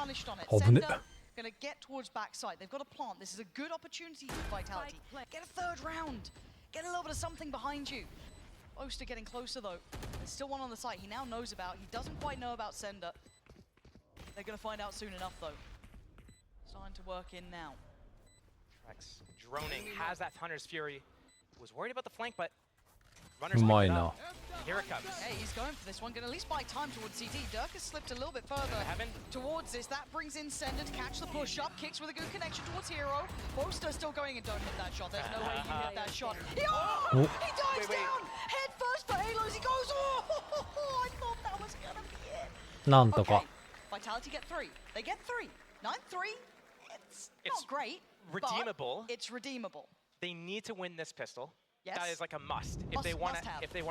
punished on it. Sender gonna get towards backside. They've got a plant. This is a good opportunity for Vitality. Get a third round. Get a little bit of something behind you. Oster getting closer though. There's still one on the site he now knows about. He doesn't quite know about Sender. They're gonna find out soon enough though. Starting to work in now. Rex droning, has that Hunter's Fury. Was worried about the flank, but Runner's Mine picked it now. up. Here it comes. Hey, he's going for this one. Gonna at least buy time towards CT. Dirk has slipped a little bit further towards this. That brings in Sender to catch the push up. Kicks with a good connection towards Hero. Boaster still going and don't hit that shot. There's no way you can hit that shot. He dives down! Head first for Halos. He goes, I thought that was gonna be it. なんとか Okay, Vitality get 3. They get 3. 9-3. It's not great. Redeemable. But it's redeemable. They need to win this pistol. Yes. That is like a must if they want to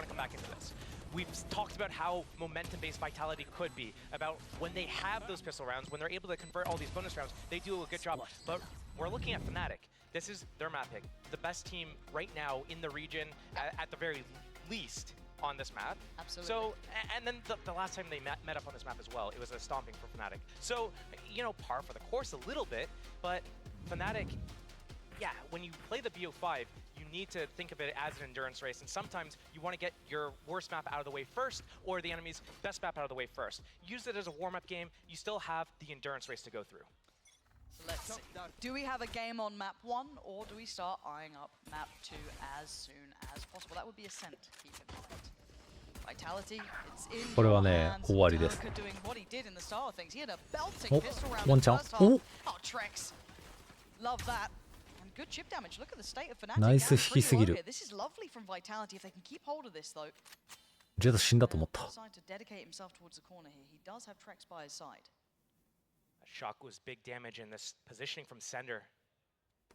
come back into this. We've talked about how momentum-based Vitality could be, about when they have those pistol rounds, when they're able to convert all these bonus rounds, they do a good job. But we're looking at Fnatic. This is their map pick. The best team right now in the region, at the very least, on this map. Absolutely. So, and then the last time they met up on this map as well, it was a stomping for Fnatic. So, you know, par for the course a little bit, but Fnatic, yeah, when you play the BO5, you need to think of it as an endurance race, and sometimes you want to get your worst map out of the way first, or the enemy's best map out of the way first. Use it as a warm-up game. You still have the endurance race to go through. So let's see. Do we have a game on map 1, or do we start eyeing up map 2 as soon as possible? That would be Ascent, keep in mind. Vitality, it's in これはね hands. 終わりです Dirk doing what he did in the start of things. He had a belting pistol round ワン in チ the ャン first half. お Oh, Trex. Love that. And good chip damage. Look at the state of Fnatic. ナイス引きすぎる This is lovely from Vitality if they can keep hold of this though. ジェット死んだと思った Decide to dedicate himself towards the corner here. He does have Trex by his side. Shock was big damage in this positioning from Sender,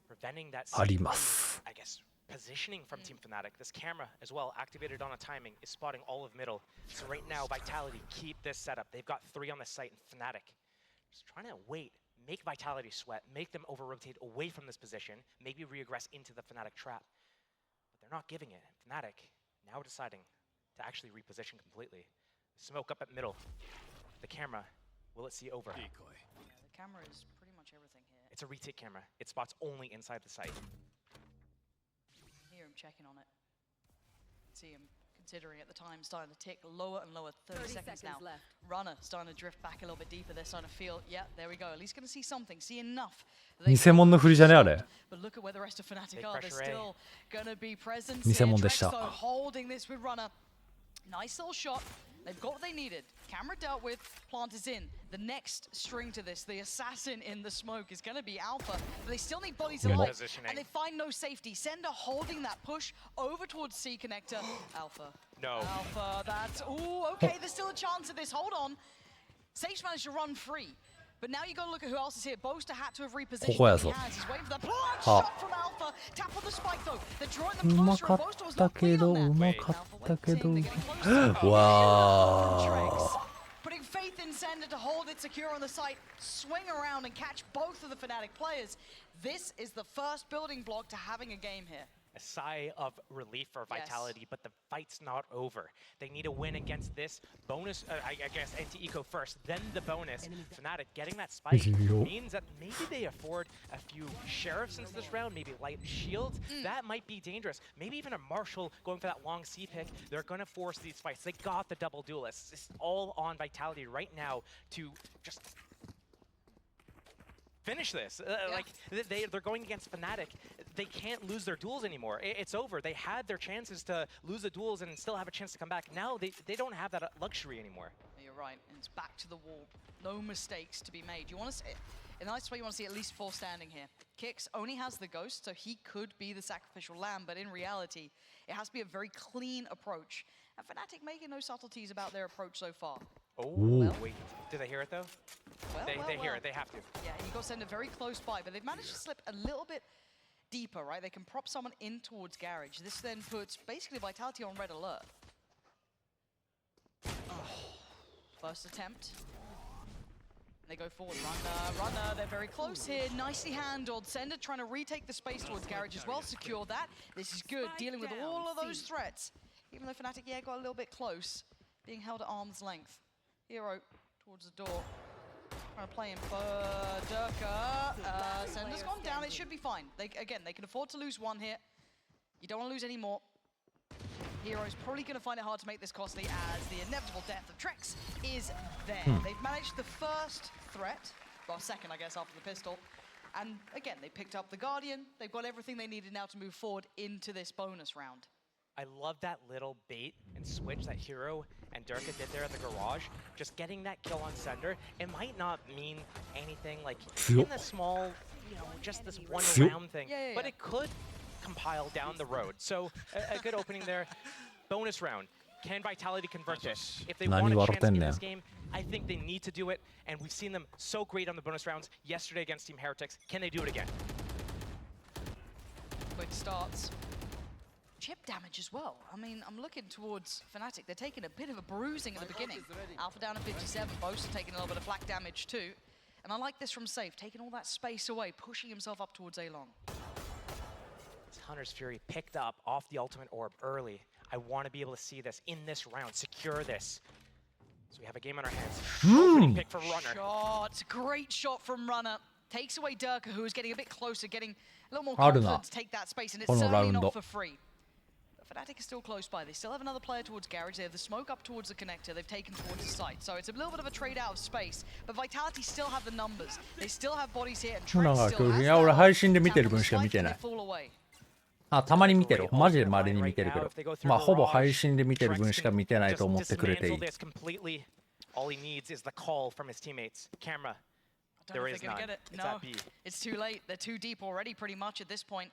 preventing that. あります I guess positioning from Team Fnatic. This camera as well, activated on a timing, is spotting all of middle. So right now, Vitality keep this setup. They've got 3 on the site, and Fnatic just trying to wait, make Vitality sweat, make them over-rotate away from this position, maybe regress into the Fnatic trap. But they're not giving it. Fnatic now deciding to actually reposition completely. Smoke up at middle. The camera, will it see over? Yeah, the camera is pretty much everything here. It's a retake camera. It spots only inside the site. Hear him checking on it. See him considering at the time, starting to tick lower and lower. 30 seconds now. left. Runner starting to drift back a little bit deeper. They're starting to feel, yeah, there we go. At least going to see something, see enough. 偽物の振りじゃねあれ But look at where the rest of Fnatic Big are. They're pressure, eh? still going to be present. 偽物でした Trex, though, holding this with Runner. Nice little shot. They've got what they needed. Camera dealt with, plant is in. The next string to this, the assassin in the smoke, is going to be Alpha. But they still need bodies alive. Positioning. And they find no safety. Sender holding that push over towards C connector. Alpha. No. Alpha, that's... Ooh, okay, there's still a chance of this. Hold on. Sage managed to run free. But now you got to look at who else is here. Boaster had to have repositioned. ここやぞ He's waiting for the plant shot from Alpha. Tap on the spike though. They're drawing them うま closer か and っ Boaster was た not け clean ど on う that. まかったけど They're getting closer. わ Trex. ー Putting faith in Sender to hold it secure on the site, swing around and catch both of the Fnatic players. This is the first building block to having a game here. A sigh of relief for Vitality, but the fight's not over. They need a win against this bonus, I guess, anti-eco first, then the bonus. Fnatic getting that spike means that maybe they afford a few sheriffs into this round, maybe light shields. That might be dangerous. Maybe even a Marshall going for that long C pick. They're going to force these fights. They got the double duelists. It's all on Vitality right now to just finish this. Like they're going against Fnatic. They can't lose their duels anymore. It's over. They had their chances to lose the duels and still have a chance to come back. Now they don't have that luxury anymore. You're right, and it's back to the wall. No mistakes to be made. You want to see, in the nicest way, you want to see at least 4 standing here. Kix only has the ghost, so he could be the sacrificial lamb, but in reality, it has to be a very clean approach. And Fnatic making no subtleties about their approach so far. Oh, Ooh. wait. Did they hear it though? Well, They hear it. They have to. Yeah, you got to send it very close by, but they've managed to slip a little bit deeper, right? They can prop someone in towards Garage. This then puts basically Vitality on red alert. First attempt. They go forward. Runner, they're very close here. Nicely handled. Sender trying to retake the space towards Garage as well. Secure that. This is good. Dealing with all of those threats. Even though Fnatic, yeah, got a little bit close. Being held at arm's length. Hero towards the door. Trying to play him for Durka. Sender's gone down. It should be fine. Again, they can afford to lose one here. You don't want to lose any more. Hero's probably going to find it hard to make this costly as the inevitable death of Trex is there. They've managed the first threat. Well, second, I guess, after the pistol. And again, they picked up the Guardian. They've got everything they needed now to move forward into this bonus round. I love that little bait and switch that Hero and Durka did there in the garage. Just getting that kill on Sender. It might not mean anything like in the small, just this one round thing, but it could compile down the road. So a good opening there. Bonus round. Can Vitality convert this? If they want a chance in this game, I think they need to do it. And we've seen them so great on the bonus rounds yesterday against Team Heretics. Can they do it again? Quick starts. Chip damage as well. I mean, I'm looking towards Fnatic. They're taking a bit of a bruising at the beginning. Alpha down to 57. Boast taking a little bit of flak damage too. And I like this from Safe, taking all that space away, pushing himself up towards A-Long. Hunter's Fury picked up off the ultimate orb early. I want to be able to see this in this round, secure this. So we have a game on our hands. Opening pick for Runner. Shot, great shot from Runner. Takes away Durka, who is getting a bit closer, getting a little more confident to take that space, and it's certainly not for free. But Fnatic is still close by. They still have another player towards Garage. They have the smoke up towards the connector. They've taken towards the site. So it's a little bit of a trade out of space. But Vitality still have the numbers. They still have bodies here, and Trex still has that. 俺配信で見てる分しか見てない。 あ、たまに見てる。マジで稀に見てるけど。まあ、ほぼ配信で見てる分しか見てないと思ってくれていい。All he needs is the call from his teammates. Camera. There is none. It's at B. It's too late. They're too deep already pretty much at this point.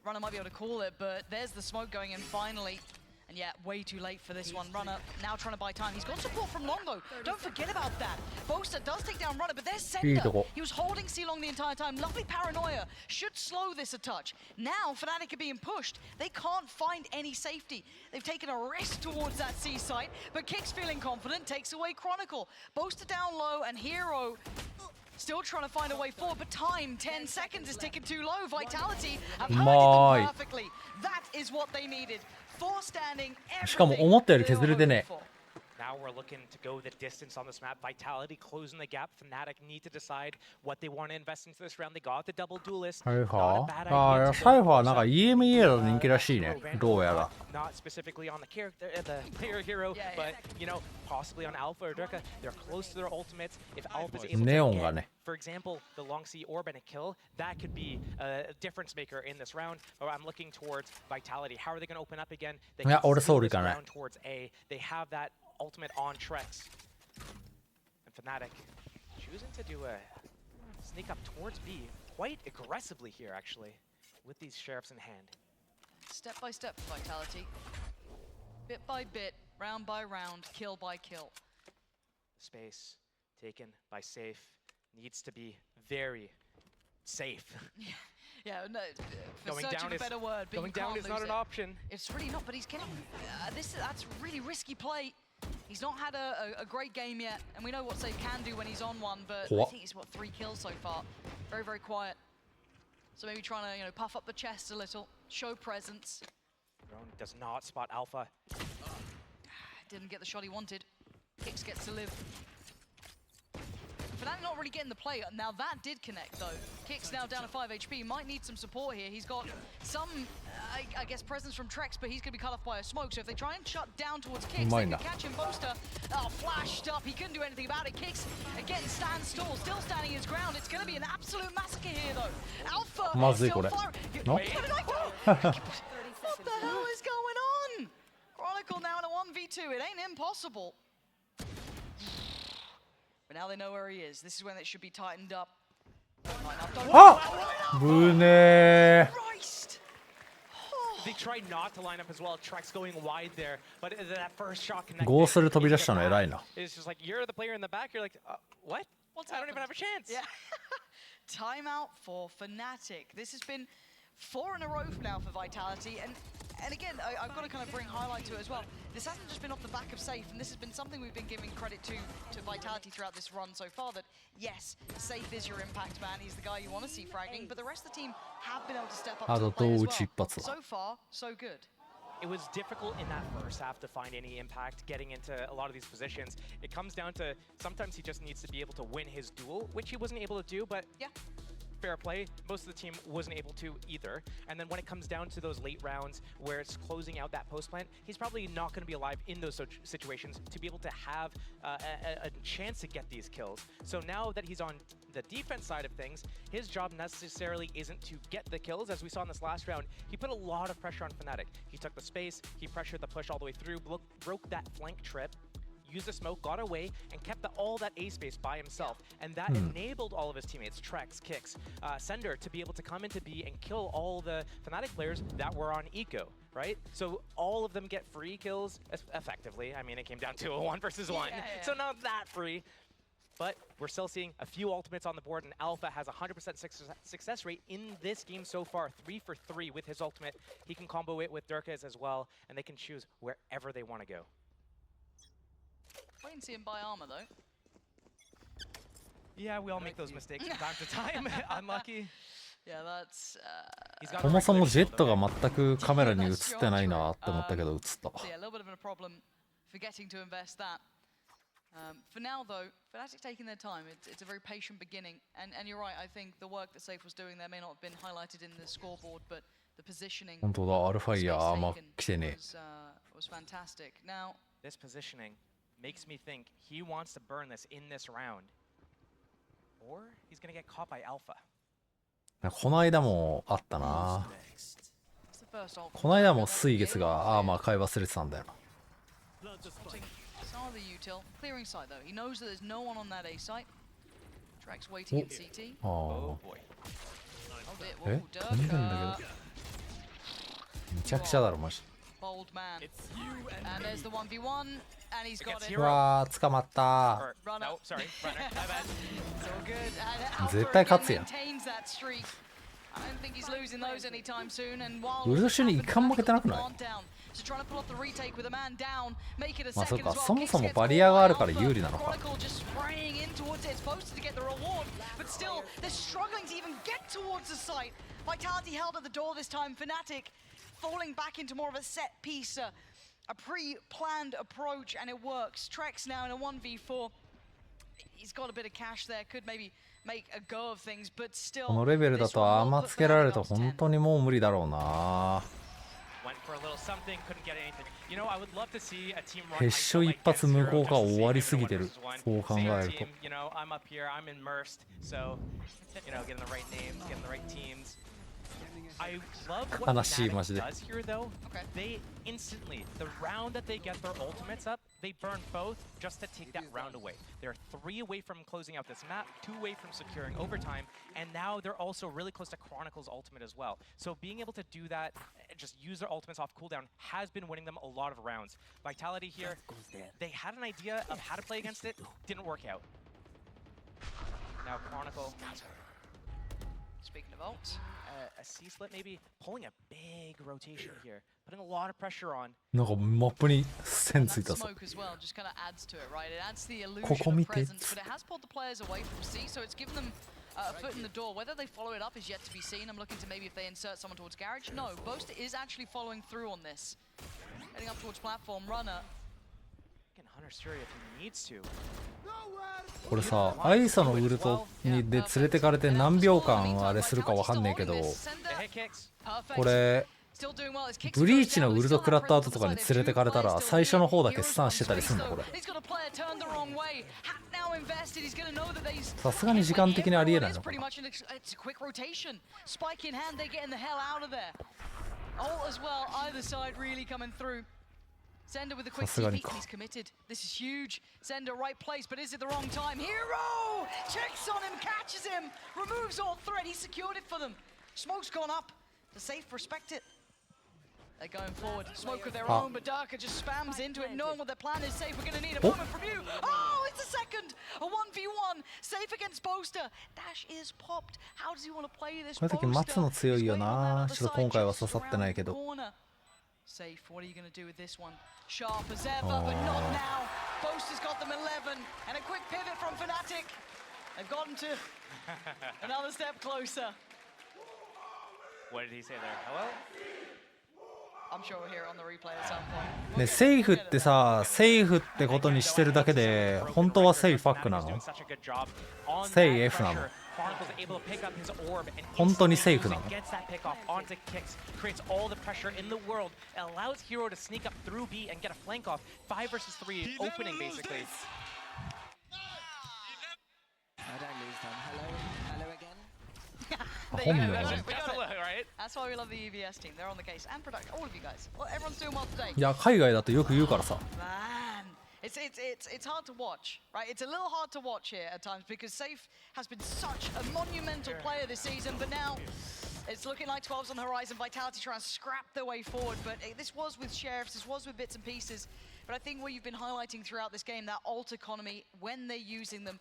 Runner might be able to call it, but there's the smoke going in finally. And yeah, way too late for this one. Runner now trying to buy time. He's got support from Longo. Don't forget about that. Boaster does take down Runner, but there's Sender. He was holding C-Long the entire time. Lovely paranoia. Should slow this a touch. Now, Fnatic are being pushed. They can't find any safety. They've taken a risk towards that C site, but Kick's feeling confident, takes away Chronicle. Boaster down low, and Hero still trying to find a way forward, but time, 10 seconds is ticking too low. Vitality have heard it perfectly. That is what they needed. Four standing, しかも思ったより削れてね。 Now we're looking to go the distance on this map. Vitality closing the gap. Fnatic need to decide what they want to invest into this round. They got the double duelist. サイファー？ああ、サイファーなんか EMEA だと人気らしいね。どうやら。Not specifically on the character, the player hero, but possibly on Alpha or Durka. They're close to their ultimates. If Alpha's able to get, for example, the long C orb and a kill, that could be a difference maker in this round. Or I'm looking towards Vitality. How are they going to open up again? They can see this round towards A. They have that ultimate on Trex. And Fnatic choosing to do a sneak up towards B quite aggressively here, actually, with these sheriffs in hand. Step by step for Vitality. Bit by bit, round by round, kill by kill. Space taken by Safe needs to be very safe. Yeah, no, for going search down of a better word, but going down is not an option. It's really not, but he's getting that's really risky play. He's not had a great game yet, and we know what Safe can do when he's on one, but I think he's, 3 kills so far. Very, very quiet. So maybe trying to, puff up the chest a little, show presence. Drone does not spot Alpha. Didn't get the shot he wanted. Kicks gets to live. Fnatic not really getting the play. Now that did connect though. Kicks now down to 5 HP. Might need some support here. He's got some, I guess, presence from Trex, but he's going to be cut off by a smoke. So if they try and shut down towards Kicks, they can catch him. Boaster, flashed up. He couldn't do anything about it. Kicks, again, stands tall, still standing his ground. It's going to be an absolute massacre here though. Alpha still firing. No? What the hell is going on? Chronicle now in a 1v2. It ain't impossible. But now they know where he is. This is when it should be tightened up. They tried not to line up as well. Trex going wide there, but that first shot connected. ゴースル飛び出したの偉いな。 It's just like you're the player in the back. You're like, what? I don't even have a chance. Yeah. Timeout for Fnatic. This has been 4 in a row now for Vitality, and again, I've got to kind of bring highlight to it as well. This hasn't just been off the back of Safe, and this has been something we've been giving credit to Vitality throughout this run so far, that yes, Safe is your impact man, he's the guy you want to see fragging, but the rest of the team have been able to step up to the plate as well. So far, so good. it was difficult in that first half to find any impact getting into a lot of these positions. It comes down to sometimes he just needs to be able to win his duel, which he wasn't able to do, but yeah, fair play. Most of the team wasn't able to either. And then when it comes down to those late rounds where it's closing out that post plant, he's probably not going to be alive in those situations to be able to have a chance to get these kills. So now that he's on the defense side of things, his job necessarily isn't to get the kills. As we saw in this last round, he put a lot of pressure on Fnatic. He took the space, he pressured the push all the way through, broke that flank trip, used the smoke, got away, and kept all that A space by himself. And that enabled all of his teammates, Trex, Kicks, Sender, to be able to come into B and kill all the Fnatic players that were on eco, right? So all of them get free kills, effectively. I mean, it came down to a 1 versus 1, so not that free. But we're still seeing a few ultimates on the board, and Alpha has a 100% success rate in this game so far, 3 for 3 with his ultimate. He can combo it with Durkaz as well, and they can choose wherever they want to go. Wait and see him buy armor, though. Yeah, we all make those mistakes from time to time. Unlucky. Yeah, that's. そもそもジェットが全くカメラに映ってないなって思ったけど映った。Yeah, a little bit of a problem forgetting to invest that. For now, though, Fnatic taking their time. It's a very patient beginning, and you're right. I think the work that Safe was doing there may not have been highlighted in the scoreboard, but the positioning. 本当だ、アルファイヤーあんま来てね。Was fantastic. Now, this positioning makes me think he wants to burn this in this round, or he's going to get caught by Alpha. この間もあったな。この間も水月がアーマー買い忘れてたんだよな。Some of the util clearing side though. He knows that there's no one on that A site. Drax waiting in CT. Oh boy. え、飛んでんだけど。めちゃくちゃだろマジ。Bold man. And there's the 1v1 and he's got it. うわー、捕まった。No, sorry, runner. My bad. So good. 絶対勝つやん。I don't think he's losing those anytime soon. And while ウルドシュに一回も負けてなくない？ So trying to pull off the retake with a man down, make it a まあそう second か、 as well. そもそもバリアがあるから有利なのか。 Chronicle just spraying in towards it. It's supposed to get the reward, but still they're struggling to even get towards the site. Vitality held at the door this time. Fnatic falling back into more of a set piece, a pre-planned approach, and it works. Trex now in a 1v4. He's got a bit of cash there. Could maybe make a go of things, but still. このレベルだとアーマーつけられると本当にもう無理だろうな。決勝一発無効が終わりすぎてる。そう考えると。I love what Fnatic does here, though. Okay. They instantly, the round that they get their ultimates up, they burn both just to take that round away. They're 3 away from closing out this map, 2 away from securing overtime, and now they're also really close to Chronicle's ultimate as well. So being able to do that, just use their ultimates off cooldown, has been winning them a lot of rounds. Vitality here, they had an idea of how to play against it, didn't work out. Now Chronicle. Speaking of ults. A C-split maybe pulling a big rotation here, putting a lot of pressure on. なんかマップに線ついたぞ。 Smoke as well just kind of adds to it, right? It adds the illusion of presence, but it has pulled the players away from C, so it's given them a foot in the door. Whether they follow it up is yet to be seen. I'm looking to maybe if they insert someone towards garage. No, Boast is actually following through on this. Heading up towards platform, runner. Hunter's Fury if he needs to. これさ、アイサのウルトにで連れてかれて何秒間あれするかわかんねえけど、これブリーチのウルト食らった後とかに連れてかれたら最初の方だけスタンしてたりするのこれ。さすがに時間的にありえないのかな。Sender with the quick TP, he's committed. This is huge. Sender right place, but is it the wrong time? Hero! Checks on him, catches him, removes all threat. He secured it for them. Smoke's gone up. The Safe respect it. They're going forward. Smoke of their own, but Darker just spams into it, knowing what their plan is. Safe, we're gonna need a moment from you. Oh, it's a second! A 1v1. Safe against Boaster. Dash is popped. How does he want to play this? こういう時待つの強いよな。ちょっと今回は刺さってないけど。 Safe, what are you going to do with this one? Sharp as ever, but not now. Boaster's got them 11, and a quick pivot from Fnatic. They've gotten to another step closer. What did he say there? Hello? I'm sure we'll hear it on the replay at some point. ね、セーフってさ、セーフってことにしてるだけで、本当はセイファックなの？セイ F なの？本当にセーフなの？本名なの？ That's why we love the EVS team. They're on the case and production. All of you guys. Well, everyone's doing well today. いや、海外だとよく言うからさ。 Man, it's hard to watch, right? It's a little hard to watch here at times because Safe has been such a monumental player this season, but now it's looking like 12's on the horizon. Vitality trying to scrap their way forward, but this was with Sheriffs, this was with bits and pieces. But I think what you've been highlighting throughout this game, that ult economy, when they're using them,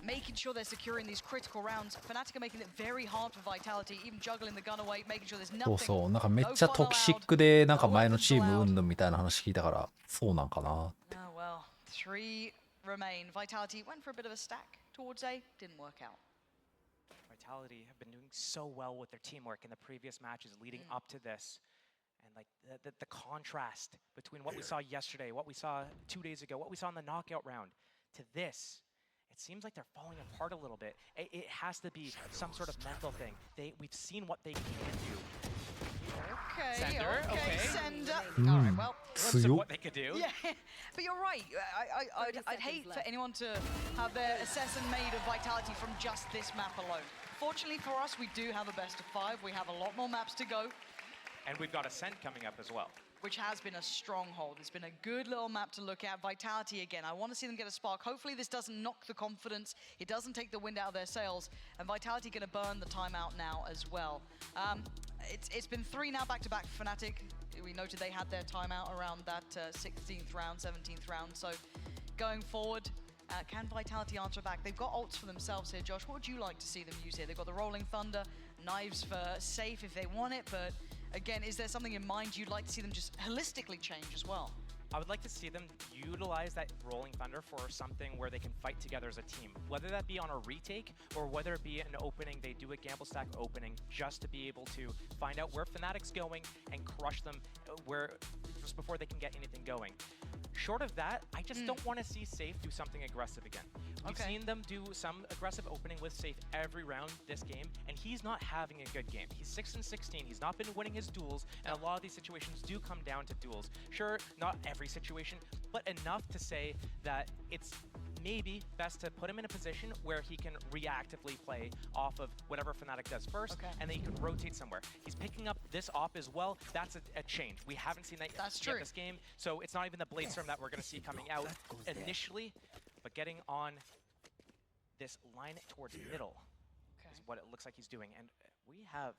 making sure they're securing these critical rounds. Fnatic are making it very hard for Vitality, even juggling the gun away, making sure there's nothing. そうそう、なんかめっちゃトクシックで、なんか前のチームうんぬんみたいな話聞いたから、そうなんかな。Oh well, 3 remain. Vitality went for a bit of a stack towards A, didn't work out. Vitality have been doing so well with their teamwork in the previous matches leading up to this. And like the contrast between what we saw yesterday, what we saw 2 days ago, what we saw in the knockout round, to this, it seems like they're falling apart a little bit. It has to be some sort of mental thing. We've seen what they can do. Okay, Sender, okay. Sender. All right, well, Glimpse of what they could do. yeah, but you're right. I'd hate for anyone to have their assessment made of Vitality from just this map alone. Fortunately for us, we do have a best of 5. We have a lot more maps to go. And we've got Ascent coming up as well. Which has been a stronghold. It's been a good little map to look at. Vitality again. I want to see them get a spark. Hopefully this doesn't knock the confidence. It doesn't take the wind out of their sails. And Vitality going to burn the timeout now as well. It's been 3 now back-to-back for Fnatic. We noted they had their timeout around that 16th round, 17th round. So going forward, can Vitality answer back? They've got ults for themselves here. Josh, what would you like to see them use here? They've got the Rolling Thunder, knives for safe if they want it, but again, is there something in mind you'd like to see them just holistically change as well? I would like to see them utilize that Rolling Thunder for something where they can fight together as a team. Whether that be on a retake or whether it be an opening, they do a gamble stack opening just to be able to find out where Fnatic's going and crush them just before they can get anything going. Short of that, I just don't want to see Safe do something aggressive again. We've seen them do some aggressive opening with Safe every round this game, and he's not having a good game. He's 6-16. He's not been winning his duels, and a lot of these situations do come down to duels. Sure, not every situation, but enough to say that it's maybe best to put him in a position where he can reactively play off of whatever Fnatic does first, and then he can rotate somewhere. He's picking up this op as well. That's a change. We haven't seen that yet this game, so it's not even the Blade Storm that we're going to see coming out initially, but getting on this line towards middle is what it looks like he's doing. And we have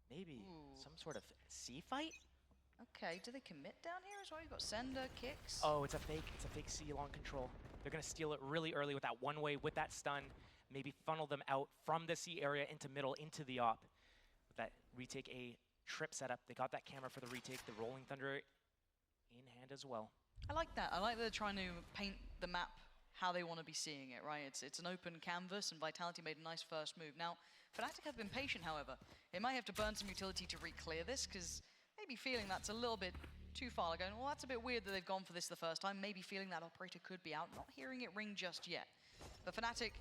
maybe some sort of C fight? Okay, do they commit down here as well? You've got Sender, kicks. Oh, it's a fake C long control. They're going to steal it really early with that one-way, with that stun, maybe funnel them out from the C area into middle, into the op. With that retake A trip setup, they got that camera for the retake, the Rolling Thunder in hand as well. I like that. I like that they're trying to paint the map how they want to be seeing it, right? It's an open canvas, and Vitality made a nice first move. Now, Fnatic have been patient, however. They might have to burn some utility to re-clear this, because maybe feeling that's a little bit too far. They're going, well, that's a bit weird that they've gone for this the first time. Maybe feeling that operator could be out, not hearing it ring just yet. But Fnatic,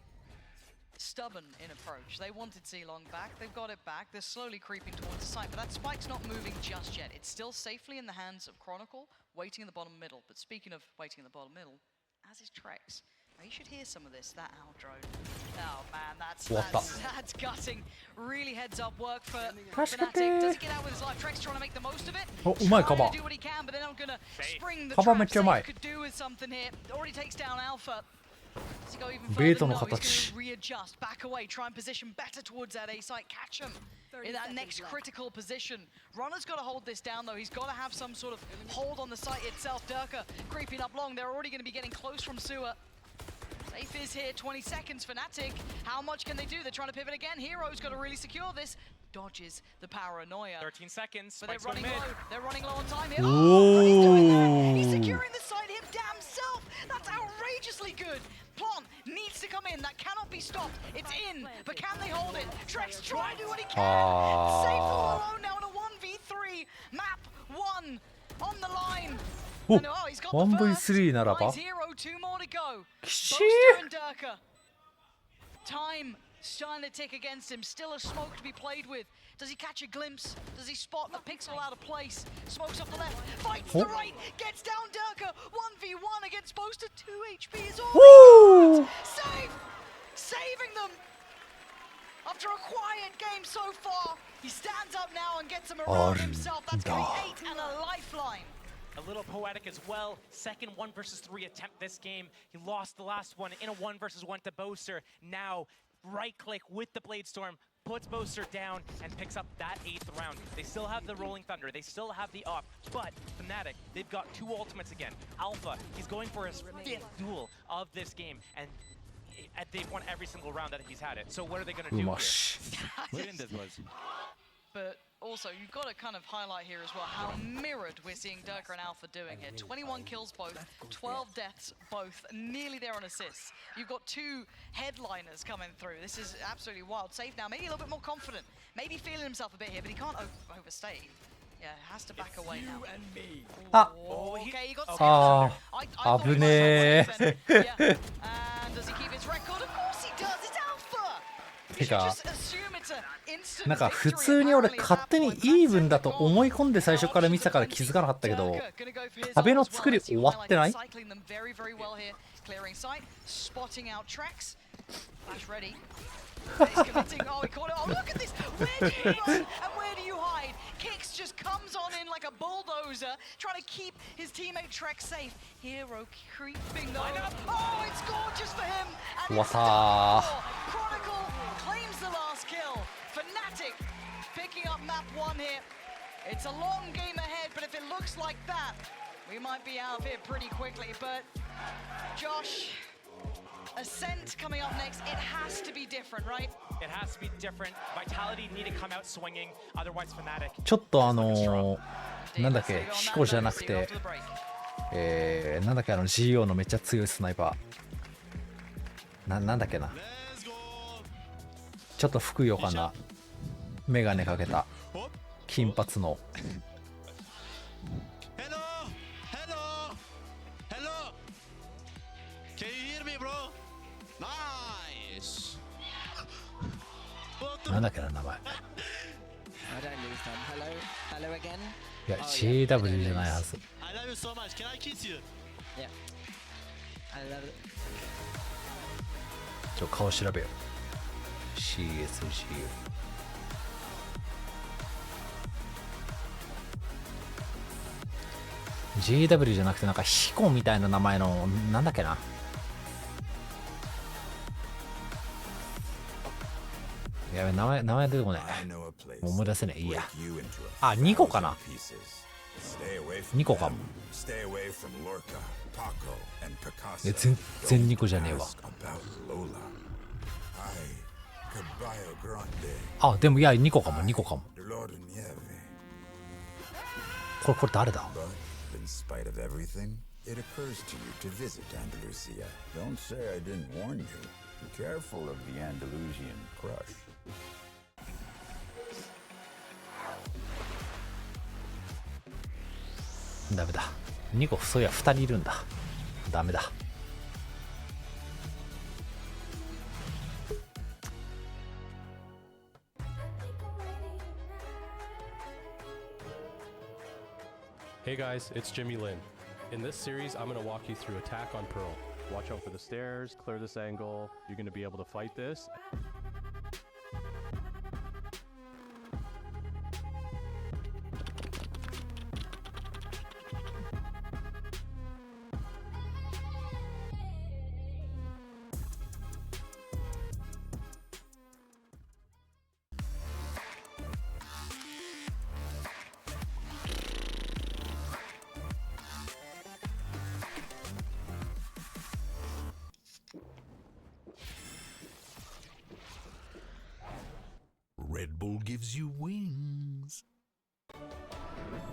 stubborn in approach. They wanted C-Long back. They've got it back. They're slowly creeping towards the site, but that spike's not moving just yet. It's still safely in the hands of Chronicle, waiting in the bottom middle. But speaking of waiting in the bottom middle, as is Trex. Now you should hear some of this, that outro. Oh man, that's gutting. Really heads up work for Fnatic. Does he get out with his life? Trex trying to make the most of it. Trying to do what he can, but they're not gonna spring the trap. Safe could do with something here. Already takes down Alpha. Does he go even further? No, he's going to readjust, back away, try and position better towards that A site, catch him in that next critical position. Runner's got to hold this down though. He's got to have some sort of hold on the site itself. Durka creeping up long. They're already going to be getting close from Sewer. Safe is here, 20 seconds, Fnatic. How much can they do? They're trying to pivot again. Hero's got to really secure this. Dodges the paranoia. 13 seconds. But they're running low. They're running low on time here. Oh, he's doing that. He's securing the side hip damn self. That's outrageously good. Plant needs to come in. That cannot be stopped. It's in, but can they hold it? Trex trying to do what he can. Safe all alone now in a 1v3 map 1v1 on the line. お And, oh, he's got the first. 1v3 ならば Finds Hero, 2 more to go. きし Boaster and Durka. Time starting to tick against him. Still a smoke to be played with. Does he catch a glimpse? Does he spot the pixel out of place? Smokes off the left. Fights the right. Gets down Durka. 1v1 against Boaster. 2 HP is all. Woo! Save! Saving them! After a quiet game so far, he stands up now and gets him around himself. That's going to be 8 and a lifeline. A little poetic as well. Second 1 versus 3 attempt this game. He lost the last one in a 1 versus 1 to Boaster. Now, right click with the Blade Storm, puts Boaster down and picks up that 8th round. They still have the Rolling Thunder, they still have the up, but Fnatic, they've got 2 ultimates again. Alpha, he's going for his 5th duel of this game, and they've won every single round that he's had it. So what are they going to do here? But also, you've got to kind of highlight here as well how mirrored we're seeing Durka and Alpha doing here. 21 kills both, 12 deaths both, nearly there on assists. You've got 2 headliners coming through. This is absolutely wild. Safe now, maybe a little bit more confident. Maybe feeling himself a bit here, but he can't overstay. Yeah, has to back away now. Ah. Okay, he got Ah. thought he might Abune. have won then. Yeah. And does he keep his record? Of course he does. It's Alpha. てか Just assume it's an instant なんか victory. 普通に俺勝手にイーブンだと思い込んで最初から見てたから気づかなかったけど、壁の作り終わってない？ Cycling them very, very well here. Clearing sight, spotting out tracks. Flash ready. He's committing. Oh, he caught it. Oh, look at this. Where do you run and where do you hide? Kicks just comes on in like a bulldozer, trying to keep his teammate Trek safe. Hero creeping though. Oh, it's gorgeous for him. And it's Wata. Chronicle claims the last kill. Fnatic picking up map 1 here. It's a long game ahead, but if it looks like that, we might be out of here pretty quickly. But Josh, Ascent coming up next, it has to be different, right? It has to be different. Vitality need to come out swinging, otherwise Fnatic. ちょっとなんだっけ、ヒコじゃなくて、なんだっけGO のめっちゃ強いスナイパー。なんだっけな。ちょっとふくよかなメガネかけた金髪の。なんだっけな名前。いや CW じゃないはず。顔調べよ。CSGU。GW じゃなくてなんかヒコみたいな名前のなんだっけな。やべ、名前出てこない。もう思い出せねえ。いいや。あ、2個かな。2個かも。全然2個じゃねえわ。あ、でもいや2個かも2個かも。これ誰だ？It occurs to you to visit Andalusia. Don't say I didn't warn you. Be careful of the Andalusian crush. ダメだ。2個そういや2人いるんだ。ダメだ。Hey guys, it's Jimmy Lin. In this series, I'm going to walk you through attack on Pearl. Watch out for the stairs, clear this angle. You're going to be able to fight this. Red Bull gives you wings.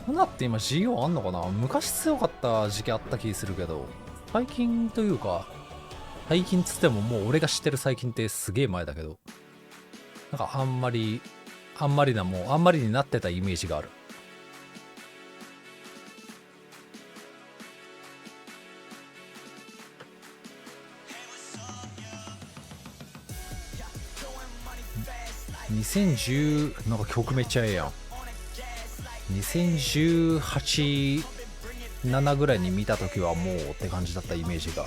だって今 GO あんのかな。昔強かった時期あった気するけど、最近というか最近つってももう俺が知ってる最近ってすげえ前だけど、なんかあんまりになってたイメージがある。2010なんか曲めっちゃええやん。2018、7ぐらいに見た時はもうって感じだったイメージが。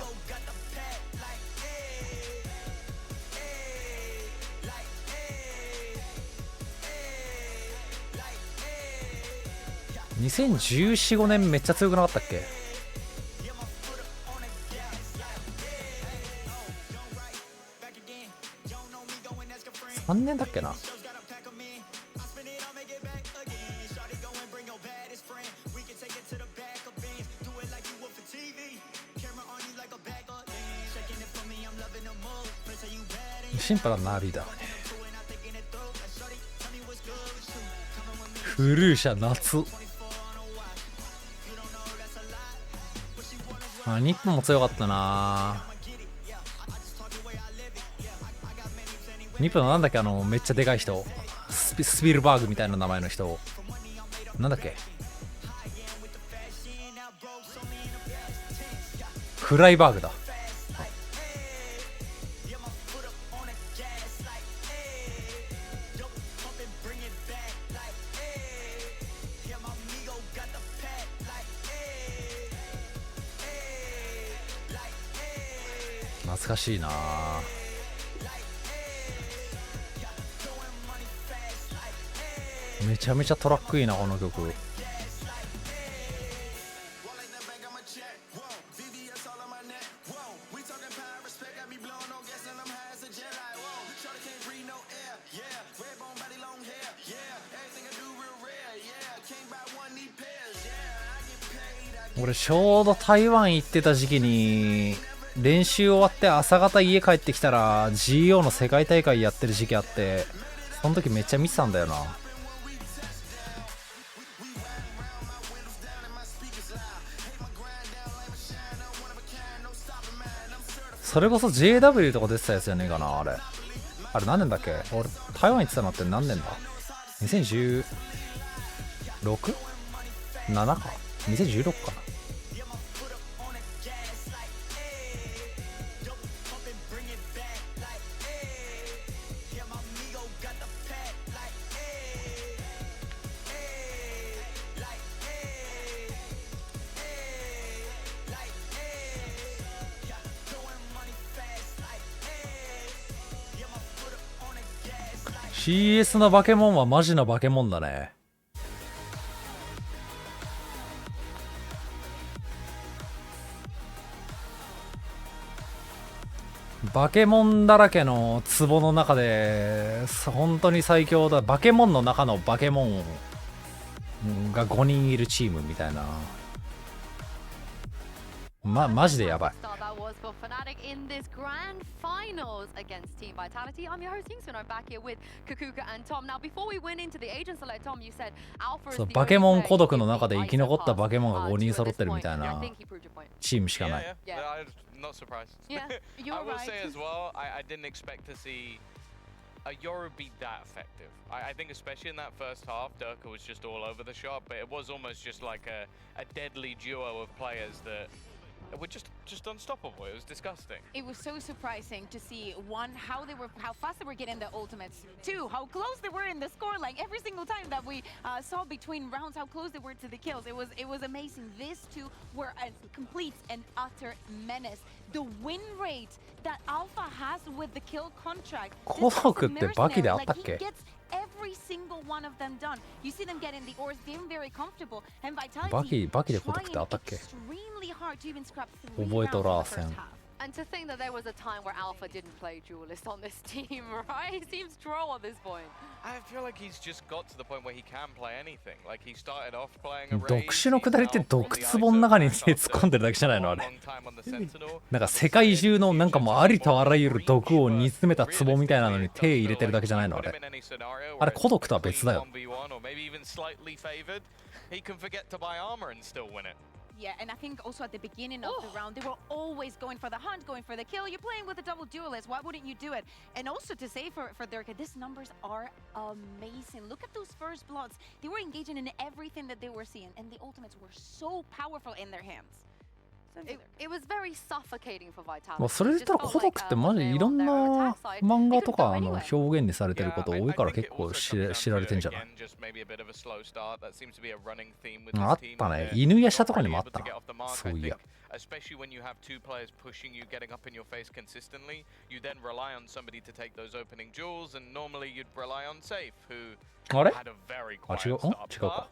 2014、15年めっちゃ強くなかったっけ。3年だっけな。シンプルなナビだ。フルーシャ夏。あ、日本も強かったな。日本のなんだっけ、めっちゃでかい人、スピルバーグみたいな名前の人、なんだっけ、フライバーグだ。懐かしいな。めちゃめちゃトラックいいなこの曲。俺ちょうど台湾行ってた時期に練習終わって朝方家帰ってきたら GO の世界大会やってる時期あって、その時めっちゃ見てたんだよな。それこそ JW とか出てたやつじゃねえかな。あれ何年だっけ。俺台湾行ってたのって何年だ。 2016?7 か 2016 かな。CS のバケモンはマジなバケモンだね。バケモンだらけの壺の中で本当に最強だ。バケモンの中のバケモンが5人いるチームみたいな。マジでやばい。For Fnatic in this grand finals against Team Vitality. I'm your host Yingsun. I'm back here with Kakuka and Tom. Now, before we went into the agent select, Tom, you said Alpha is the バケモン孤独の中で生き残ったバケモンが5人揃ってるみたいなチームしかない。Yeah, I'm not surprised. Yeah, you're I will right. say as well, I didn't expect to see a Yoru be that effective. I think especially in that first half, Durka was just all over the shop, but it was almost just like a deadly duo of players that were just unstoppable. It was disgusting. It was so surprising to see, one, how fast they were getting the ultimates, two, how close they were in the score. Like every single time that we saw between rounds, how close they were to the kills. It was amazing. These two were a complete and utter menace. The win rate that Alpha has with the kill contract. 孤独ってバキであったっけ。 Every single one of them done. You see them getting the ores, feeling very comfortable. And Vitality バキで孤独ってあったっけ。 extremely hard to even scrap 覚えとらせん。 And to think that there was a time where Alpha didn't play Duelist on this team, right? He seems troll at this point. I feel like he's just got to the point where he can play anything. Like he started off playing a 毒死のくだりって毒壺の中に手突っ込んでるだけじゃないのあれ。なんか世界中のなんかもうありとあらゆる毒を煮詰めた壺みたいなのに手入れてるだけじゃないのあれ。あれ孤独とは別だよ。 Yeah, and I think also at the beginning of the round, they were always going for the hunt, going for the kill. You're playing with a double duelist. Why wouldn't you do it? And also to say for Durka, these numbers are amazing. Look at those first bloods. They were engaging in everything that they were seeing, and the ultimates were so powerful in their hands. It was very suffocating for Vitality. まあそれで言ったらコドクってマジいろんな漫画とか表現にされてること多いから結構知られてんじゃない？あったね。犬夜叉とかにもあったな。そういや。Especially when you have two players pushing you, getting up in your face consistently, you then rely on somebody to take those opening duels, and normally you'd rely on Safe, who had a very quiet start. But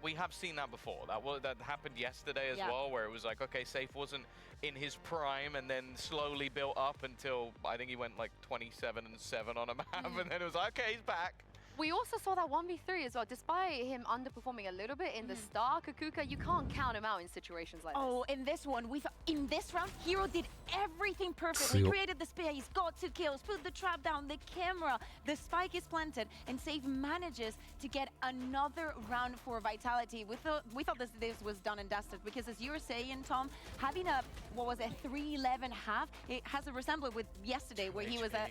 we have seen that before. That happened yesterday as well, where it was like, okay, Safe wasn't in his prime, and then slowly built up until I think he went like 27-7 on a map, and then it was like, okay, he's back. We also saw that 1v3 as well. Despite him underperforming a little bit in the start, Kakuka, you can't count him out in situations like this. Oh, in this one, in this round, Hero did everything perfectly. Created the space, got 2 kills, put the trap down, the camera, the spike is planted, and Save manages to get another round for Vitality. We thought this was done and dusted because, as you were saying, Tom, having a, what was it, 3-11 half, it has a resemblance with yesterday where he was at...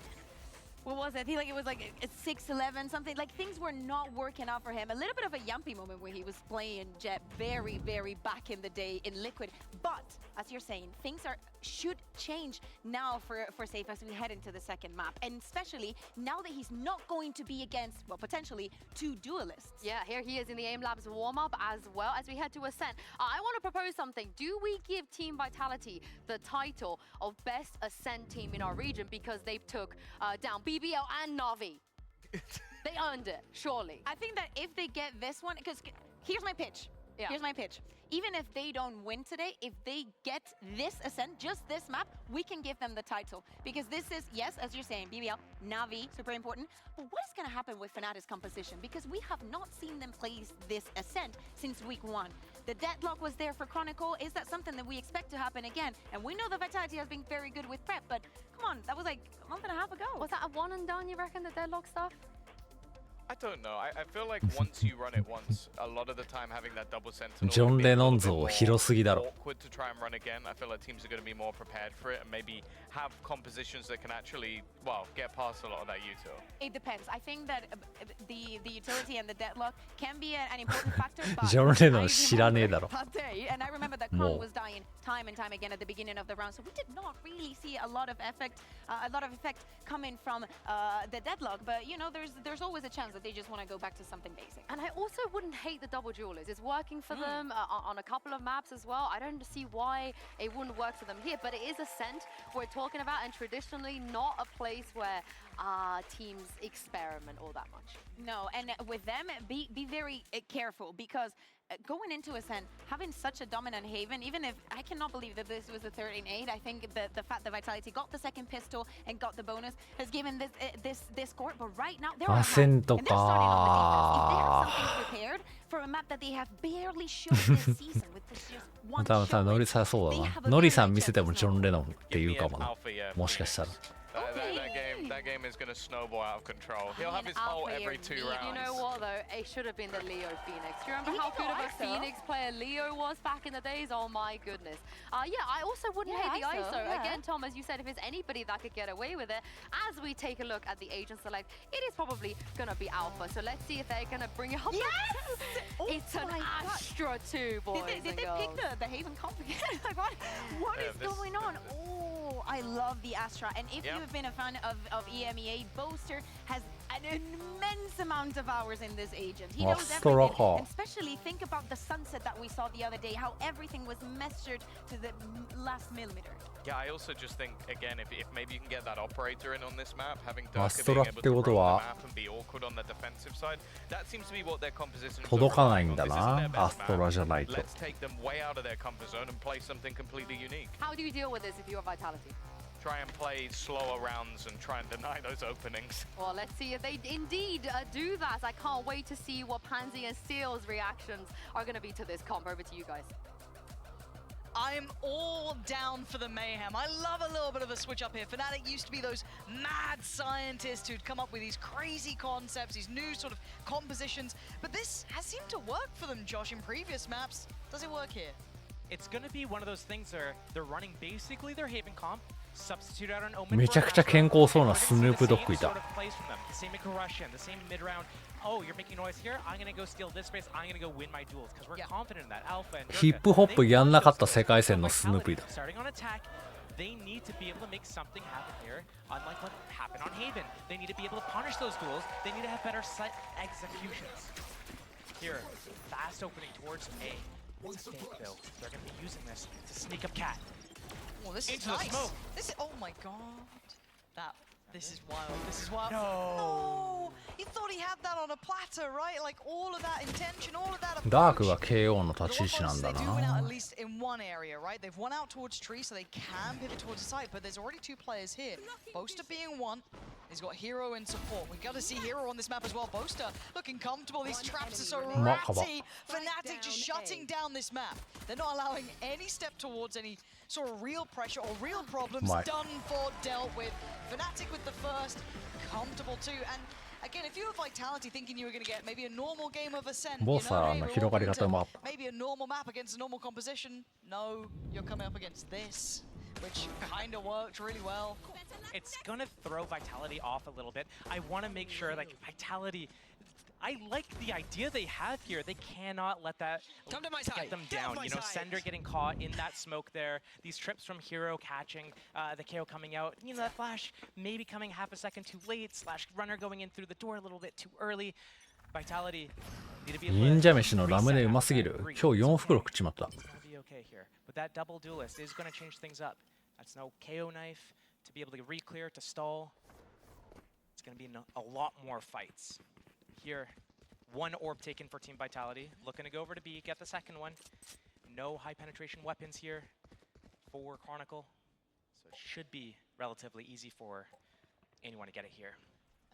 What was it? I feel like it was like a 6-11, something. Like things were not working out for him. A little bit of a Yumpy moment where he was playing Jet very, very back in the day in Liquid. But as you're saying, things should change now for Safe as we head into the second map. And especially now that he's not going to be against, well, potentially 2 duelists. Yeah, here he is in the AIM Labs warm-up as well as we head to Ascent. I want to propose something. Do we give Team Vitality the title of best Ascent team in our region because they took down BBL and Na'Vi? They earned it, surely. I think that if they get this one, because here's my pitch. Yeah. Here's my pitch. Even if they don't win today, if they get this Ascent, just this map, we can give them the title. Because this is, yes, as you're saying, BBL, Na'Vi, super important. But what is going to happen with Fnatic's composition? Because we have not seen them play this Ascent since week 1. The deadlock was there for Chronicle. Is that something that we expect to happen again? And we know that Vitality has been very good with prep, but come on, that was like a month and a half ago. Was that a one and done, you reckon, the deadlock stuff? I don't know. I feel like once you run it once, a lot of the time having that double sentinel ジョン・レノン像広すぎだろ。 awkward to try and run again. I feel like teams are going to be more prepared for it and maybe have compositions that can actually, well, get past a lot of that util. It depends. I think that the utility and the deadlock can be an important factor. ジョン・レノン知らねえだろ。 And I remember that Kron was dying time and time again at the beginning of the round, so we did not really see a lot of effect coming from the deadlock. But you know, there's always a chance that they just want to go back to something basic. And I also wouldn't hate the double duelers. It's working for them on a couple of maps as well. I don't see why it wouldn't work for them here, but it is Ascent we're talking about, and traditionally not a place where teams experiment all that much. No, and with them, be very careful because going into Ascent, having such a dominant Haven, even if I cannot believe that this was a 13-8, I think the fact that Vitality got the second pistol and got the bonus has given this court. But right now, they're on the and they're starting on the defense. If they have something prepared for a map that they have barely shown this season with this just one 多分ノリさそうだな。ノリさん見せてもジョン・レノンっていうかもな。もしかしたら。 That game is going to snowball out of control. He'll have his ult every 2 rounds. You know what though? It should have been the Leo Phoenix. Do you remember how good of a Phoenix player Leo was back in the days? Oh my goodness. Yeah, I also wouldn't hate the ISO. Again, Tom, as you said, if it's anybody that could get away with it, as we take a look at the agent select, it is probably going to be Alpha. So let's see if they're going to bring it up. Yes! It's an Astra too, boys. Did they pick the Haven comp again? Like what is going on? Oh, I love the Astra. And if you've been a fan of EMEA, Boaster has an immense amount of hours in this agent. He knows everything. And especially think about the sunset that we saw the other day, how everything was measured to the last millimeter. Yeah, I also just think, again, if maybe you can get that operator in on this map, having Durka being able to roam the map and be awkward on the defensive side, that seems to be what their composition is. 届かないんだな、アストラじゃないと。 Let's take them way out of their comfort zone and play something completely unique. How do you deal with this if you're Vitality? Try and play slower rounds and try and deny those openings. Well, let's see if they indeed do that. I can't wait to see what Pansy and Seal's reactions are going to be to this comp. Over to you guys. I'm all down for the mayhem. I love a little bit of a switch up here. Fnatic used to be those mad scientists who'd come up with these crazy concepts, these new sort of compositions. But this has seemed to work for them, Josh, in previous maps. Does it work here? It's going to be one of those things where they're running basically their Haven comp, Substitute out an Omen めちゃくちゃ健康そうなスヌープドッグいた。 Same aggression, the same mid round. Oh, you're making noise here. I'm gonna go steal this space. I'm gonna go win my duels because we're confident in that. Alpha and ヒップホップやんなかった世界線のスヌープだ。 starting on attack. They need to be able to make something happen here, unlike what happened on Haven. They need to be able to punish those duels. They need to have better set executions. Here, fast opening towards A. It's a fake though. They're gonna be using this to sneak up Cat. Oh, this is Into the nice. smoke. This is, oh my god. This is wild. This is wild. No. He thought he had that on a platter, right? Like all of that intention, all of that. ダークが KO の立ち位置 But なんだ they do win out な at。least in one area, right? They've won out towards tree, so they can pivot towards the site. But there's already two players here. Boaster being one. He's got Hero in support. We got to see Hero on this map as well. Boaster looking comfortable. These traps are so ratty. Fnatic just shutting down this map. They're not allowing any step towards any sort of real pressure or real problems. Done for, dealt with. Fnatic with the first, comfortable too. And again, if you were Vitality thinking you were going to get maybe a normal game of Ascent, ボーサーの広がり方うまかった。 maybe a normal map against a normal composition. No, you're coming up against this, which kind of worked really well. It's gonna throw Vitality off a little bit. I want to make sure, like, Vitality, I like the idea they have here. They cannot let that get them down. You know, Sender getting caught in that smoke there. These trips from Hero catching, the KO coming out. You know, that flash maybe coming half a second too late. Slash runner going in through the door a little bit too early. Vitality need to be able to 忍者飯のラムネうますぎる。今日4袋食っちまった。 It's gonna be okay here. But that double duelist is gonna change things up. That's no KO knife to be able to re-clear, to stall. It's gonna be a lot more fights. Here, one orb taken for Team Vitality. Looking to go over to B, get the second one. No high penetration weapons here for Chronicle. So it should be relatively easy for anyone to get it here.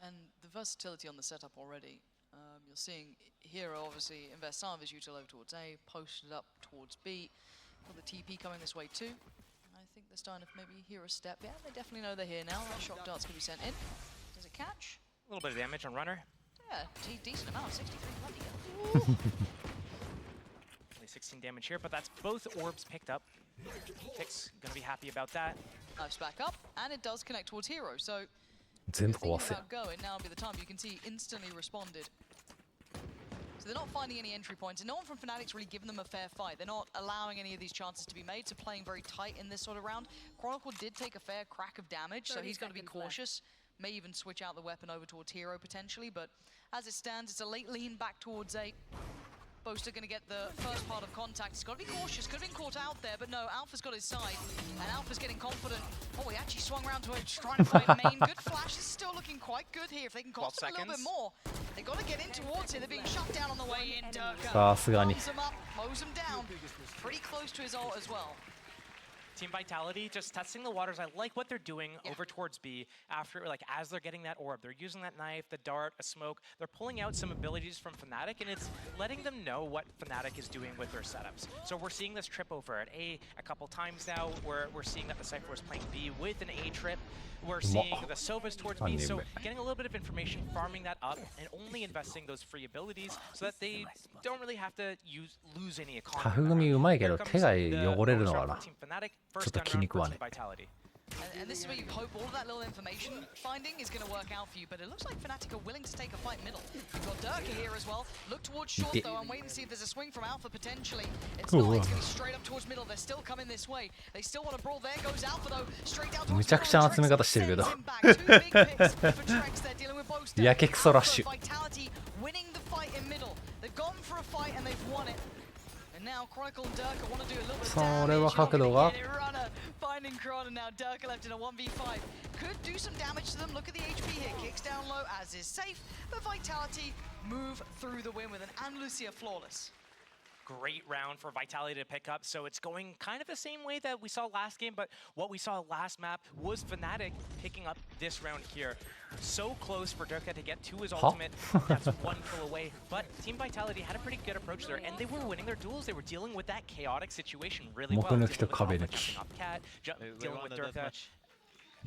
And the versatility on the setup already. You're seeing Hero obviously invest some of his util over towards A, posted up towards B. Got the TP coming this way too. I think they're starting to maybe hear a step. Yeah, they definitely know they're here now. That shock dart's going to be sent in. Does it catch? A little bit of damage on runner. Yeah, decent amount, 63 bloody hell. Only 16 damage here, but that's both orbs picked up. Kix gonna be happy about that. Knife's back up, and it does connect towards Hero. So, 全部 thinking 壊せ。 about going, now would be the time. You can see instantly responded. So they're not finding any entry points, and no one from Fnatic's really given them a fair fight. They're not allowing any of these chances to be made, so playing very tight in this sort of round. Chronicle did take a fair crack of damage, so he's got to be cautious. May even switch out the weapon over towards Hero potentially, but as it stands, it's a late lean back towards A. Boaster going to get the first part of contact. He's got to be cautious. Could have been caught out there, but no, Alpha's got his side, and Alpha's getting confident. Oh, he actually swung around to it, just trying to fight main. Good flash is still looking quite good here. If they can cost him a little bit more, they got to get in towards it. They're being shut down on the way in. Durka さすがに。 pumps him up, mows him down. Pretty close to his ult as well. Team Vitality just testing the waters. I like what they're doing over towards B after, like, as they're getting that orb. They're using that knife, the dart, a smoke. They're pulling out some abilities from Fnatic, and it's letting them know what Fnatic is doing with their setups. So we're seeing this trip over at A a couple times now. We're seeing that the Cypher is playing B with an A trip. We're seeing the Sovas towards B, so getting a little bit of information, farming that up, and only investing those free abilities so that they don't really have to lose any economy. タフ組うまいけど手が汚れるのかな。ちょっと気に食わね。 And this is where you hope all of that little information finding is going to work out for you, but it looks like Fnatic are willing to take a fight middle. You've got Durka here as well. Look towards short though, and wait and see if there's a swing from Alpha potentially. It's not, it's going to be straight up towards middle. They're still coming this way. They still want to brawl. There goes Alpha though, straight down towards むちゃくちゃな集め方してるけど。 やけくそラッシュ。 Vitality winning the fight in middle. They've gone for a fight and they've won it. And now Chronicle and Durka want to do a little bit of damage. それは角度が。 Finding Chron and now Durka left in a 1v5. Could do some damage to them. Look at the HP here. Kicks down low as is safe. But Vitality move through the win with an Andalusia flawless. Great round for Vitality to pick up, so it's going kind of the same way that we saw last game, but what we saw last map was Fnatic picking up this round here. So close for Durka to get to his ultimate. That's one kill away, but Team Vitality had a pretty good approach there, and they were winning their duels. They were dealing with that chaotic situation really well. Dealing with Alpha jumping off Cat, dealing with Durka.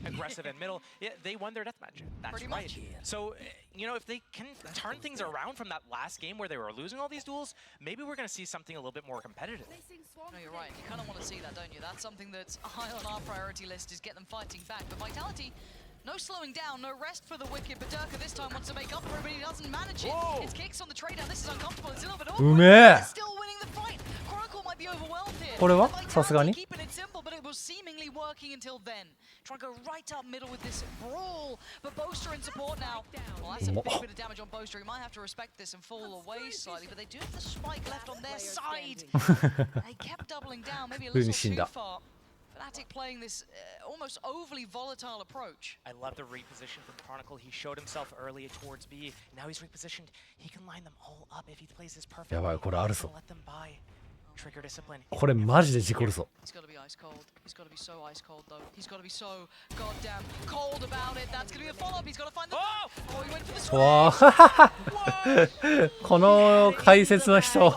aggressive in middle, yeah, they won their deathmatch. That's Pretty right. much. So, you know, if they can turn things around from that last game where they were losing all these duels, maybe we're going to see something a little bit more competitive. No, you're right. You kind of want to see that, don't you? That's something that's high on our priority list, is get them fighting back. But Vitality, no slowing down, no rest for the Wicked. But Durka this time wants to make up for it, but he doesn't manage it. Whoa. It's kicks on the trade down. This is uncomfortable. It's a little bit うめえ They're still winning the fight. Chronicle might be overwhelmed here. これは Vitality さすがに keeping it simple, but it was seemingly working until then. Trying to go right up middle with this brawl. But Boaster in support now. Well, that's a big bit of damage on Boaster. He might have to respect this and fall away slightly, but they do have the spike left on their side. They kept doubling down, maybe a little too far. Fnatic playing this almost overly volatile approach. I love the reposition from Chronicle. He showed himself early towards B. Now he's repositioned. He can line them all up if he plays this perfectly. やばいこれあるぞ Let them buy. Trigger discipline. これマジで事故るぞ He's got to be ice cold. He's got to be so ice cold, though. He's got to be so goddamn cold about it. That's going to be a follow-up. He's got to find the... Oh, he went for the switch. わあこの解説の人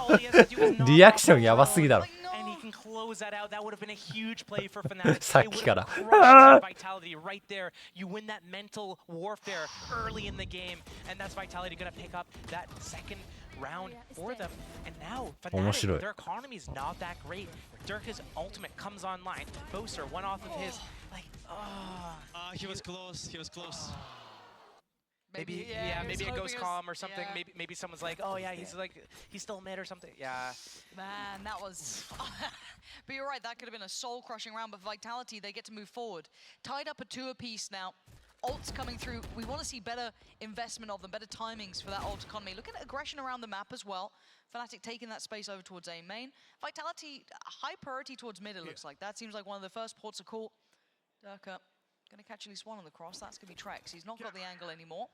リアクションやばすぎだろ And he can close that out. That would have been a huge play for Fnatic. さっ They き would から have crushed Vitality right there. You win that mental warfare early in the game, and that's Vitality going to pick up that second round for them. And now Fnatic, 白い their economy is not that great. Durka's ultimate comes online. Boaster went off of his, like, he was close. He was close. maybe he was maybe it hoping goes it was- calm or something. yeah. Maybe someone's like, oh yeah, he's still mid or something. Yeah. Man, that was... But you're right, that could have been a soul-crushing round, but Vitality, they get to move forward. Tied up at 2 apiece now. Ults coming through. We want to see better investment of them, better timings for that ult economy. Looking at aggression around the map as well. Fnatic taking that space over towards A main. Vitality, high priority towards mid, it looks like. That seems like one of the first ports of call. Durka going to catch at least one on the cross. That's going to be Trex. He's not got the angle anymore,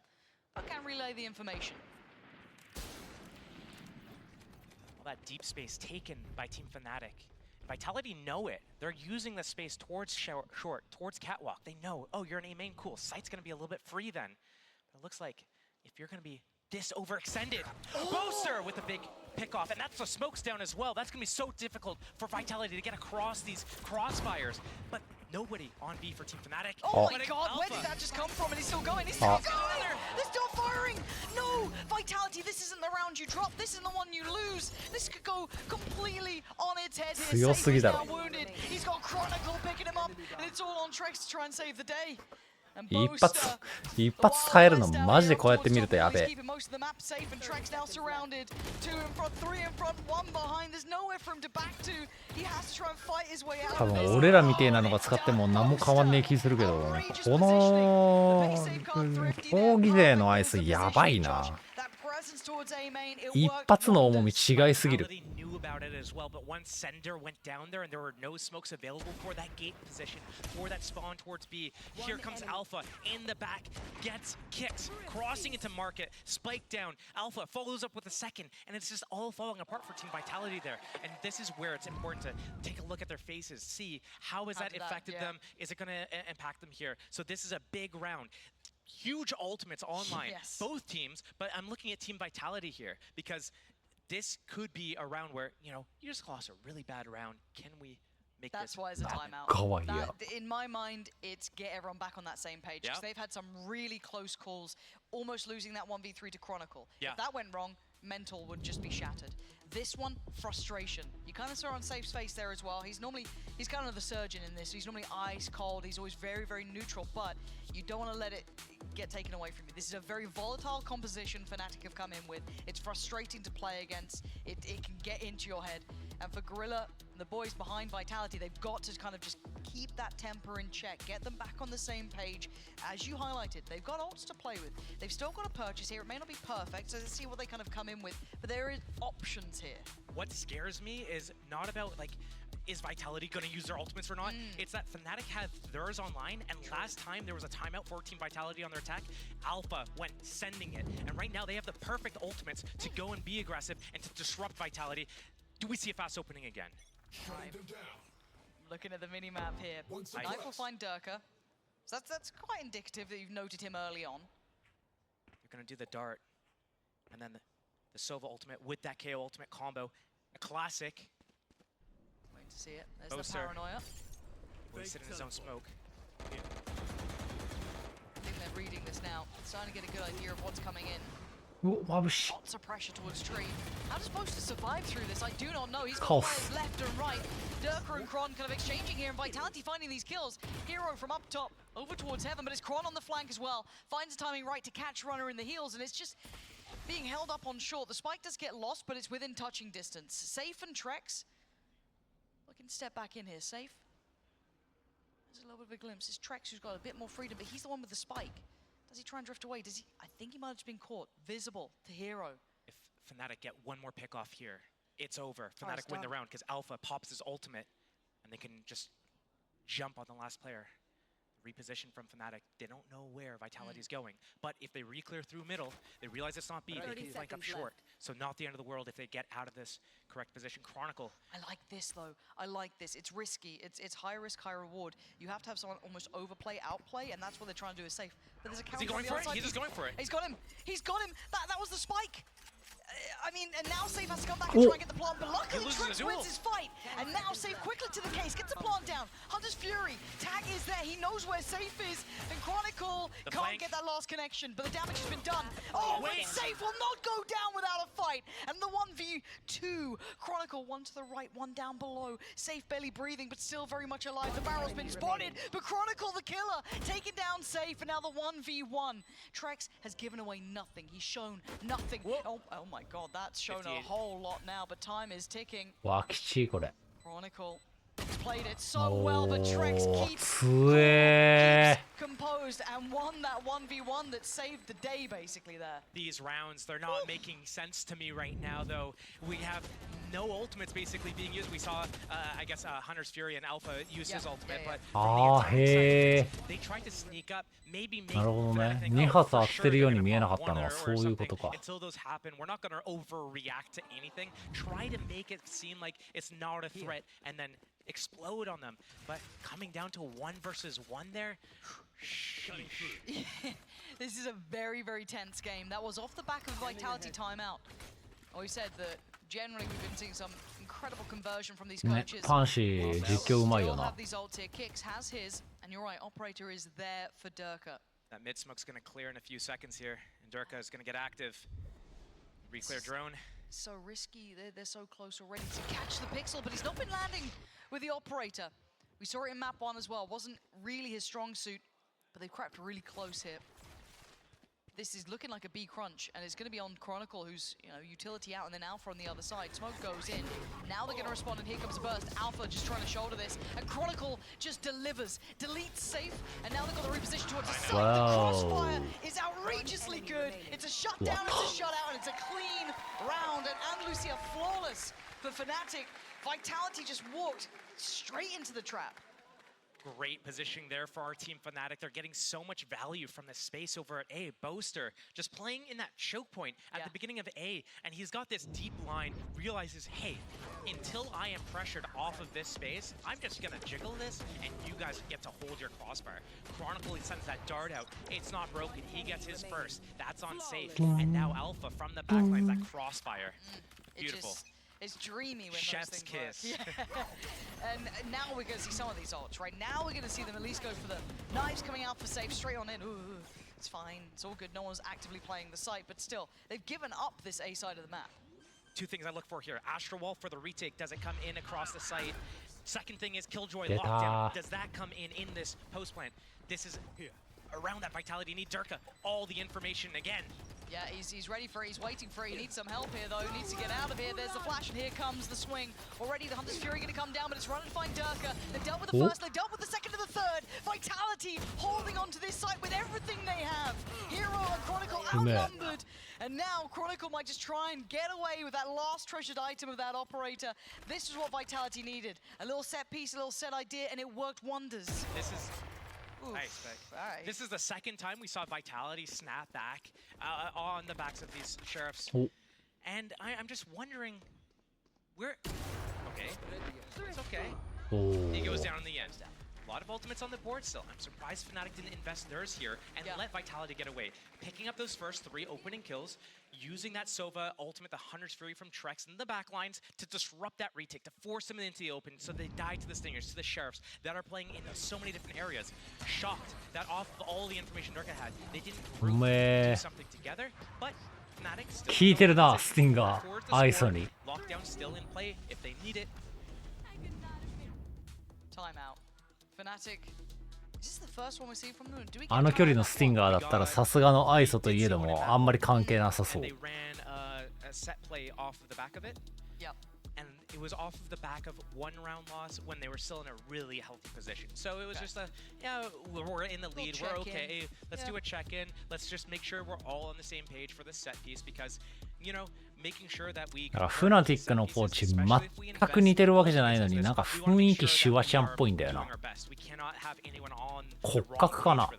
but can relay the information. All that deep space taken by Team Fnatic. Vitality know it. They're using the space towards short, towards catwalk. They know, oh, you're an A main, cool. Sight's gonna be a little bit free then. But it looks like if you're gonna be this overextended, Boaster with a big pick off, and that's the smokes down as well. That's gonna be so difficult for Vitality to get across these crossfires. But nobody on B for Team Fnatic. Oh my But god, where did Alpha. that just come from? And he's still going, he's still going! They're still firing! No! Vitality, this isn't the round you drop, this isn't the one you lose! This could go completely on its head here. 強すぎだろ Saber's now wounded. He's got Chronicle picking him up, and it's all on Trex to try and save the day. And 一発 Boaster, 一発耐えるのマジでこうやって見るとやべ He's え keeping most of the map safe, and Trex now surrounded. 2 in front, 3 in front, 1 behind. There's nowhere for him to back to. He has to try and fight his way out 多 of 分 this. 俺らみてえなのが使っても何も変わんねえ気するけどこの攻撃勢のアイスやばいな That presence towards A main, it 一 worked 発の重み wonders. 違いすぎる Vitality knew about it as well, but once Sender went down there and there were no smokes available for that gate position, for that spawn towards B, here comes Alpha in the back, gets kicked, crossing into market, spike down. Alpha follows up with a second, and it's just all falling apart for Team Vitality there. And this is where it's important to take a look at their faces, see how has that did that, affected yeah. them, is it going to impact them here? So this is a big round. Huge ultimates online, Yes. both teams, but I'm looking at Team Vitality here because this could be a round where, you know, you just lost a really bad round. Can we make That's this why it's a happen? timeout. かわいいや That, in my mind, it's get everyone back on that same page. Because Yeah. they've had some really close calls, almost losing that 1v3 to Chronicle. Yeah. If that went wrong, mental would just be shattered. This one, frustration. You kind of saw on Safe's face there as well. He's kind of the surgeon in this. He's normally ice cold. He's always very, very neutral, but you don't want to let it get taken away from you. This is a very volatile composition Fnatic have come in with. It's frustrating to play against. It can get into your head. And for Gorilla, the boys behind Vitality, they've got to kind of just keep that temper in check, get them back on the same page. As you highlighted, they've got ults to play with. They've still got a purchase here. It may not be perfect, so let's see what they kind of come in with. But there is options here. What scares me is not about, like, is Vitality going to use their ultimates or not? It's that Fnatic had theirs online, and last time there was a timeout for Team Vitality on their attack, Alpha went sending it. And right now they have the perfect ultimates to go and be aggressive and to disrupt Vitality. Do we see a fast opening again? Right. Looking at the mini-map here. Knife will find Durka. So that's quite indicative that you've noted him early on. They're going to do the dart. And then the Sova ultimate with that KO ultimate combo. A classic. Wait to see it. There's Boaster. the paranoia. Will he sit in his own smoke? I think they're reading this now. Starting to get a good idea of what's coming in. うわ、眩しい。 Lots of pressure towards Tree. How does supposed to survive through this? I do not know. He's got Cough. players left and right. Durka and Kron kind of exchanging here, and Vitality finding these kills. Hero from up top over towards Heaven, but it's Kron on the flank as well. Finds the timing right to catch Runner in the heels, and it's just being held up on short. The spike does get lost, but it's within touching distance. Safe and Trex looking to step back in here. Safe. There's a little bit of a glimpse. It's Trex who's got a bit more freedom, but he's the one with the spike. Does he try and drift away? Does he? I think he might have just been caught. Visible to Hero. If Fnatic get one more pick off here, it's over. Fnatic win the round because Alpha pops his ultimate, and they can just jump on the last player. Reposition from Fnatic. They don't know where Vitality is going. But if they re-clear through middle, they realize it's not B. They can flank up short. So not the end of the world if they get out of this correct position. Chronicle. I like this though. I like this. It's risky. It's high risk, high reward. You have to have someone almost overplay, outplay, and that's what they're trying to do is safe. But there's a counter. Is he going for it? He's just going for it. He's got him. He's got him. That was the spike. I mean, and now Safe has to come back and try and get the plant, but luckily Trex wins his fight. And now Safe quickly to the case, gets the plant down. Hunter's Fury, tag is there, he knows where Safe is. And Chronicle can't get that last connection, but the damage has been done. Oh, wait, Safe will not go down without a fight. And the 1v2, Chronicle, one to the right, one down below. Safe barely breathing, but still very much alive. The barrel's been spotted, but Chronicle the killer, taking down Safe, and now the 1v1. Trex has given away nothing, he's shown nothing. Oh my god, that's shown a whole lot now, but time is ticking. わ、きちいこれ。 Chronicle played it so well, but Trex keeps composed and won that 1v1 that saved the day basically there. These rounds, they're not making sense to me right now though. We have no ultimates basically being used. We saw, I guess, Hunter's Fury and Alpha use his ultimate, but from the attack side, they tried to sneak up, maybe make Fnatic think, oh, for sure they're gonna pop one or something. Until those happen, we're not gonna overreact to anything. Try to make it seem like it's not a threat, and then explode on them. But coming down to 1 versus 1 there, this is a very, very tense game. That was off the back of Vitality timeout. We said that generally we've been seeing some incredible conversion from these coaches. パンシー実況うまいよな。 Have these ults here. Kicks has his, and you're right, Operator is there for Durka. That mid smoke's gonna clear in a few seconds here, and Durka is gonna get active. Re-clear drone. So risky, they're so close already to catch the pixel, but he's not been landing with the Operator. We saw it in map 1 as well, wasn't really his strong suit, but they've crept really close here. This is looking like a B crunch, and it's going to be on Chronicle, who's, you know, utility out, and then Alpha on the other side. Smoke goes in. Now they're going to respond, and here comes a burst. Alpha just trying to shoulder this, and Chronicle just delivers. Deletes Safe, and now they've got the reposition towards the side. The crossfire is outrageously good. It's a shutdown, it's a shutout, and it's a clean round, and Andalusia flawless for Fnatic. Vitality just walked straight into the trap. Great positioning there for our team Fnatic. They're getting so much value from this space over at A. Boaster just playing in that choke point at the beginning of A, and he's got this deep line, realizes, hey, until I am pressured off of this space, I'm just gonna jiggle this, and you guys get to hold your crossfire. Chronicle, he sends that dart out. It's not broken. He gets his first. That's on Safe. And now Alpha from the backline, that crossfire. Beautiful. It's dreamy when Chef's those kiss. things work. Yeah. And now we're going to see some of these ults, right? Now we're going to see them at least go for the knives coming out for Safe straight on in. Ooh, it's fine. It's all good. No one's actively playing the site, but still, they've given up this A side of the map. Two things I look for here. Astral Wall for the retake. Does it come in across the site? Second thing is Killjoy lockdown. Does that come in this post plant? This is around that Vitality need Durka. All the information again. Yeah, he's ready for it. He's waiting for it. He needs some help here, though. He needs to get out of here. There's the flash, and here comes the swing. Already, the Hunter's Fury going to come down, but it's run and find Durka. They dealt with the first, they dealt with the second and the third. Vitality holding on to this site with everything they have. Hero and Chronicle outnumbered. And now Chronicle might just try and get away with that last treasured item of that Operator. This is what Vitality needed. A little set piece, a little set idea, and it worked wonders. This is... Nice, right. This is the second time we saw Vitality snap back on the backs of these Sheriffs. And I'm just wondering, where... Okay. It's okay. He goes down in the end. A lot of ultimates on the board still. I'm surprised Fnatic didn't invest theirs here and let Vitality get away. Picking up those first 3 opening kills, using that Sova ultimate, the Hunter's Fury from Trex in the backlines to disrupt that retake, to force them into the open so they die to the Stingers, to the Sheriffs that are playing in so many different areas. Shocked that off of all the information Durka had, they didn't group do something together, but Fnatic still 効いてるな、スティンガー、アイソに。 Lockdown still in play if they need it. Timeout. Fnatic. Is this the first one we've seen from them? Do we get あの距離のスティンガーだったらさすがのアイソといえどもあんまり関係なさそう。 They ran a set play off of the back of it. Yep. And it was off of the back of 1 round loss when they were still in a really healthy position. So it was just a, yeah, we're in the lead, we're okay. Let's do a check-in. Let's just make sure we're all on the same page for the set piece because, you know, making sure that we. だからフナティックのポーチ全く似てるわけじゃないのになんか雰囲気シュワシャンっぽいんだよな。骨格かな。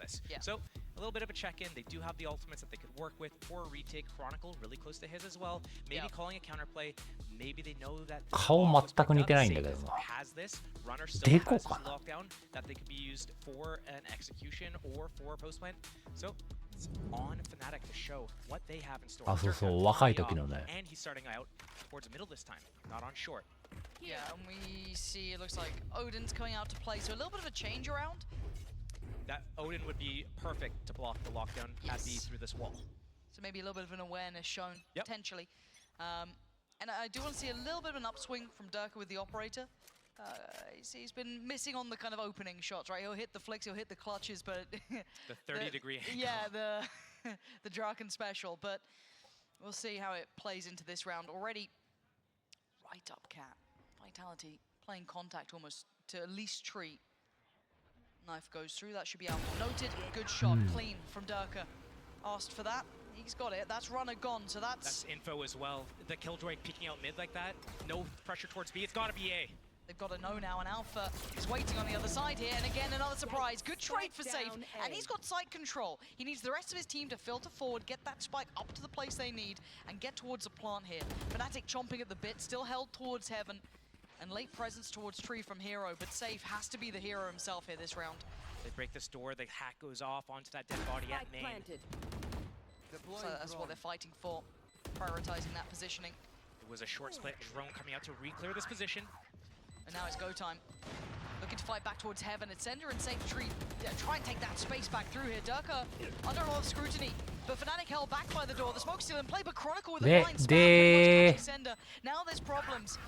A little bit of a check-in. They do have the ultimates that they could work with for a retake. Chronicle really close to his as well. Maybe calling a counterplay. Maybe they know that 顔全く似てないんだけどな。 has this runner still has his lockdown that they could be used for an execution or for a post plant. So it's on Fnatic to show what they have in store. あ、そうそう、若い時のね。 And he's starting out towards middle this time, not on short. Yeah, and we see it looks like Odin's coming out to play, so a little bit of a change around. That Odin would be perfect to block the lockdown at B through this wall. So maybe a little bit of an awareness shown, potentially. And I do want to see a little bit of an upswing from Durka with the operator. He's been missing on the kind of opening shots, right? He'll hit the flicks, he'll hit the clutches, but... the 30-degree angle. Yeah, the Draken special, but we'll see how it plays into this round. Already, right up Cat. Vitality playing contact almost to at least treat. Knife goes through, that should be out. Noted, good shot, clean from Durka. Asked for that, he's got it. That's runner gone, so that's info as well. The Killjoy peeking out mid like that. No pressure towards B, it's gotta be A. They've got a no now, and Alpha is waiting on the other side here. And again, another surprise. Good trade for Safe, and he's got site control. He needs the rest of his team to filter forward, get that spike up to the place they need, and get towards the plant here. Fnatic chomping at the bit, still held towards Heaven. And late presence towards Tree from Hero, but Safe has to be the hero himself here this round. They break this door, the hack goes off onto that dead body at main. So that's what they're fighting for, prioritizing that positioning. It was a short split drone coming out to re-clear this position. And now it's go time. Looking to fight back towards Heaven. It's Sender and Safe Tree. Try and take that space back through here. Durka under a lot of scrutiny. But Fnatic held back by the door. The smoke's still in play, but Chronicle with a blind spam. Sender. Now there's problems.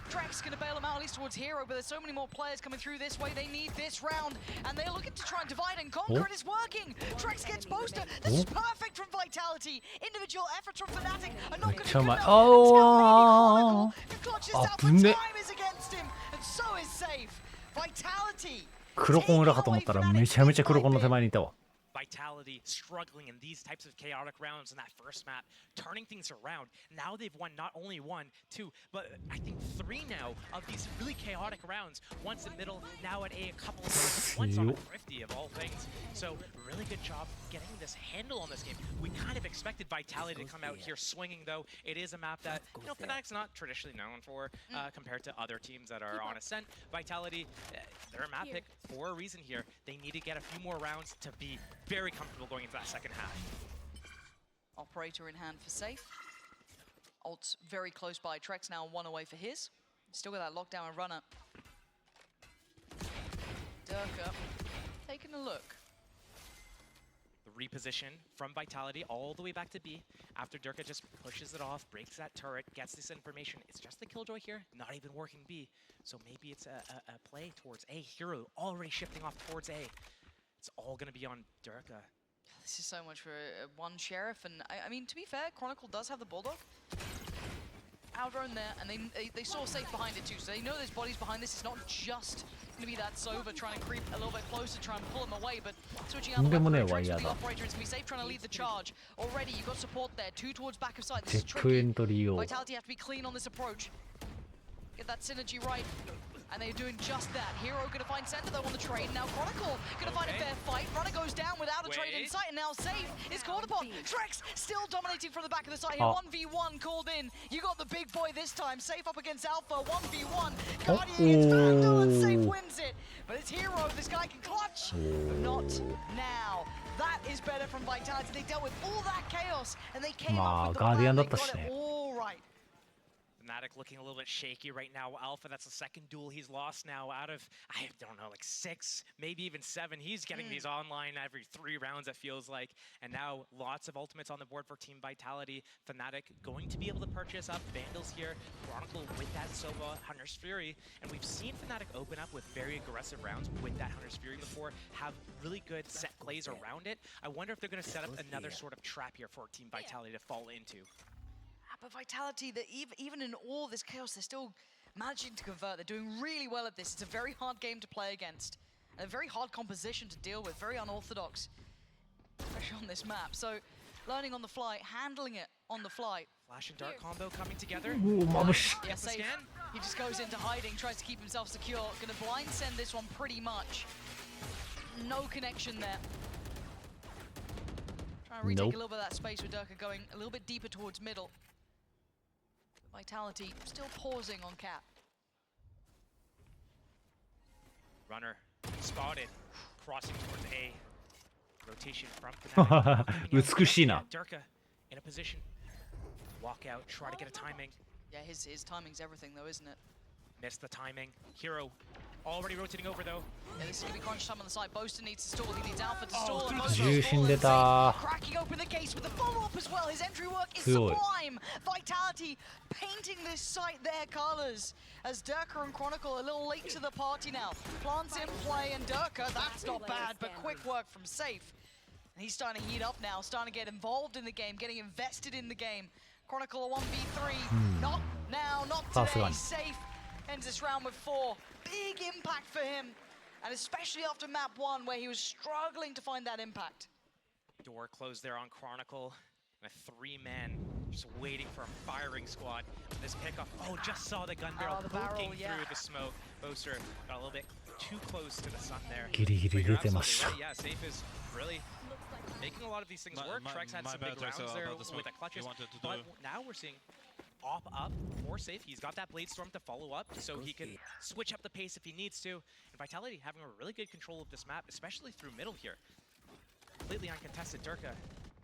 Trex gonna bail him out at least towards Hero, but there's so many more players coming through this way. They need this round, and they're looking to try and divide and conquer, and it's working. Trex gets poster. This is perfect from Vitality. Individual efforts from Fnatic are not gonna come out. Oh, clutches out, but time is against him, and so is Safe. Vitality. 黒コン裏かと思ったらめちゃめちゃ黒コンの手前にいたわ。 Vitality struggling in these types of chaotic rounds in that first map, turning things around. Now they've won not only 1, 2, but I think 3 now of these really chaotic rounds. Once in middle, now at A, a couple of times, once on 50 of all things. So really good job getting this handle on this game. We kind of expected Vitality to come out here swinging, though. It is a map that, you know, Fnatic's not traditionally known for compared to other teams that are on Ascent. Vitality, they're a map pick for a reason here. They need to get a few more rounds to be very comfortable going into that second half. Operator in hand for Safe. Ult's very close by. Trex now 1 away for his. Still got that lockdown and runner. Durka taking a look. The reposition from Vitality all the way back to B. After Durka just pushes it off, breaks that turret, gets this information. It's just the Killjoy here, not even working B. So maybe it's a play towards A. Hero already shifting off towards A. It's all going to be on Durka. This is so much for one Sheriff, and I mean, to be fair, Chronicle does have the Bulldog. Outrun there, and they saw Safe behind it too, so they know there's bodies behind this. It's not just going to be that Sova trying to creep a little bit closer, try and pull him away, but switching out the weapon with the operator, it's going to be Safe trying to lead the charge. Already, you've got support there, 2 towards back of side. This is tricky. Vitality have to be clean on this approach. Get that synergy right. And they're doing just that. Hero gonna find center though on the trade. Now Chronicle gonna find a fair fight. Runner goes down without a trade in sight, and now Safe is called upon. Trex still dominating from the back of the side here. 1v1 called in. You got the big boy this time. Safe up against Alpha. 1v1. Guardian against Vandal, and Safe wins it. But it's Hero. This guy can clutch, but not now. That is better from Vitality. They dealt with all that chaos, and they came up with the plan. They got it all right. Fnatic looking a little bit shaky right now. Alpha, that's the second duel he's lost now out of, I don't know, like 6, maybe even 7. He's getting these online every 3 rounds, it feels like. And now lots of ultimates on the board for Team Vitality. Fnatic going to be able to purchase up Vandals here. Chronicle with that Sova, Hunter's Fury. And we've seen Fnatic open up with very aggressive rounds with that Hunter's Fury before, have really good set plays around it. I wonder if they're going to set up another sort of trap here for Team Vitality to fall into. But Vitality, that even in all this chaos, they're still managing to convert. They're doing really well at this. It's a very hard game to play against, and a very hard composition to deal with, very unorthodox, especially on this map. So, learning on the fly, handling it on the fly. Flash and Dart combo coming together. Yeah, Safe. He just goes into hiding, tries to keep himself secure. Gonna blind send this one pretty much. No connection there. Trying to retake a little bit of that space with Durka going a little bit deeper towards middle. Vitality still pausing on Cap. Runner spotted, crossing towards A. Rotation from Fnatic. Durka in a position. Walk out, try to get a timing. Yeah, his timing's everything though, isn't it? Missed the timing. Hero already rotating over though. Yeah, this is gonna be crunch time on the side. Boaster needs to stall. He needs Alpha to stall. Cracking open the case with the follow-up as well. His entry work is sublime. Vitality painting this site their colors as Durka and Chronicle a little late to the party now. Plants in play and Durka, that's not bad, but quick work from Safe. And he's starting to heat up now, starting to get involved in the game, getting invested in the game. Chronicle a 1v3. Not now, not today. Safe ends this round with 4. Big impact for him, and especially after map 1 where he was struggling to find that impact. Door closed there on Chronicle, and a 3-man just waiting for a firing squad. This pickup, just saw the gun barrel poking through the smoke. Boaster got a little bit too close to the sun there. Yeah, Safe is really making a lot of these things work. Trex had some big rounds there with the clutches, but now we're seeing op up more Safe. He's got that Blade Storm to follow up, so he can switch up the pace if he needs to. And Vitality having a really good control of this map, especially through middle here. Completely uncontested. Durka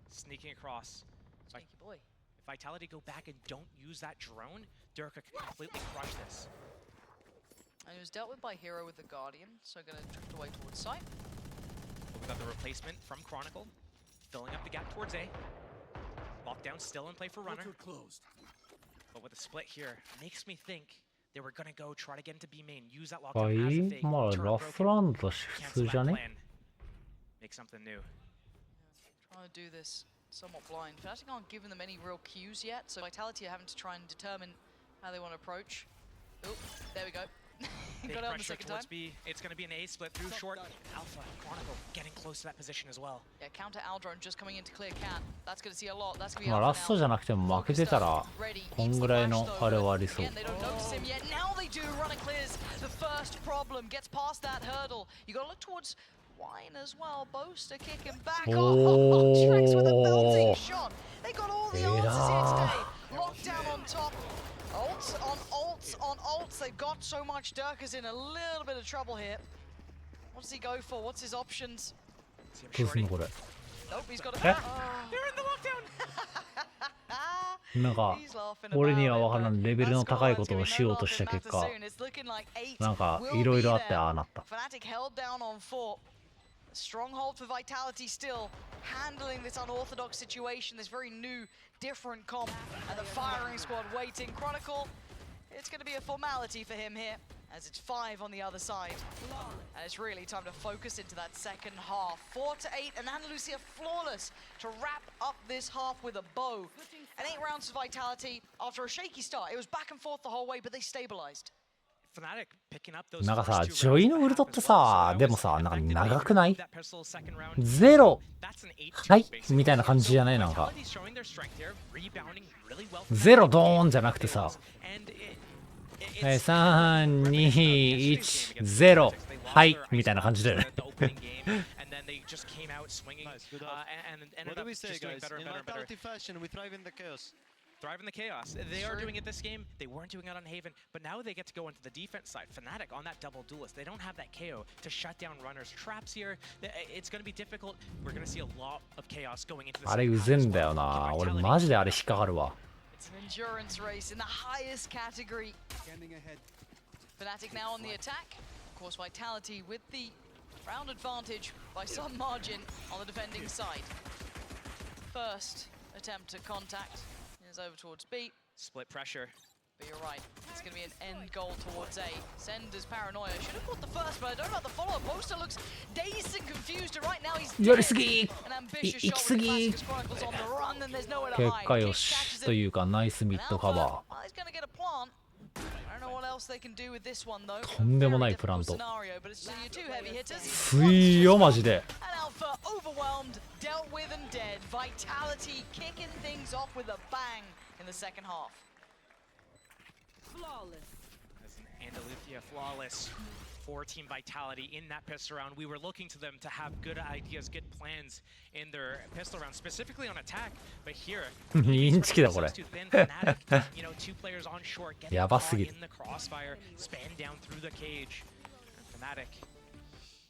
sneaking across. Sneaky boy. If Vitality go back and don't use that drone, Durka can completely crush this. And he was dealt with by Hero with the Guardian, so gonna drift away towards site. But we got the replacement from Chronicle, filling up the gap towards A. Lockdown still in play for Runner. But with the split here, makes me think they were gonna go try to get into B main, use that lockdown as a fake. Make something new. Trying to do this somewhat blind. Fnatic aren't giving them any real cues yet, so Vitality are having to try and determine how they want to approach. Oh, there we go. Got it on the second time. B. It's going to be an A split through short. Alpha, Chronicle getting close to that position as well. Yeah, counter Aldrone just coming in to clear Cat. That's going to see a lot. That's going to be ラストじゃなくても負けてたらこんぐらいのあれはありそう。 They don't notice him yet. Now they do. Runner clears the first problem. Gets past that hurdle. You got to look towards Wine as well. Boaster kicking back. Oh, Trex with a belting shot. They got all the answers here today. Lockdown on top. Ults on ults on ults. They've got so much. Durka's in a little bit of trouble here. What does he go for? What's his options? Nope, he's got a... They're in the lockdown! なんか俺には分からんレベルの高いことをしようとした結果なんかいろいろあってああなった。 Fnatic held down on 4. Stronghold for Vitality still handling this unorthodox situation, this very new, different comp, and the firing squad waiting. Chronicle, it's going to be a formality for him here, as it's 5 on the other side. And it's really time to focus into that second half. 4-8, and Andalusia flawless to wrap up this half with a bow. And 8 rounds for Vitality after a shaky start. It was back and forth the whole way, but they stabilized. なんかさ、ジョイのウルトってさ、でもさ、なんか長くない？ゼロはいみたいな感じじゃない？なんかゼロドーンじゃなくてさ、3、2、1、0。はい、みたいな感じで。What do we say, guys? In vitality fashion, we thrive in the chaos. Thrive in the chaos. They are doing it this game. They weren't doing it on Haven, but now they get to go into the defense side. Fnatic on that double duelist. They don't have that KO to shut down runners. Traps here. It's going to be difficult. We're going to see a lot of chaos going into the あれうぜんだよな。俺マジであれ引っかかるわ。It's an endurance race in the highest category. Fnatic now on the attack. Of course, Vitality with the round advantage by some margin on the defending side. First attempt at contact is over towards B. Split pressure. But you're right, it's going to be an end goal towards A. Sender's paranoia. Should have caught the first, but I don't know about the follow-up. Poster looks dazed and confused, and right now he's dead. やりすぎ An ambitious 行 shot きす with ぎ Classics Chronicles on the run, and there's nowhere to 結 hide. 果 Kick よし catches と him. いうかナイスミッドカバ Well, he's going to get a plant. I don't know what else they can do with this one, though. ー。とんでもない Very プラン difficult ト。 scenario, but it's your two heavy hitters. すいよマジで。 And Alpha overwhelmed, dealt with and dead. Vitality kicking things off with a bang in the second half. Flawless. Andalusia flawless for Team Vitality in that pistol round. We were looking to them to have good ideas, good plans in their pistol round, specifically on attack. But here, インチキだこれ。 two players on short, getting やばすぎる。 in the crossfire, span down through the cage. And Fnatic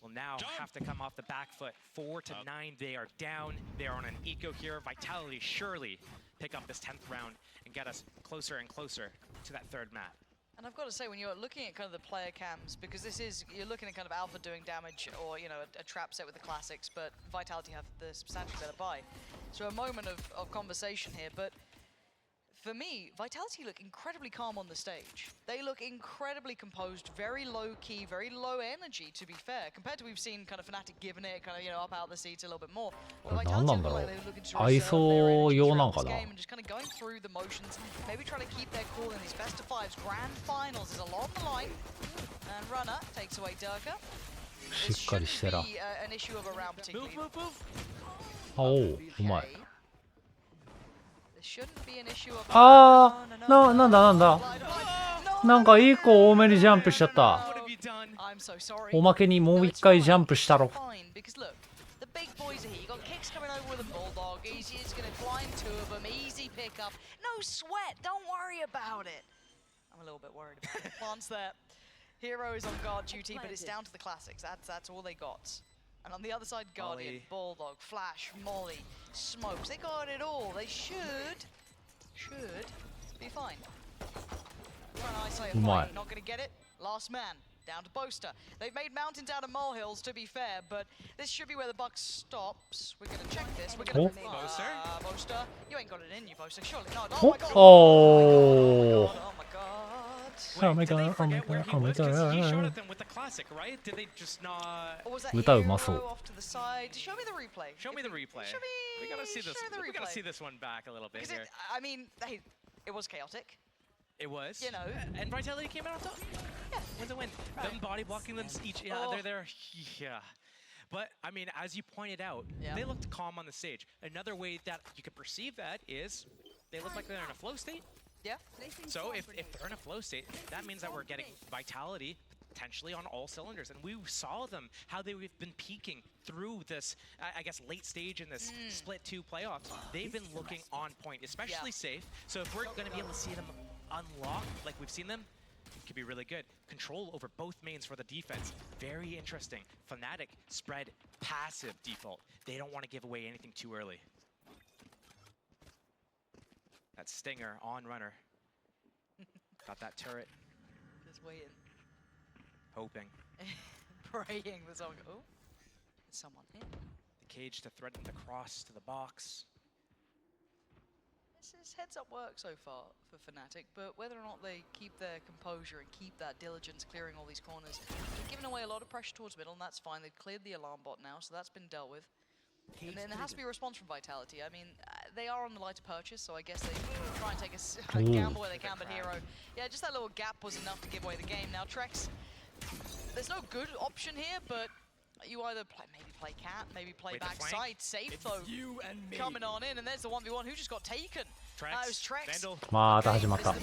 will now have to come off the back foot. 4 to 9, they are down. They are on an eco here. Vitality surely pick up this 10th round and get us closer and closer to that third map. And I've got to say, when you're looking at kind of the player cams, because this is, you're looking at kind of Alpha doing damage or, you know, a trap set with the classics, but Vitality have the substantially better buy. So a moment of conversation here, but for me, Vitality look incredibly calm on the stage. They look incredibly composed, very low-key, very low energy, to be fair, compared to we've seen kind of Fnatic giving it, kind of, you know, up out the seats a little bit more. これ何なんだろう。ISO 用なんかな。 and just kind of going through the motions, maybe trying to keep their cool in these best of fives. Grand finals is along the line, and Runner takes away Durka. しっかりしてら。 Be an issue of a round particularly. あおう、うまい。 There shouldn't be an issue of あー、なんだなんだ。なんか一個多めにジャンプしちゃった。 I'm so sorry. おまけにもう一回ジャンプしたろ。 Fine, because look, the big boys are here. You got Kicks coming over with a bulldog. He's going to blind two of them. Easy pickup. No sweat. Don't worry about it. I'm a little bit worried about it. Plants there. Hero is on guard duty, but it's down to the classics. That's all they got. And on the other side, Guardian, Molly. Bulldog, Flash, Molly, Smokes. They got it all. They should be fine. Trying to isolate a fight. Not going to get it. Last man. Down to Boaster. They've made mountains out of molehills, to be fair, but this should be where the buck stops. We're going to check this. We're going to... Boaster? Boaster. You ain't got it in you, Boaster. Surely not. Oh, Oh my god. Oh my god. Did they Oh my forget god. where he Oh my was? 'Cause he showed god. it them with the classic, right? Did they just not... Or was that 歌う hero まそう。 off to the side? Show me the replay. Show me the replay. Show me... We gotta see this. show me the We gotta replay. see this one back a little bit Because here. I mean, hey, it was chaotic. It was. You know. And Vitality came out on top. Yeah. With the win. Right. Them body blocking them each. Yeah, Oh. they're there. Yeah. But, I mean, as you pointed out, Yeah. they looked calm on the stage. Another way that you could perceive that is they look like they're in a flow state. Yeah. So if they're in a flow state, that means that we're getting Vitality potentially on all cylinders. And we saw them, how they've been peaking through this, I guess, late stage in this split 2 playoffs. They've been looking on point, especially safe. So if we're going to be able to see them unlock like we've seen them, it could be really good. Control over both mains for the defense. Very interesting. Fnatic spread passive default. They don't want to give away anything too early. That Stinger on Runner. Got that turret. Just waiting. Hoping. Praying the song. Oh, there's someone here. The cage to threaten the cross to the box. This is heads up work so far for Fnatic, but whether or not they keep their composure and keep that diligence clearing all these corners, they're giving away a lot of pressure towards middle, and that's fine. They've cleared the alarm bot now, so that's been dealt with. And then there has to be a response from Vitality. I mean, they are on the lighter purchase, so I guess they try and take a gamble where they can, but Hero, yeah, just that little gap was enough to give away the game. Now, Trex, there's no good option here, but you either maybe play cat, maybe play backside. Safe though, coming on in, and there's the 1v1 who just got taken. It was Trex. また始まった。つ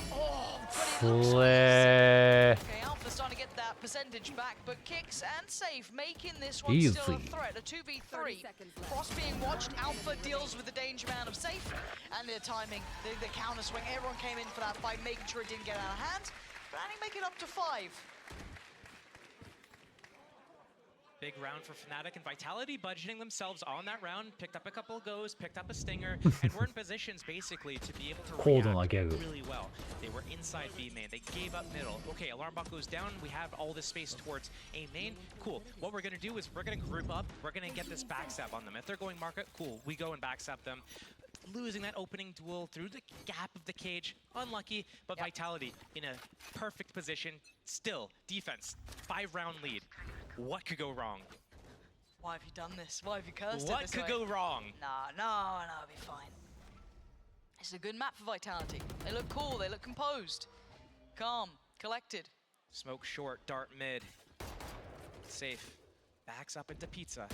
えー。Okay, Alpha's starting to get that percentage back, but Kicks and Safe making this one still a threat. A 2v3. Frost being watched. Alpha deals with the danger man of Safe, and the timing, the counter swing. Everyone came in for that fight, making sure it didn't get out of hand. Planning make it up to 5. Big round for Fnatic, and Vitality budgeting themselves on that round, picked up a couple of goes, picked up a stinger, and we're in positions basically to be able to react really well. They were inside B main, they gave up middle. Okay, alarm bot goes down, we have all this space towards A main. Cool. What we're going to do is we're going to group up, we're going to get this backstab on them. If they're going market, cool, we go and backstab them. Losing that opening duel through the gap of the cage, unlucky, but Vitality in a perfect position. Still, defense, 5-round lead. What could go wrong? Why have you done this? Why have you cursed What it this could way? go wrong? No, it'll be fine. It's a good map for Vitality. They look cool, they look composed. Calm, collected. Smoke short, dart mid. Safe. Backs up into pizza.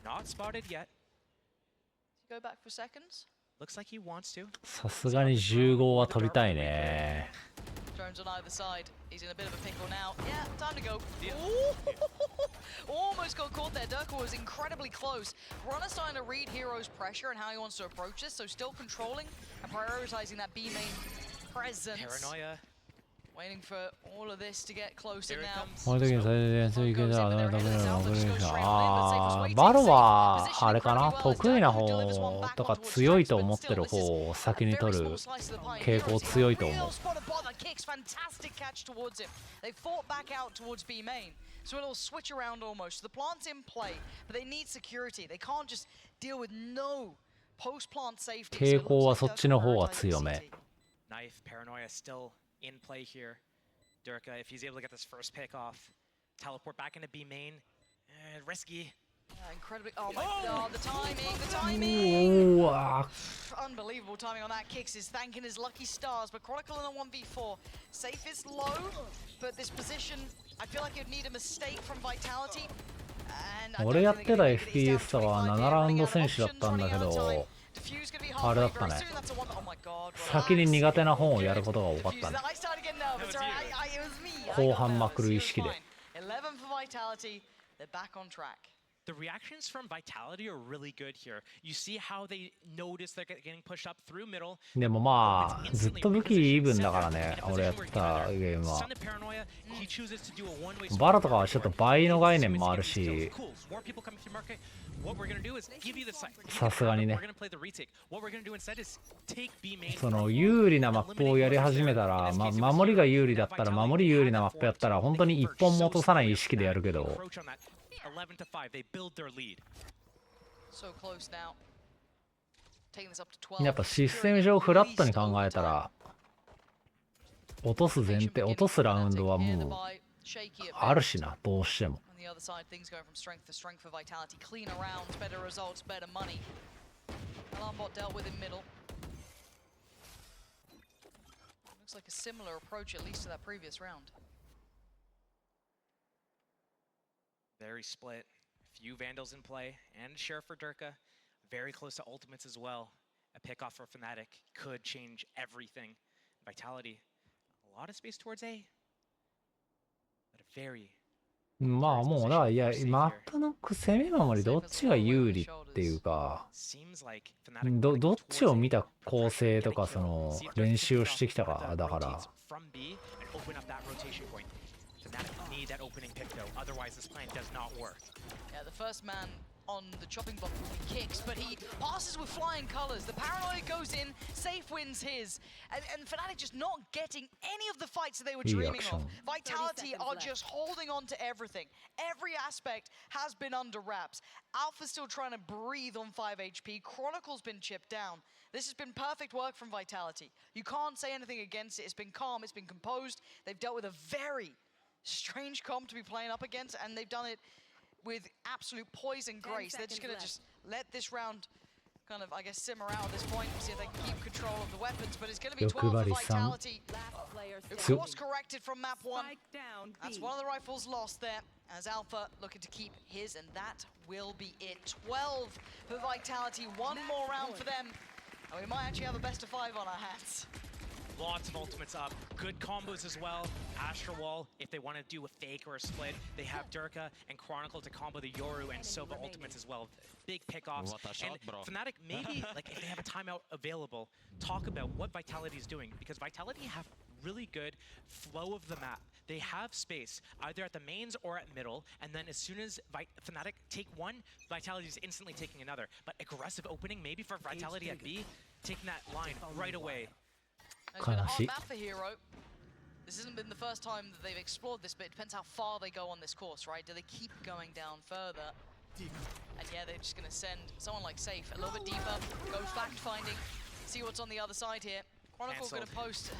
Not spotted yet. Go back for seconds. Looks like he wants to. さすがに15は取りたいね。Drones on either side. He's in a bit of a pickle now. Yeah, time to go. Ooh. Almost got caught there. Durka was incredibly close. Runner starting to read Hero's pressure and how he wants to approach this, so still controlling and prioritizing that B main presence. Paranoia. Waiting for all of this to get closer Here it now. comes. この時にそれでそういうけどバロはあれかな、得意な方とか強いと思ってる方を先に取る傾向強いと思う。Fantastic catch towards him. They fought back out towards B main. So it'll switch around almost. The plant's in play, but they need security. They can't just deal with no post-plant safety. 傾向はそっちの方が強め。Knife, Paranoia still in play here. Durka, if he's able to get this first pick off, teleport back into B main. Risky. Incredibly. Oh my god, the timing. Ooh. Unbelievable timing on that. Kicks is thanking his lucky stars, but Chronicle in a 1v4. Safe is low, but this position, I feel like it would need a mistake from Vitality. 俺やってた FPS とかは7ラウンド選手だったんだけど、あれだったね。先に苦手な本をやることが多かったね。後半まくる意識で。The reactions from Vitality are really good here. You see how they notice they're getting pushed up through middle. でもまあずっと武器イーブンだからね、俺やったゲームは。バラとかはちょっと倍の概念もあるし、さすがにね。その有利なマップをやり始めたら、守りが有利だったら守り有利なマップやったら本当に一本も落とさない意識でやるけど。やっぱシステム上フラットに考えたら落とす前提、落とすラウンドはもうあるしな、どうしても。Very split. Few Vandals in play, and Sheriff for Durka. Very close to ultimates as well. A pickoff for Fnatic could change everything. Vitality, a lot of space towards A. But a very まあもうだからいやマップの攻め守りどっちが有利っていうか、どっちを見た構成とかその練習をしてきたかだから。Need that opening pick though, otherwise this plan does not work. Yeah, the first man on the chopping block will be Kicks, but he passes with flying colors. The Paranoia goes in, Safe wins his, and Fnatic just not getting any of the fights that they were dreaming of. Vitality are just holding on to everything. Every aspect has been under wraps. Alpha's still trying to breathe on 5 HP. Chronicle's been chipped down. This has been perfect work from Vitality. You can't say anything against it. It's been calm, it's been composed. They've dealt with a very strange comp to be playing up against, and they've done it with absolute poise and grace. They're just going to just let this round kind of, I guess, simmer out at this point, see if they can keep control. control of the weapons, but it's going to be 12 for Vitality. Course corrected from map 1. That's one of the rifles lost there, as Alpha looking to keep his, and that will be it. 12 for Vitality, one more round for them. And we might actually have a best of 5 on our hands. Lots of ultimates up. Good combos as well. Astra Wall, if they want to do a fake or a split, they have Durka and Chronicle to combo the Yoru and Sova ultimates as well. Big pickoffs. And Fnatic, maybe, like, if they have a timeout available, talk about what Vitality is doing, because Vitality have really good flow of the map. They have space, either at the mains or at middle, and then as soon as Fnatic take one, Vitality is instantly taking another. But aggressive opening, maybe for Vitality at B, taking that line right away. It's been a hard map for Hero. This hasn't been the first time that they've explored this, but it depends how far they go on this course, right? Do they keep going down further? And yeah, they're just going to send someone like Safe a little bit deeper, go fact-finding, see what's on the other side here. Chronicle going to post